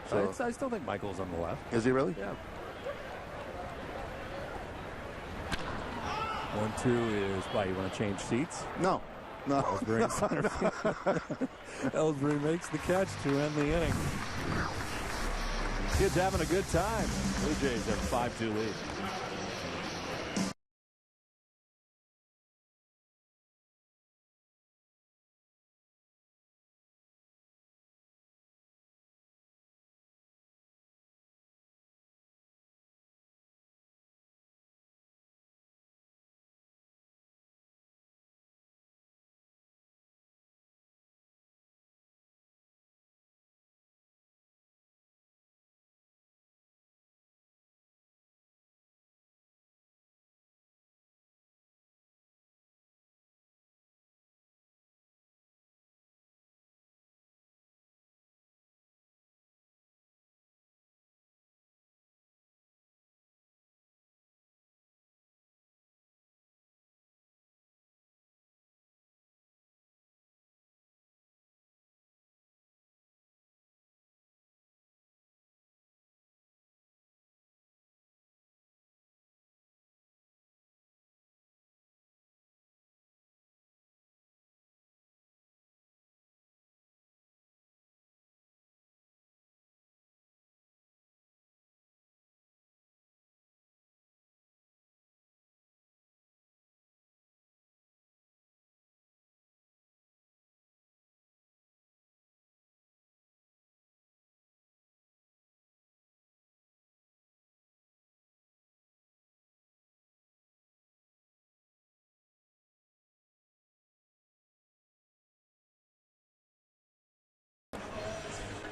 So I still think Michael's on the left. is he really? Yeah. 1-2 is why you want to change seats? No. Ellsbury in center field. Ellsbury makes the catch to end the inning. Kids having a good time. Blue Jays have a 5-2 lead.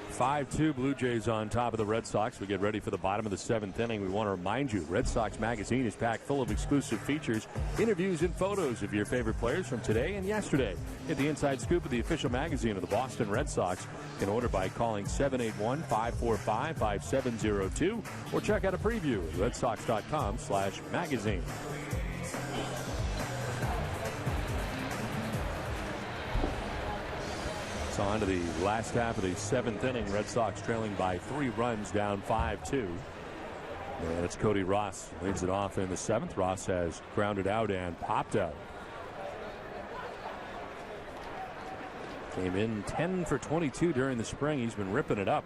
Five-2 Blue Jays on top of the Red Sox. We get ready for the bottom of the seventh inning. We want to remind you, Red Sox Magazine is packed full of exclusive features, interviews, and photos of your favorite players from today and yesterday. Get the inside scoop of the official magazine of the Boston Red Sox. You can order by calling 781-545-5702 or check out a preview at redsox.com/magazine. So on to the last half of the seventh inning. Red Sox trailing by 3 runs, down 5-2. And it's Cody Ross leads it off in the seventh. Ross has grounded out and popped out. Came in 10 for 22 during the spring. He's been ripping it up.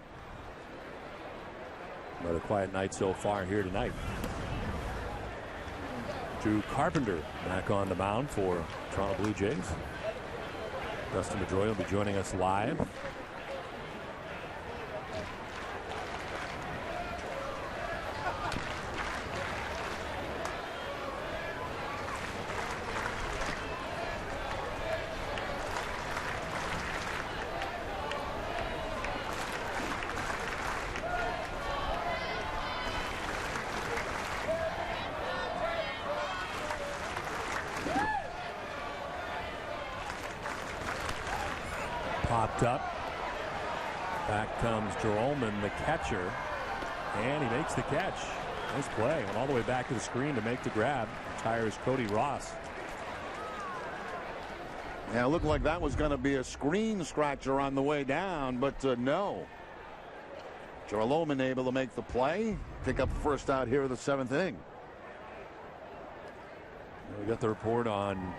But a quiet night so far here tonight. Drew Carpenter back on the mound for Toronto Blue Jays. Dustin Pedroia will be joining us live. Popped up. Back comes Jerome, the catcher, and he makes the catch. Nice play. Went all the way back to the screen to make the grab. Retires Cody Ross. Yeah, it looked like that was going to be a screen scratcher on the way down, but no. Jerome able to make the play, pick up the first out here of the seventh inning. We got the report on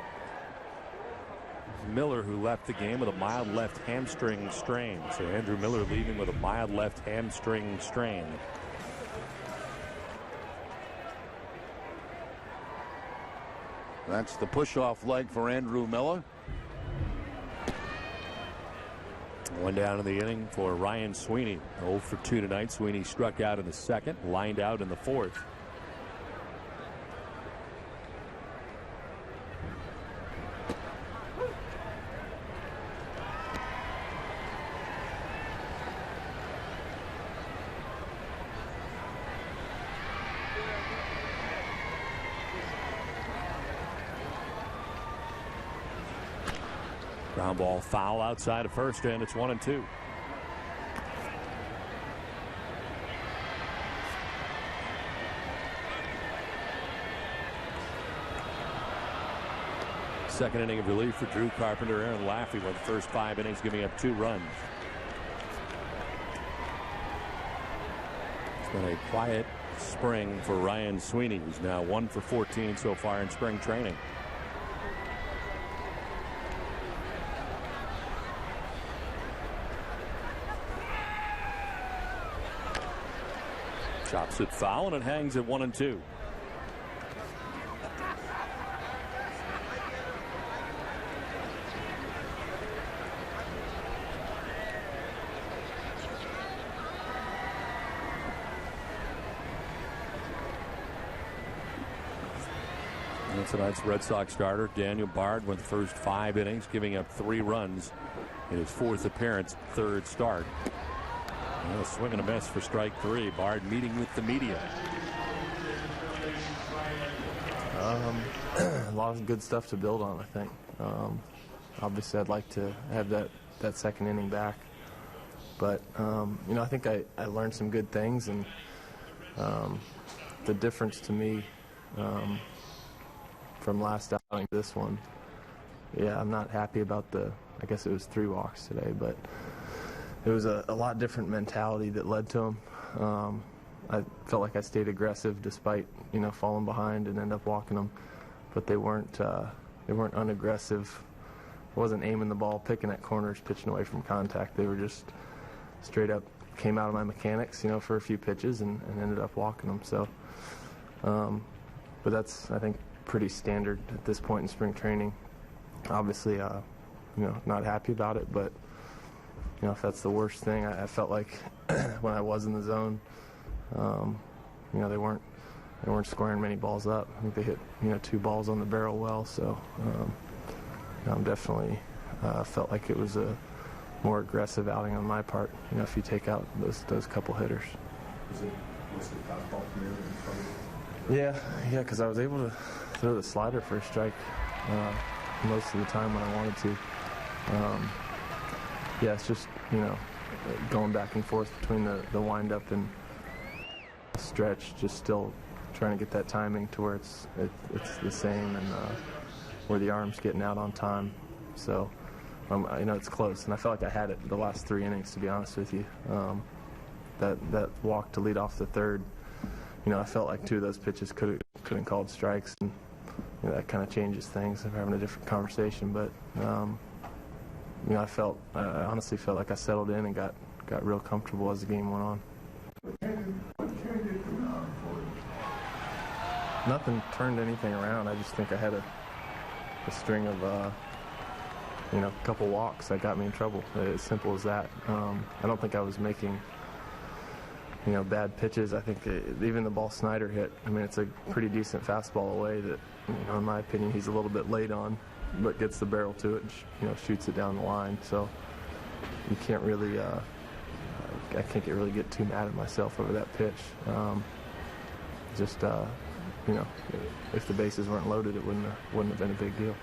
Miller, who left the game with a mild left hamstring strain. So Andrew Miller leaving with a mild left hamstring strain. That's the push-off leg for Andrew Miller. One down in the inning for Ryan Sweeney. 0 for 2 tonight. Sweeney struck out in the second, lined out in the fourth. Ground ball foul outside of first, and it's 1-2. Second inning of relief for Drew Carpenter. Aaron Laffey went the first 5 innings, giving up 2 runs. It's been a quiet spring for Ryan Sweeney, who's now 1 for 14 so far in spring training. Chops it foul, and it hangs at 1-2. Tonight's Red Sox starter, Daniel Bard, went the first 5 innings, giving up 3 runs in his 4th appearance, 3rd start. A swing and a miss for strike 3. Bard meeting with the media. A lot of good stuff to build on, I think. Obviously, I'd like to have that second inning back. But, I think I learned some good things, and the difference to me from last outing to this one, I'm not happy about I guess it was 3 walks today, but it was a lot different mentality that led to them. I felt like I stayed aggressive despite, falling behind and end up walking them, but they weren't unaggressive. I wasn't aiming the ball, picking at corners, pitching away from contact. They were just straight up came out of my mechanics, for a few pitches and ended up walking them. So, but that's, I think, pretty standard at this point in spring training. Obviously, not happy about it, but if that's the worst thing, I felt like when I was in the zone, they weren't squaring many balls up. I think they hit 2 balls on the barrel well. So I'm definitely felt like it was a more aggressive outing on my part. If you take out those couple hitters. Was it mostly fastball command in front of you? Yeah, because I was able to throw the slider for a strike most of the time when I wanted to. It's just, going back and forth between the wind-up and stretch, just still trying to get that timing to where it's the same and where the arm's getting out on time. So, it's close, and I felt like I had it the last 3 innings, to be honest with you. That walk to lead off the 3rd, I felt like 2 of those pitches couldn't called strikes, and that kind of changes things if we're having a different conversation. But I honestly felt like I settled in and got real comfortable as the game went on. Nothing turned anything around. I just think I had a string of a couple walks that got me in trouble. As simple as that. I don't think I was making bad pitches. I think even the ball Snyder hit, it's a pretty decent fastball away that, in my opinion, he's a little bit late on, but gets the barrel to it and, shoots it down the line. So you can't really, I can't really get too mad at myself over that pitch. If the bases weren't loaded, it wouldn't have been a big deal.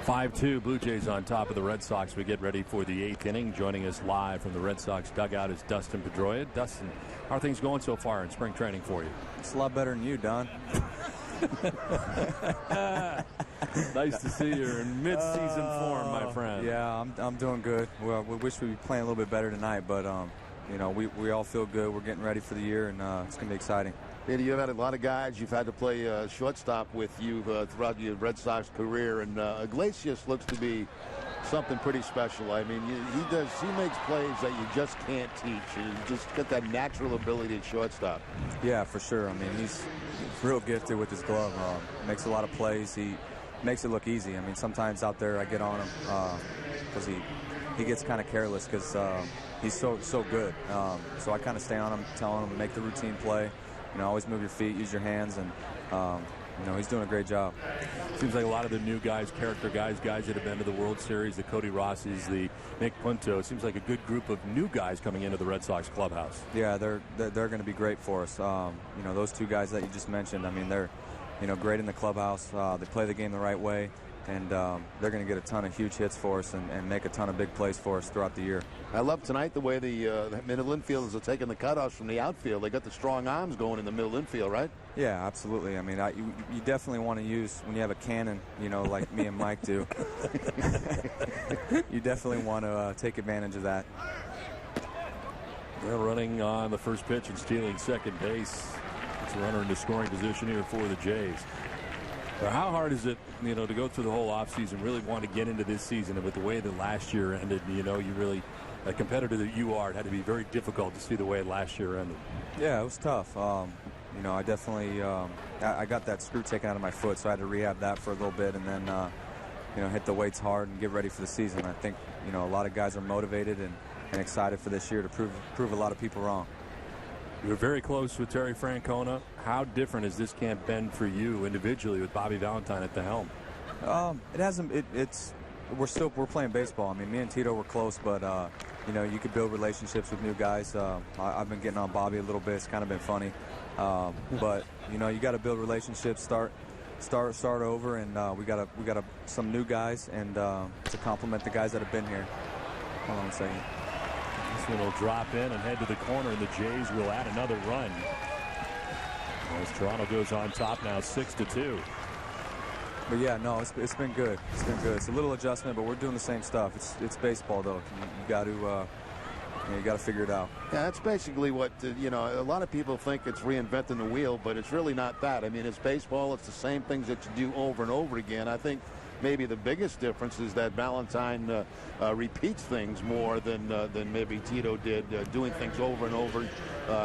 5-2, Blue Jays on top of the Red Sox. We get ready for the 8th inning. Joining us live from the Red Sox dugout is Dustin Pedroia. Dustin, how are things going so far in spring training for you? It's a lot better than you, Don. Nice to see you're in mid-season form, my friend. Yeah, I'm doing good. Well, we wish we'd be playing a little bit better tonight, but you know, we all feel good. We're getting ready for the year, and it's going to be exciting. You've had a lot of guys you've had to play shortstop with you throughout your Red Sox career, and Iglesias looks to be something pretty special. I mean, he makes plays that you just can't teach. You just get that natural ability at shortstop. Yeah, for sure. I mean, he's real gifted with his glove. Makes a lot of plays. He makes it look easy. I mean, sometimes out there I get on him because he gets kind of careless because he's so good. So I kind of stay on him, telling him to make the routine play. You know, always move your feet, use your hands, and you know, he's doing a great job. Seems like a lot of the new guys, character guys that have been to the World Series, the Cody Rossi's, the Nick Punto. Seems like a good group of new guys coming into the Red Sox clubhouse. Yeah, they're going to be great for us. You know, those two guys that you just mentioned. I mean, they're great in the clubhouse. They play the game the right way, and they're going to get a ton of huge hits for us and make a ton of big plays for us throughout the year. I love tonight the way the middle infielders are taking the cutoffs from the outfield. They got the strong arms going in the middle infield, right? Yeah, absolutely. I mean, you definitely want to use, when you have a cannon, you know, like me and Mike do, you definitely want to take advantage of that. They're running on the first pitch and stealing second base. It's a runner into scoring position here for the Jays. So how hard is it, you know, to go through the whole offseason, really want to get into this season, and with the way that last year ended, you know, you really, a competitor that you are, it had to be very difficult to see the way last year ended. Yeah, it was tough. You know, I definitely, I got that screw taken out of my foot, so I had to rehab that for a little bit, and then, you know, hit the weights hard and get ready for the season. I think, you know, a lot of guys are motivated and excited for this year to prove a lot of people wrong. You're very close with Terry Francona. How different has this camp been for you individually with Bobby Valentine at the helm? It hasn't. We're playing baseball. I mean, me and Tito were close, but you know, you could build relationships with new guys. I've been getting on Bobby a little bit. It's kind of been funny, but you know, you got to build relationships. Start over, and we got some new guys, and to complement the guys that have been here. Hold on a second. This one will drop in and head to the corner, and the Jays will add another run. As Toronto goes on top now, 6-2. But yeah, no, it's been good. It's been good. It's a little adjustment, but we're doing the same stuff. It's baseball, though. You got to figure it out. Yeah, that's basically what you know. A lot of people think it's reinventing the wheel, but it's really not that. I mean, it's baseball. It's the same things that you do over and over again. I think maybe the biggest difference is that Valentine repeats things more than maybe Tito did, doing things over and over.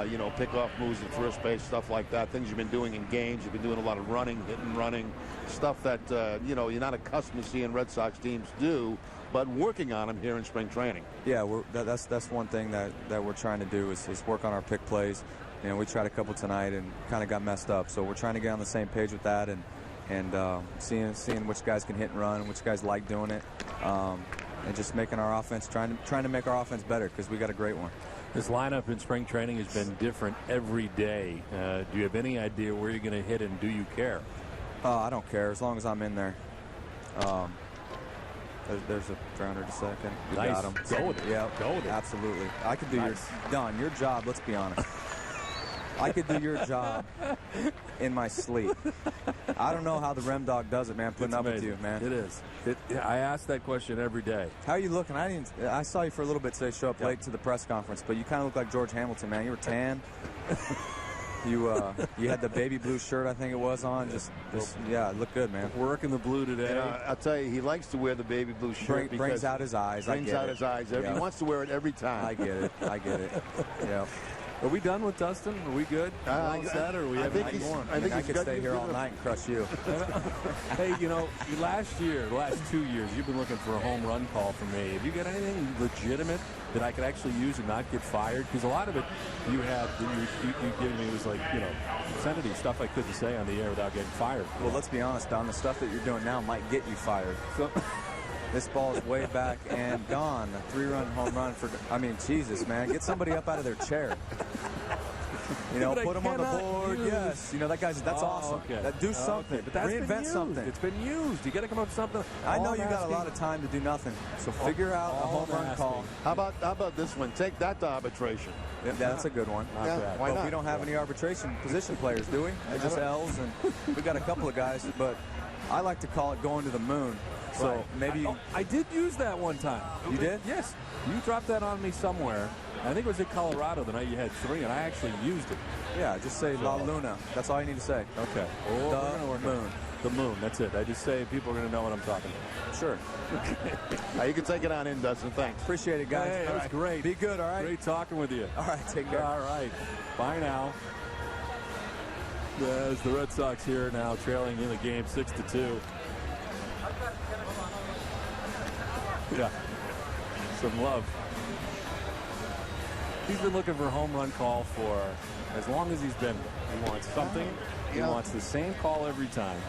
You know, pick-off moves at first base, stuff like that. Things you've been doing in games. You've been doing a lot of running, hitting, running, stuff that you know, you're not accustomed to seeing Red Sox teams do, but working on them here in spring training. Yeah, that's one thing that we're trying to do is work on our pick plays. You know, we tried a couple tonight and kind of got messed up, so we're trying to get on the same page with that and seeing which guys can hit and run, which guys like doing it, and just making our offense, trying to make our offense better, because we got a great one. This lineup in spring training has been different every day. Do you have any idea where you're going to hit, and do you care? I don't care as long as I'm in there. There's a grounder to second. We nice. Got him. Go with it. Yeah, go with it. Absolutely. I could do your job. Let's be honest. I could do your job in my sleep. I don't know how the Rem Dog does it, man. Putting up with you, man. It is. I ask that question every day. How are you looking? I saw you for a little bit today. Show up late to the press conference, but you kind of look like George Hamilton, man. You were tan. You had the baby blue shirt, I think it was, on. Just yeah, it looked good, man. Working the blue today. I'll tell you, he likes to wear the baby blue shirt. Brings out his eyes. Brings out his eyes. He wants to wear it every time. I get it. Yeah. Are we done with Dustin? Are we good? All set, or are we have anything more? I could stay here all night and crush you. Hey, you know, the last 2 years, you've been looking for a home run call from me. Have you got anything legitimate that I could actually use and not get fired? Because a lot of it you gave me was like, you know, obscenity stuff I couldn't say on the air without getting fired. Well, let's be honest, Don. The stuff that you're doing now might get you fired. So, this ball is way back and gone. A 3-run home run for, I mean, Jesus, man. Get somebody up out of their chair. You know, put them on the board. Yes. Boss. You know, that's awesome. Okay. Do something. But that's Reinvent been used. something. It's been used. You got to come up with something. I know All you I'm got a asking- lot of time to do nothing. So figure out a all home I'm run call. asking. How about this one? Take that to arbitration. Yeah, that's a good one. Not Yeah, bad. why But not? we don't have any arbitration position players, do we? They're just L's, and we got a couple of guys. But I like to call it going to the moon. So Right. maybe I did use that one time. You did? Yes. You dropped that on me somewhere. I think it was in Colorado the night you had 3, and I actually used it. yeah, just say La Luna. That's all you need to say. Okay. Well, we're gonna work on moon. The moon. That's it. I just say people are going to know what I'm talking about. Sure. You can take it on in, Dustin. Thanks. Appreciate it, guys. Hey, that was great. Be good, all right? Great talking with you. All right, take care. All right. Bye now. As the Red Sox here now trailing in the game 6-2. Yeah. Some love. He's been looking for a home run call for as long as he's been there. He wants something. He wants the same call every time.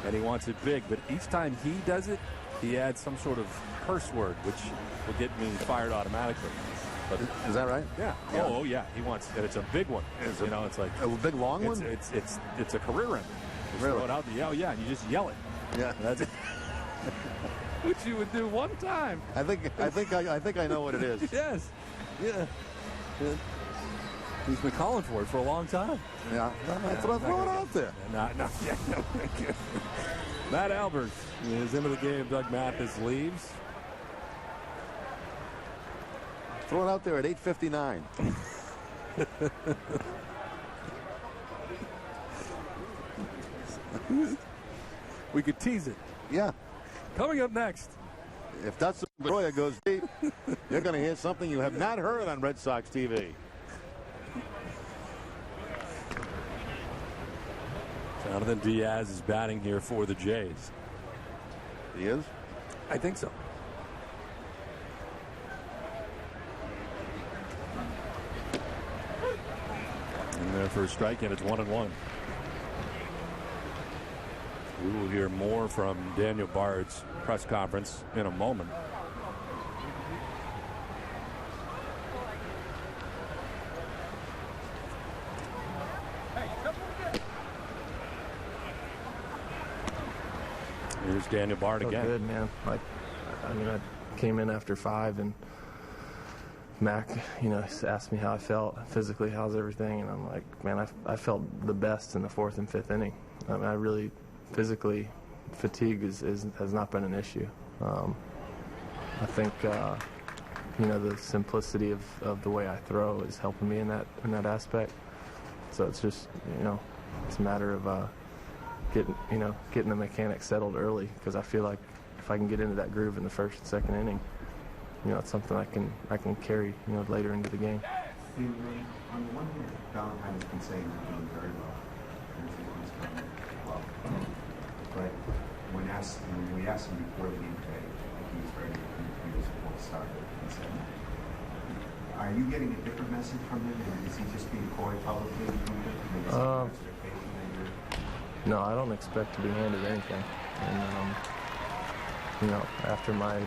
And he wants it big. But each time he does it, he adds some sort of curse word, which will get me fired automatically. But Is that right? yeah. Oh, yeah. He wants, and it's a big one. It's it's like a big long one. it's a career end. Just Really? throw it out the yeah, and you just yell it. Yeah. That's it. Which you would do one time. I think I know what it is. Yes. Yeah. He's been calling for it for a long time. Yeah. That's what I'm throwing out there. No, Matt Albert is into the game. Doug Mathis leaves. Throw it out there at 8:59. We could tease it. Yeah. Coming up next. If Dustin Pedroia goes deep, you're going to hear something you have not heard on Red Sox TV. Jonathan Diaz is batting here for the Jays. He is? I think so. And there for a strike, and it's 1-1. We will hear more from Daniel Bard's press conference in a moment. Here's Daniel Bard Felt again. good, man. I came in after 5, and Mac, asked me how I felt physically, how's everything, and I'm like, man, I felt the best in the 4th and 5th inning. I mean, I really physically, fatigue has not been an issue. I think the simplicity of the way I throw is helping me in that aspect. So it's just it's a matter of getting the mechanics settled early, because I feel like if I can get into that groove in the 1st and 2nd inning, it's something I can carry later into the game. On the one hand, Valentine's been saying you're doing very well. But when we asked him before the game today, if he was ready, he was a fourth starter. He said, are you getting a different message from him? And is he just being coy publicly? No, I don't expect to be handed anything. And, after my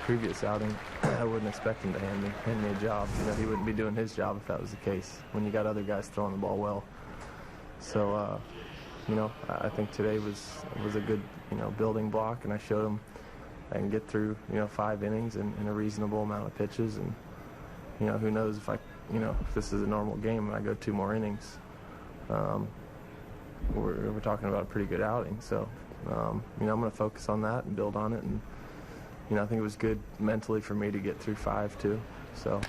previous outing, I wouldn't expect him to hand me a job. He wouldn't be doing his job if that was the case, when you got other guys throwing the ball well. So, I think today was a good, building block, and I showed him I can get through, 5 innings in a reasonable amount of pitches, and, who knows if if this is a normal game and I go 2 more innings, we're talking about a pretty good outing. So, I'm going to focus on that and build on it, and, I think it was good mentally for me to get through 5 too. So,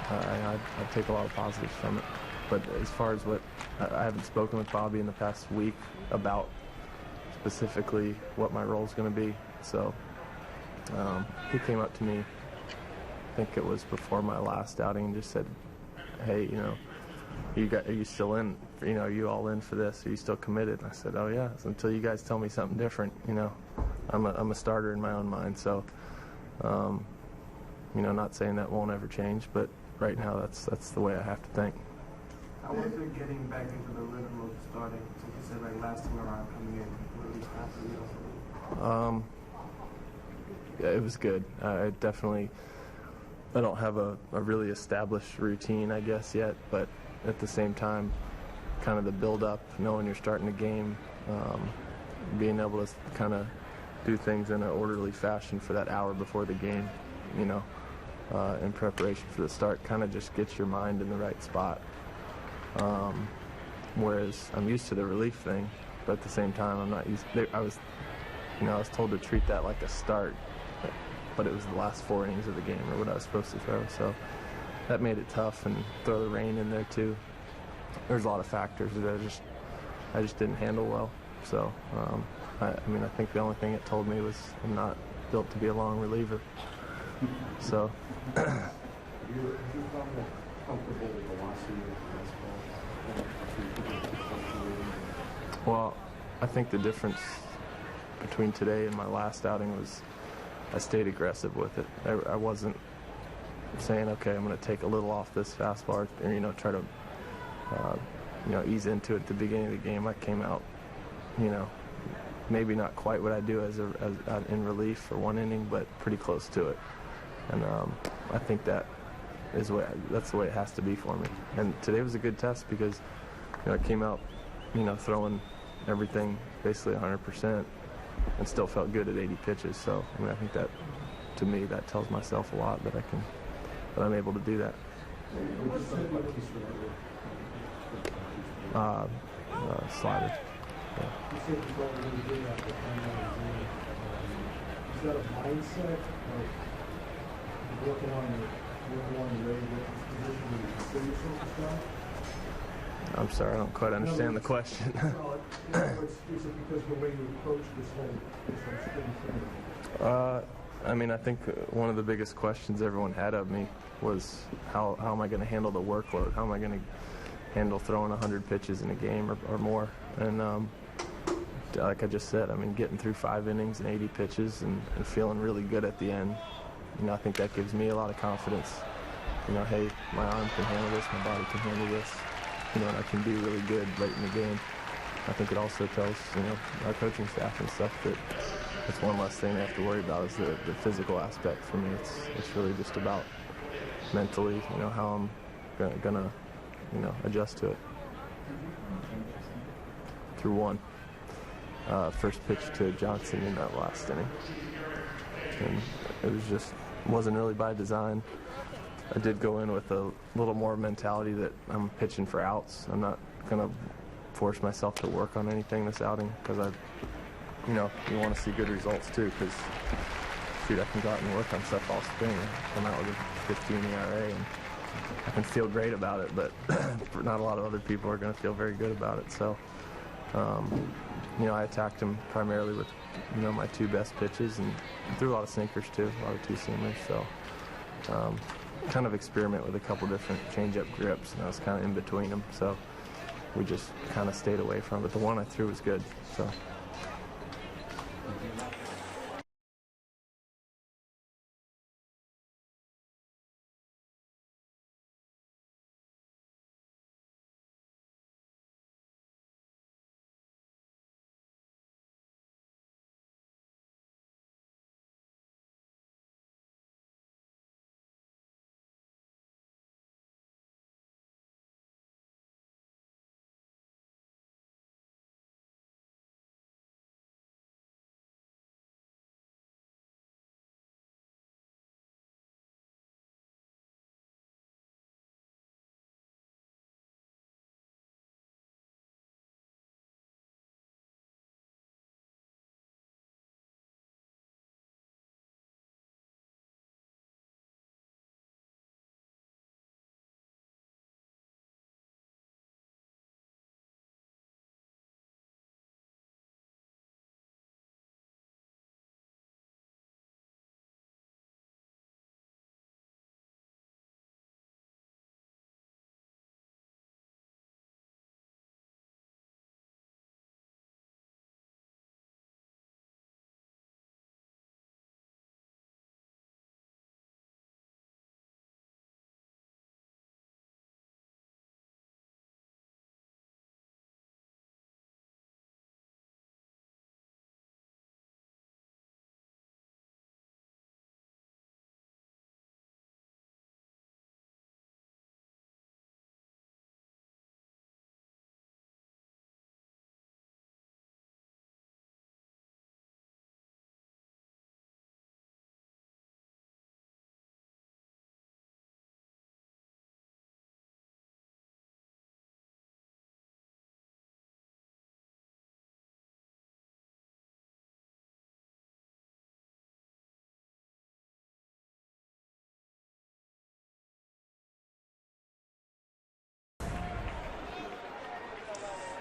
I take a lot of positives from it. But as far as I haven't spoken with Bobby in the past week about specifically what my role is going to be. So he came up to me, I think it was before my last outing, and just said, hey, are you still in? Are you all in for this? Are you still committed? And I said, oh yeah. So until you guys tell me something different, I'm a starter in my own mind. So, not saying that won't ever change, but right now that's the way I have to think. How was it getting back into the rhythm of starting? Like you said, like last time around, coming in completely after Yeah, it was good. I don't have a really established routine, I guess, yet, but at the same time, kind of the build-up, knowing you're starting a game, being able to kind of do things in an orderly fashion for that hour before the game, you know, in preparation for the start, kind of just gets your mind in the right spot. Whereas I'm used to the relief thing, but at the same time, I'm not used. I was told to treat that like a start, but it was the last 4 innings of the game, or what I was supposed to throw. So that made it tough, and throw the rain in there too. There's a lot of factors that I just didn't handle well. So I mean, I think the only thing it told me was I'm not built to be a long reliever. So. You found comfortable with the velocity of fastball? Well, I think the difference between today and my last outing was I stayed aggressive with it. I wasn't saying, okay, I'm going to take a little off this fastball, or, you know, try to ease into it at the beginning of the game. I came out, you know, maybe not quite what I do as in relief for 1 inning, but pretty close to it. And I think that's the way it has to be for me. And today was a good test because, you know, I came out, you know, throwing everything basically 100% and still felt good at 80 pitches. So I mean, I think that, to me, that tells myself a lot that I'm able to do that. Slider. Yeah. You said you felt really good after playing. Is that a mindset of working on the way with position and you consider yourself a star? I'm sorry, I don't quite understand the question. Well, is it because of the way you approach this whole spring thing? I mean, I think one of the biggest questions everyone had of me was how am I going to handle the workload? How am I going to handle throwing 100 pitches in a game or more? And like I just said, I mean, getting through 5 innings and 80 pitches and feeling really good at the end, you know, I think that gives me a lot of confidence. You know, hey, my arm can handle this, my body can handle this, you know, and I can be really good late in the game. I think it also tells, you know, our coaching staff and stuff that it's one less thing they have to worry about is the physical aspect for me. It's really just about mentally, you know, how I'm gonna you know, adjust to it. Through 1. First pitch to Johnson in that last inning. And it wasn't really by design. I did go in with a little more mentality that I'm pitching for outs. I'm not going to force myself to work on anything this outing because you want to see good results too, because shoot, I can go out and work on stuff all spring and come out with a 15 ERA and I can feel great about it, but not a lot of other people are going to feel very good about it. So, you know, I attacked him primarily with, you know, my 2 best pitches and threw a lot of sinkers too, a lot of 2-seamers. So, kind of experiment with a couple different change-up grips, and I was kind of in between them. So, we just kind of stayed away from it. But the one I threw was good. So.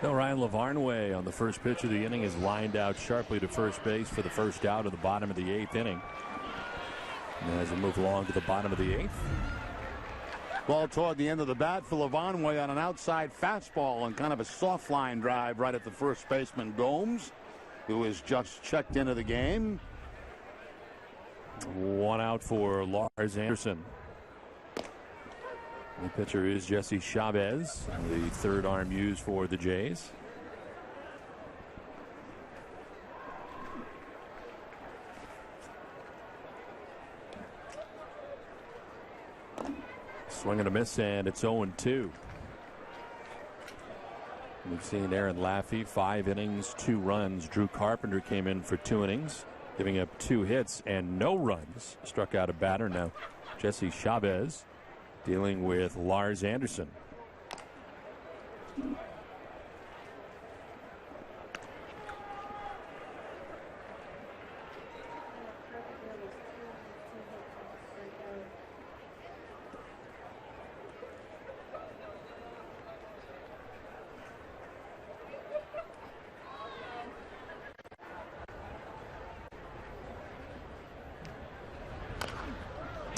Now Ryan Lavarnway on the first pitch of the inning is lined out sharply to first base for the first out of the bottom of the 8th inning. And as we move along to the bottom of the 8th. Ball toward the end of the bat for Lavarnway on an outside fastball and kind of a soft line drive right at the first baseman Gomes, who has just checked into the game. 1 out for Lars Anderson. The pitcher is Jesse Chavez, the third arm used for the Jays. Swing and a miss, and it's 0-2. We've seen Aaron Laffey, 5 innings, 2 runs. Drew Carpenter came in for 2 innings, giving up 2 hits and no runs. Struck out a batter. Now Jesse Chavez dealing with Lars Anderson.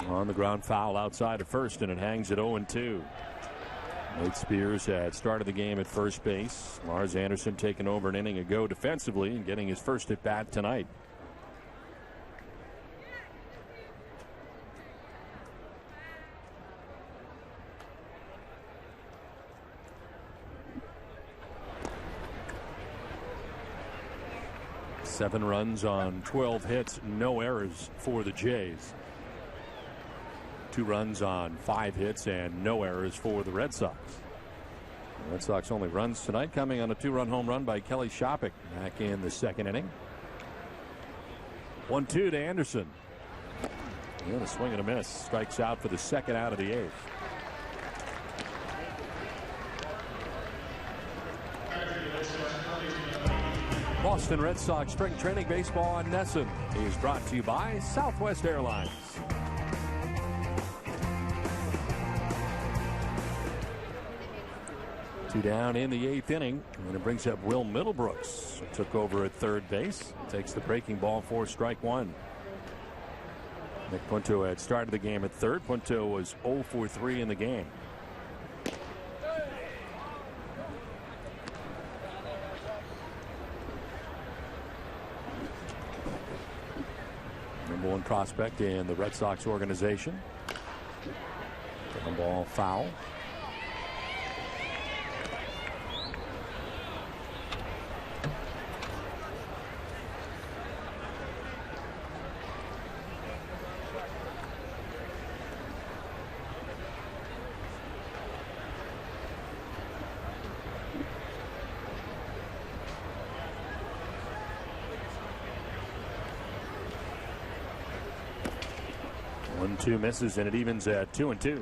On the ground, foul outside of first, and it hangs at 0-2. Nate Spears had started the game at first base. Lars Anderson taking over an inning ago defensively and getting his first at bat tonight. Seven runs on 12 hits, no errors for the Jays. 2 runs on 5 hits and no errors for the Red Sox. The Red Sox only runs tonight coming on a 2-run home run by Kelly Shopik back in the 2nd inning. 1-2 to Anderson. And a swing and a miss. Strikes out for the 2nd out of the 8th. Boston Red Sox spring training baseball on NESN is brought to you by Southwest Airlines. 2 down in the 8th inning, and it brings up Will Middlebrooks, who took over at third base. Takes the breaking ball for strike 1. Nick Punto had started the game at third. Punto was 0 for 3 in the game. Number 1 prospect in the Red Sox organization. Ground ball foul. Two misses, and it evens at 2-2.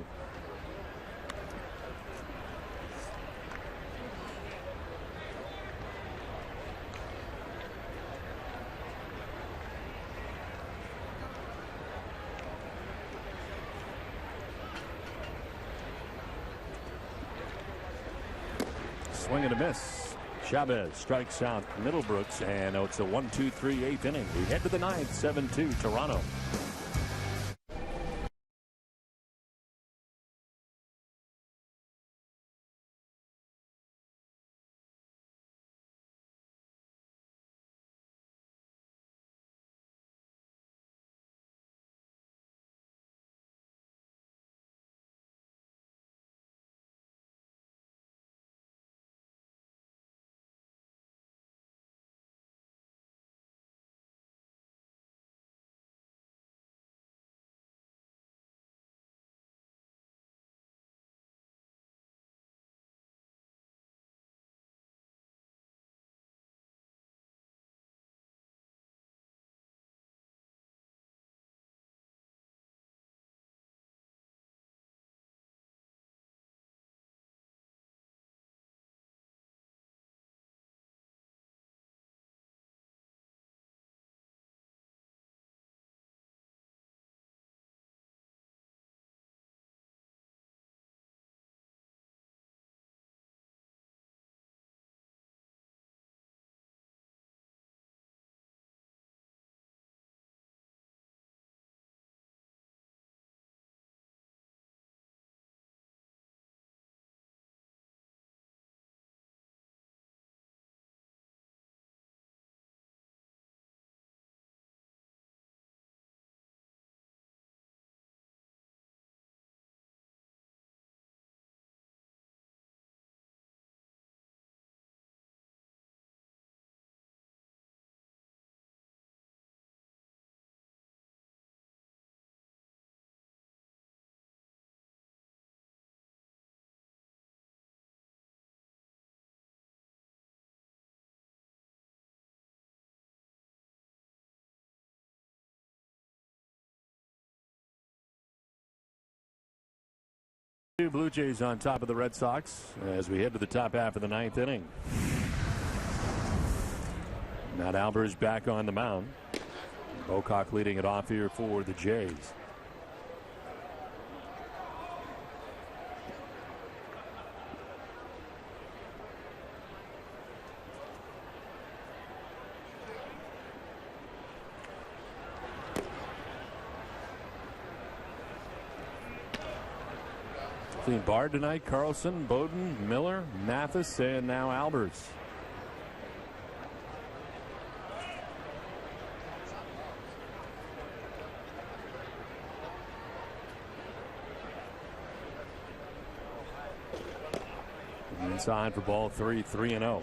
Swing and a miss. Chavez strikes out Middlebrooks, and it's a 1-2-3 8th inning. We head to the 9th, 7-2 Toronto. Blue Jays on top of the Red Sox as we head to the top half of the 9th inning. Matt Albers back on the mound. Bocock leading it off here for the Jays. Clean Bard tonight. Carlson, Bowden, Miller, Mathis, and now Albers. Inside for ball 3, 3-0.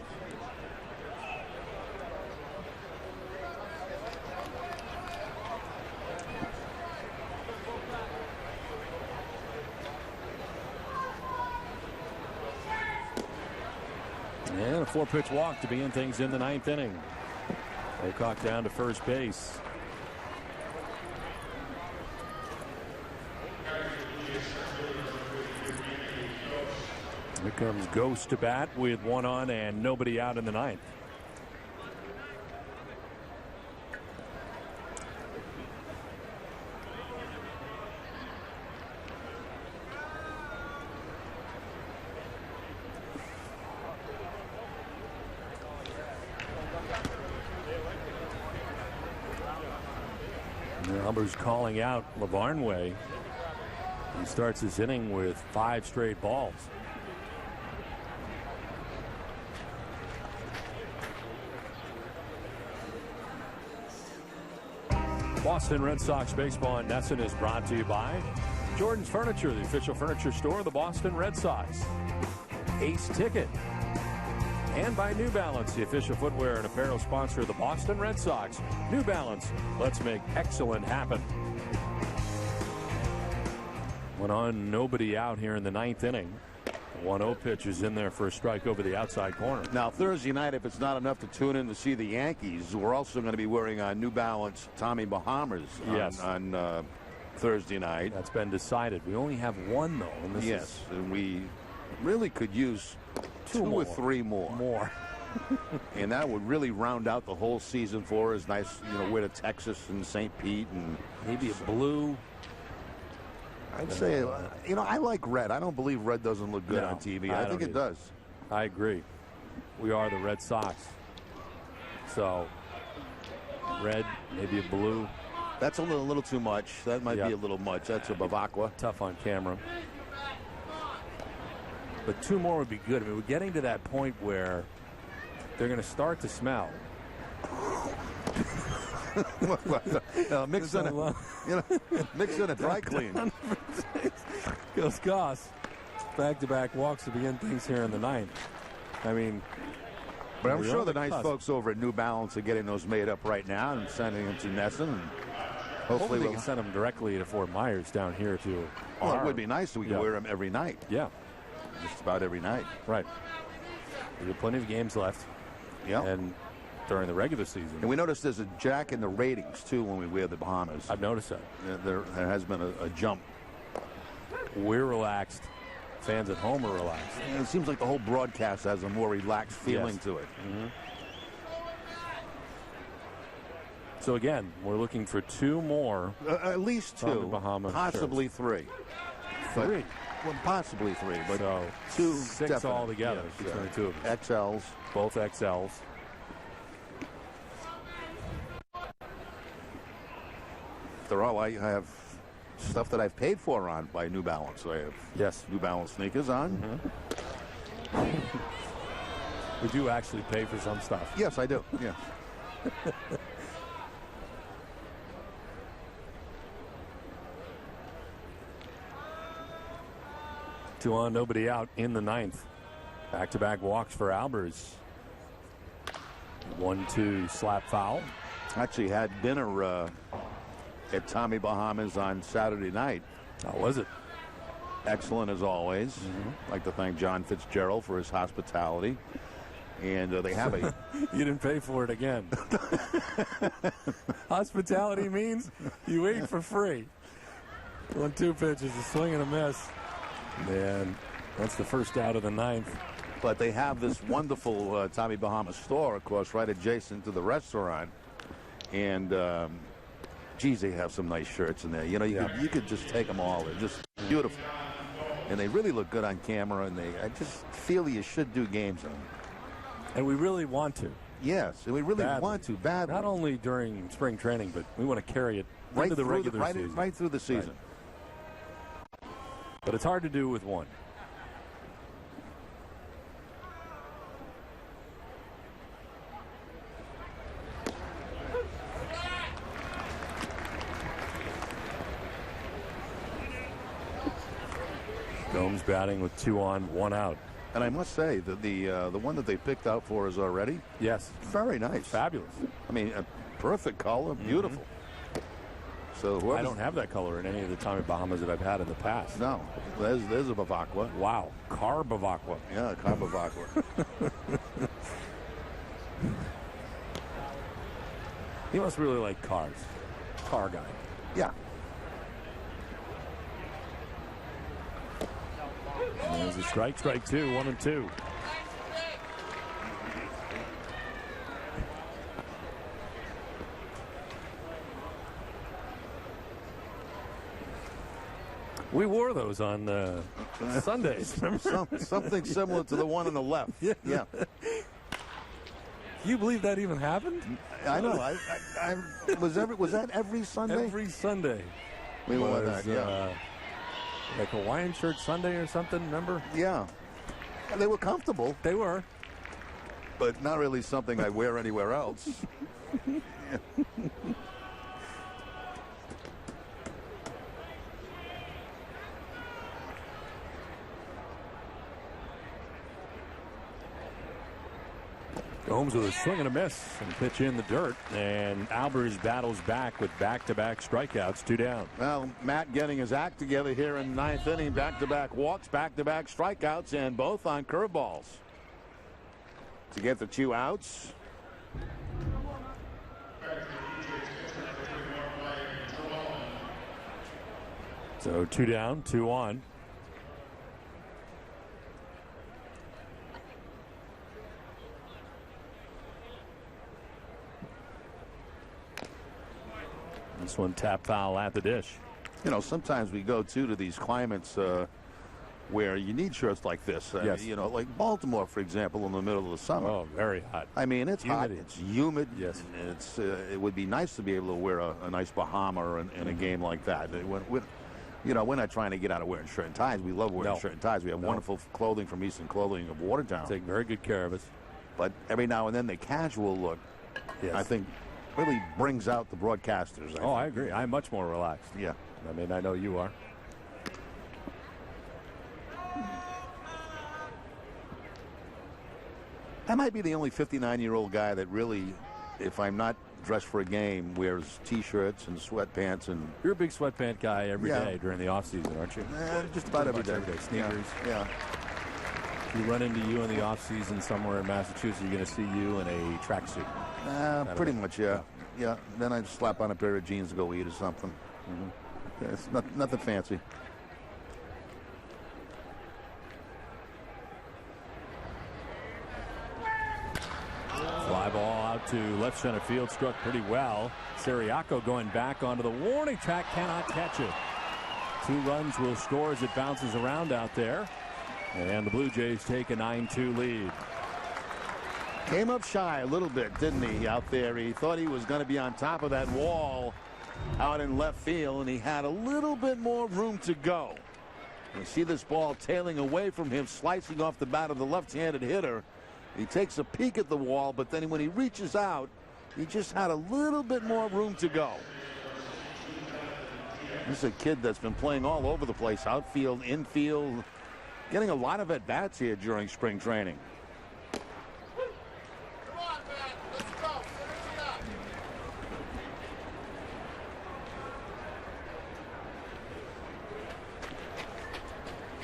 And a 4-pitch walk to begin things in the 9th inning. Bocock down to first base. Here comes Ghost to bat with one on and nobody out in the 9th. Albers calling out Lavarnway. He starts his inning with 5 straight balls. Boston Red Sox baseball in Nesson is brought to you by Jordan's Furniture, the official furniture store of the Boston Red Sox. Ace Ticket. And by New Balance, the official footwear and apparel sponsor of the Boston Red Sox. New Balance, let's make excellent happen. One on, nobody out here in the 9th inning. The 1-0 pitch is in there for a strike over the outside corner. Now, Thursday night, if it's not enough to tune in to see the Yankees, we're also going to be wearing New Balance Tommy Bahamas on Thursday night. That's been decided. We only have one, though. And this and we really could use two or three more. And that would really round out the whole season for us. Nice, we're to Texas and St. Pete and maybe a blue. I'd say, I like red. I don't believe red doesn't look good on TV. I think it does. I agree. We are the Red Sox. So, red, maybe a blue. That's a little too much. That might be a little much. That's a Bavacqua. Tough on camera. But 2 more would be good. I mean, we're getting to that point where they're going to start to smell. Mix in a dry clean. Goes Goss. Back-to-back walks to begin things here in the 9th. I mean, but I'm sure the nice folks over at New Balance are getting those made up right now and sending them to Nesson. And hopefully we can send them directly to Fort Myers down here to. Well, it would be nice if we could wear them every night. Yeah. Just about every night. Right. We have plenty of games left. Yeah. And during the regular season. And we noticed there's a jack in the ratings, too, when we wear the Bahamas. I've noticed that. There has been a jump. We're relaxed. Fans at home are relaxed. And it seems like the whole broadcast has a more relaxed feeling to it. Mm-hmm. So, again, we're looking for 2 more. At least 2. Bahamas possibly 3. 3. Well, possibly 3, but so 2 6 definite. altogether between the 2 of them. XLs. Both XLs. They're all, I have stuff that I've paid for on by New Balance. I have New Balance sneakers on. Mm-hmm. We do actually pay for some stuff. Yes, I do. Yeah. Two on, nobody out in the 9th. Back-to-back walks for Albers. 1-2 slap foul. Actually had dinner at Tommy Bahamas on Saturday night. How was it? Excellent as always. Mm-hmm. I'd like to thank John Fitzgerald for his hospitality. And they have a... You didn't pay for it again. Hospitality means you ate for free. 1-2 pitches, a swing and a miss. And that's the first out of the 9th. But they have this wonderful Tommy Bahama store, of course, right adjacent to the restaurant. And, geez, they have some nice shirts in there. You know, you could just take them all. They're just beautiful. And they really look good on camera. And I just feel you should do games on them. And we really want to. Yes, and we really want to badly. Not only during spring training, but we want to carry it right into the regular season. Right through the season. Right. But it's hard to do with one. Gomes batting with 2 on, 1 out. And I must say that the one that they picked out for us already. Yes. Very nice. Fabulous. I mean, a perfect color, beautiful. So I don't have that color in any of the Tommy Bahamas that I've had in the past. No. There's a Bavacqua. Wow. Car Bavacqua. Yeah, car Bavacqua. He must really like cars. Car guy. Yeah. And there's a strike 2, 1-2. We wore those on Sundays. Something similar to the one on the left. Yeah. Can you believe that even happened? I know. Was that every Sunday? Every Sunday. We wore that. Yeah. Like Hawaiian shirt Sunday or something, remember? Yeah. They were comfortable. They were. But not really something I wear anywhere else. Gomes with a swing and a miss and pitch in the dirt. And Albers battles back with back-to-back strikeouts, 2 down. Well, Matt getting his act together here in the 9th inning. Back-to-back walks, back-to-back strikeouts, and both on curveballs. To get the 2 outs. So 2 down, 2 on. This one tap foul at the dish. You know, sometimes we go to these climates where you need shirts like this. Yes. You know, like Baltimore, for example, in the middle of the summer. Oh, very hot. I mean, it's hot. Humidity. It's humid. Yes. It's it would be nice to be able to wear a nice Bahama in a game like that. You know, we're not trying to get out of wearing shirt and ties. We love wearing shirt and ties. We have wonderful clothing from Eastern Clothing of Watertown. Take very good care of us. But every now and then the casual look, I think, really brings out the broadcasters. I agree. I'm much more relaxed. Yeah. I mean, I know you are. I might be the only 59-year-old guy that really, if I'm not dressed for a game, wears T-shirts and sweatpants. And you're a big sweatpant guy every day during the off-season, aren't you? Just about every day. Sneakers. Yeah. If you run into you in the off-season somewhere in Massachusetts, you're going to see you in a tracksuit. Pretty much, yeah. Yeah. Then I slap on a pair of jeans to go eat or something. Mm-hmm. Yeah, it's nothing fancy. Fly ball out to left center field, struck pretty well. Siriaco going back onto the warning track, cannot catch it. 2 runs will score as it bounces around out there. And the Blue Jays take a 9-2 lead. Came up shy a little bit, didn't he, out there? He thought he was going to be on top of that wall out in left field, and he had a little bit more room to go. You see this ball tailing away from him, slicing off the bat of the left-handed hitter. He takes a peek at the wall, but then when he reaches out, he just had a little bit more room to go. This is a kid that's been playing all over the place, outfield, infield, getting a lot of at-bats here during spring training.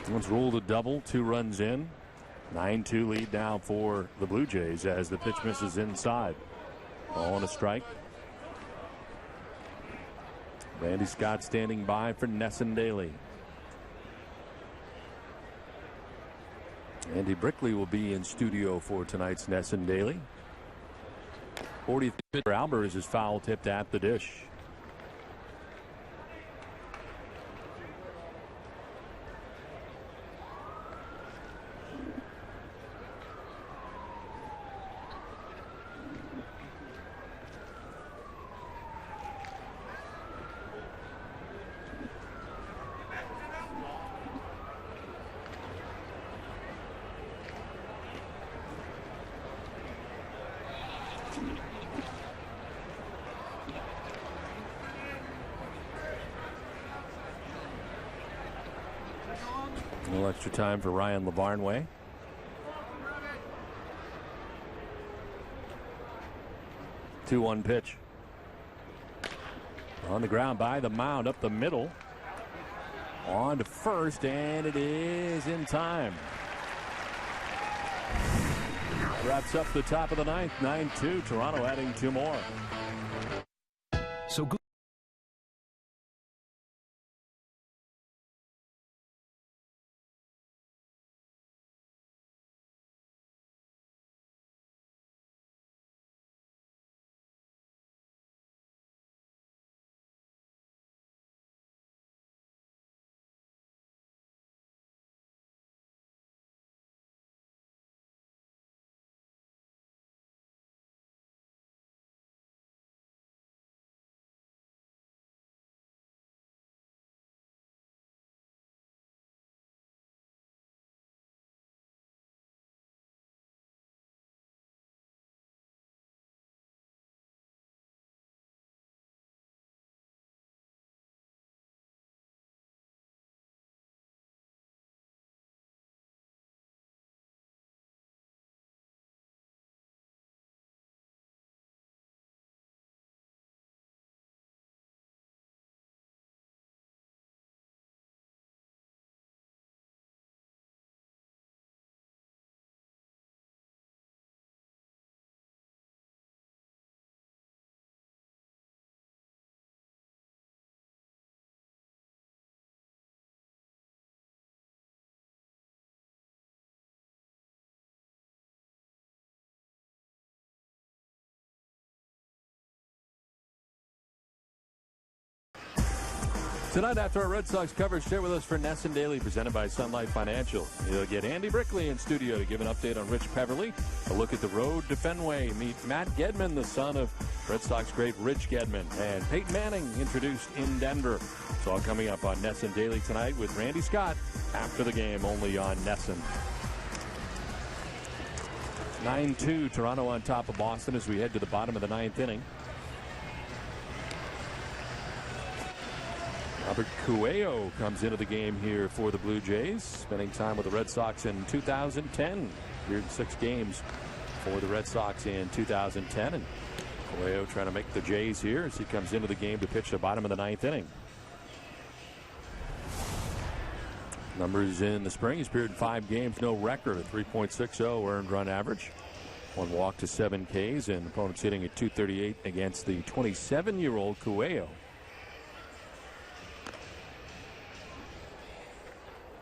One's ruled a double, 2 runs in. 9-2 lead now for the Blue Jays as the pitch misses inside. Ball on a strike. Randy Scott standing by for Nesson Daly. Andy Brickley will be in studio for tonight's NESN Daily. 40th pitch for Albers is foul tipped at the dish. A little extra time for Ryan LaVarnway. Two 2-1 pitch. On the ground by the mound, up the middle. On to first, and it is in time. Wraps up the top of the ninth, 9-2. Toronto adding 2 more. So good. Tonight, after our Red Sox coverage, share with us for NESN Daily, presented by Sun Life Financial. You'll get Andy Brickley in studio to give an update on Rich Peverly, a look at the road to Fenway, meet Matt Gedman, the son of Red Sox great Rich Gedman, and Peyton Manning introduced in Denver. It's all coming up on NESN Daily tonight with Randy Scott after the game, only on NESN. 9-2, Toronto on top of Boston as we head to the bottom of the ninth inning. Robert Cuello comes into the game here for the Blue Jays, spending time with the Red Sox in 2010. Appeared in 6 games for the Red Sox in 2010. And Cuello trying to make the Jays here as he comes into the game to pitch the bottom of the ninth inning. Numbers in the spring, he's appeared in 5 games, no record, a 3.60 earned run average. 1 walk to 7 Ks, and opponents hitting at .238 against the 27-year-old Cuello.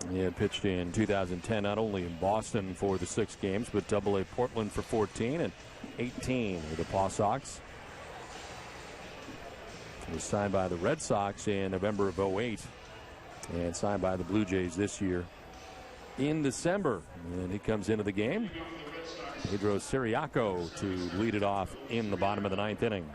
He had pitched in 2010, not only in Boston for the 6 games, but AA Portland for 14 and 18 with the Paw Sox. He was signed by the Red Sox in November of 08 and signed by the Blue Jays this year in December. And he comes into the game. Pedro Siriaco to lead it off in the bottom of the ninth inning.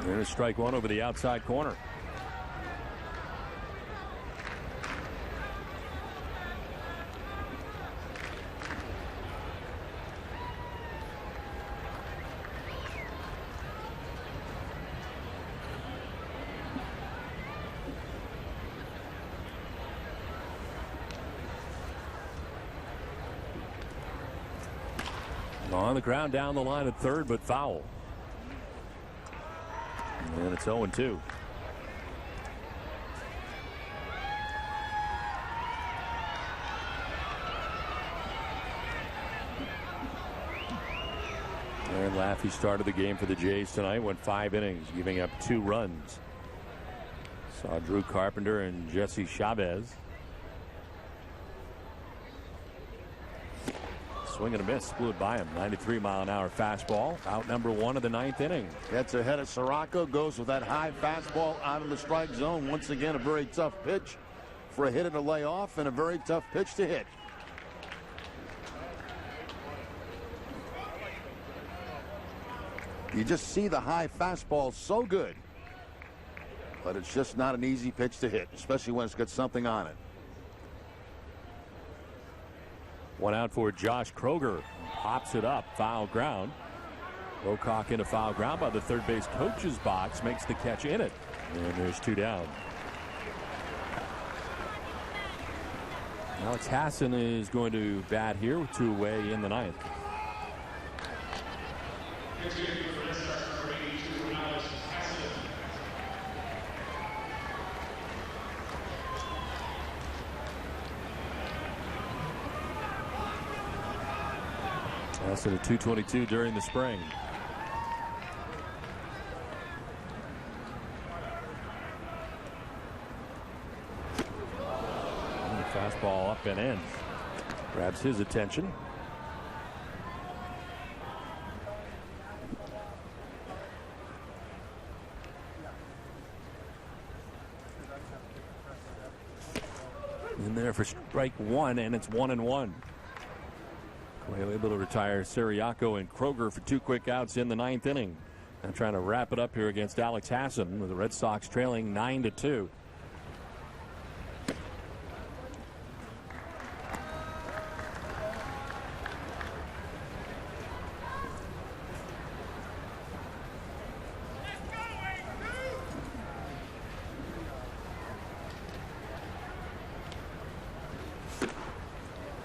There's strike 1 over the outside corner. On the ground down the line at third, but foul. And it's 0-2. Aaron Laffey started the game for the Jays tonight, went 5 innings, giving up 2 runs. Saw Drew Carpenter and Jesse Chavez. Swing and a miss, blew it by him. 93-mile-an-hour fastball, out number 1 of the 9th inning. Gets ahead of Sirocco, goes with that high fastball out of the strike zone. Once again, a very tough pitch for a hitter to lay off and a very tough pitch to hit. You just see the high fastball so good, but it's just not an easy pitch to hit, especially when it's got something on it. 1 out for Josh Kroger. Pops it up, foul ground. Wilcock in a foul ground by the third base coach's box, makes the catch in it. And there's 2 down. Alex Hassan is going to bat here with 2 away in the 9th. That's at a .222 during the spring. And the fastball up and in. Grabs his attention. In there for strike 1, and it's 1-1. Coelho able to retire Siriaco and Kroger for 2 quick outs in the 9th inning. And trying to wrap it up here against Alex Hassan, with the Red Sox trailing 9-2.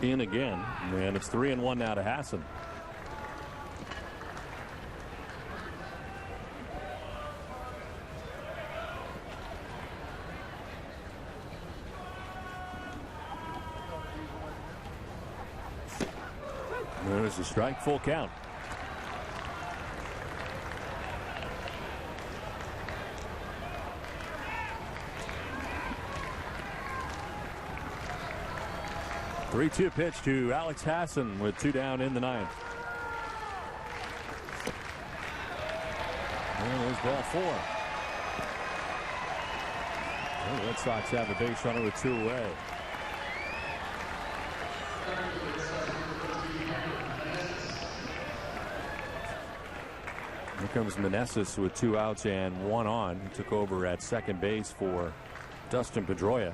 In again, and it's 3-1 now to Hassan. There's a strike, full count. Three-two pitch to Alex Hassan with 2 down in the 9th. And there's ball 4. The Red Sox have a base runner with 2 away. Here comes Meneses with 2 outs and 1 on. He took over at second base for Dustin Pedroia.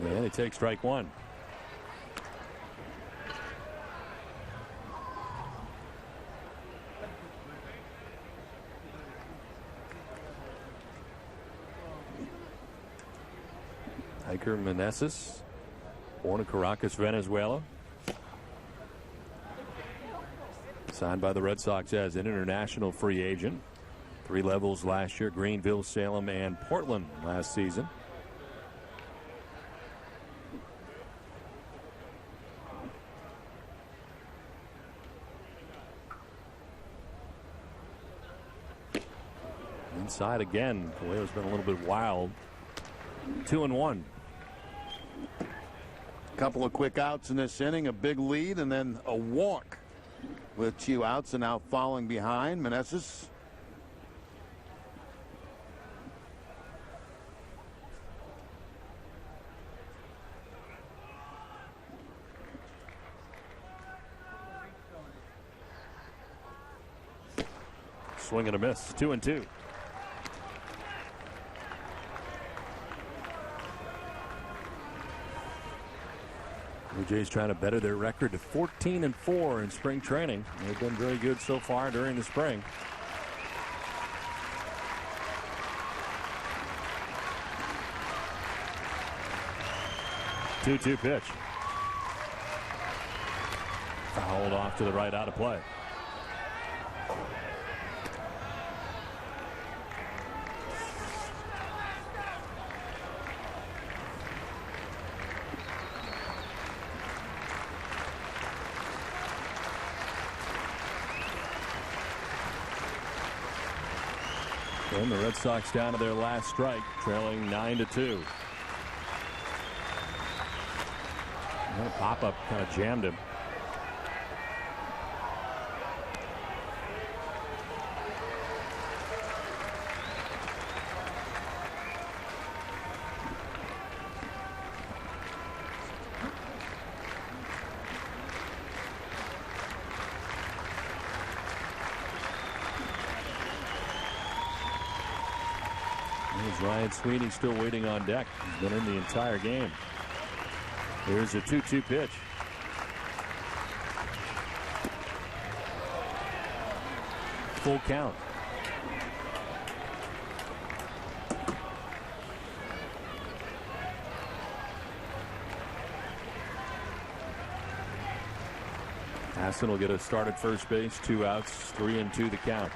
And he takes strike 1. Hiker Meneses, born in Caracas, Venezuela. Signed by the Red Sox as an international free agent. 3 levels last year: Greenville, Salem, and Portland last season. Inside again. Coelho's been a little bit wild. 2-1. Couple of quick outs in this inning, a big lead, and then a walk with 2 outs, and now following behind Meneses. Swing and a miss. 2-2. Blue Jays trying to better their record to 14-4 in spring training. They've been very good so far during the spring. Two-two pitch. Fouled off to the right, out of play. And the Red Sox down to their last strike, trailing 9-2. The pop-up kind of jammed him. There's Ryan Sweeney still waiting on deck. He's been in the entire game. Here's a 2-2 pitch. Full count. Hassan will get a start at first base. 2 outs, 3-2 the count.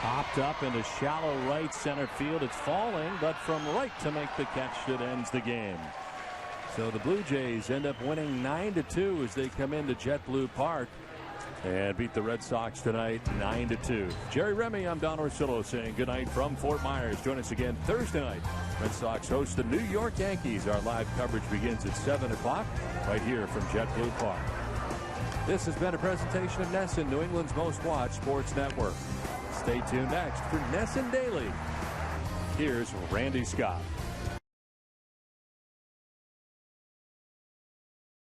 Popped up into shallow right center field. It's falling, but from right to make the catch that ends the game. So the Blue Jays end up winning 9-2 as they come into JetBlue Park and beat the Red Sox tonight 9-2. Jerry Remy, I'm Don Orsillo saying good night from Fort Myers. Join us again Thursday night. Red Sox host the New York Yankees. Our live coverage begins at 7 o'clock right here from JetBlue Park. This has been a presentation of NESN, New England's most watched sports network. Stay tuned next for NESN Daily. Here's Randy Scott.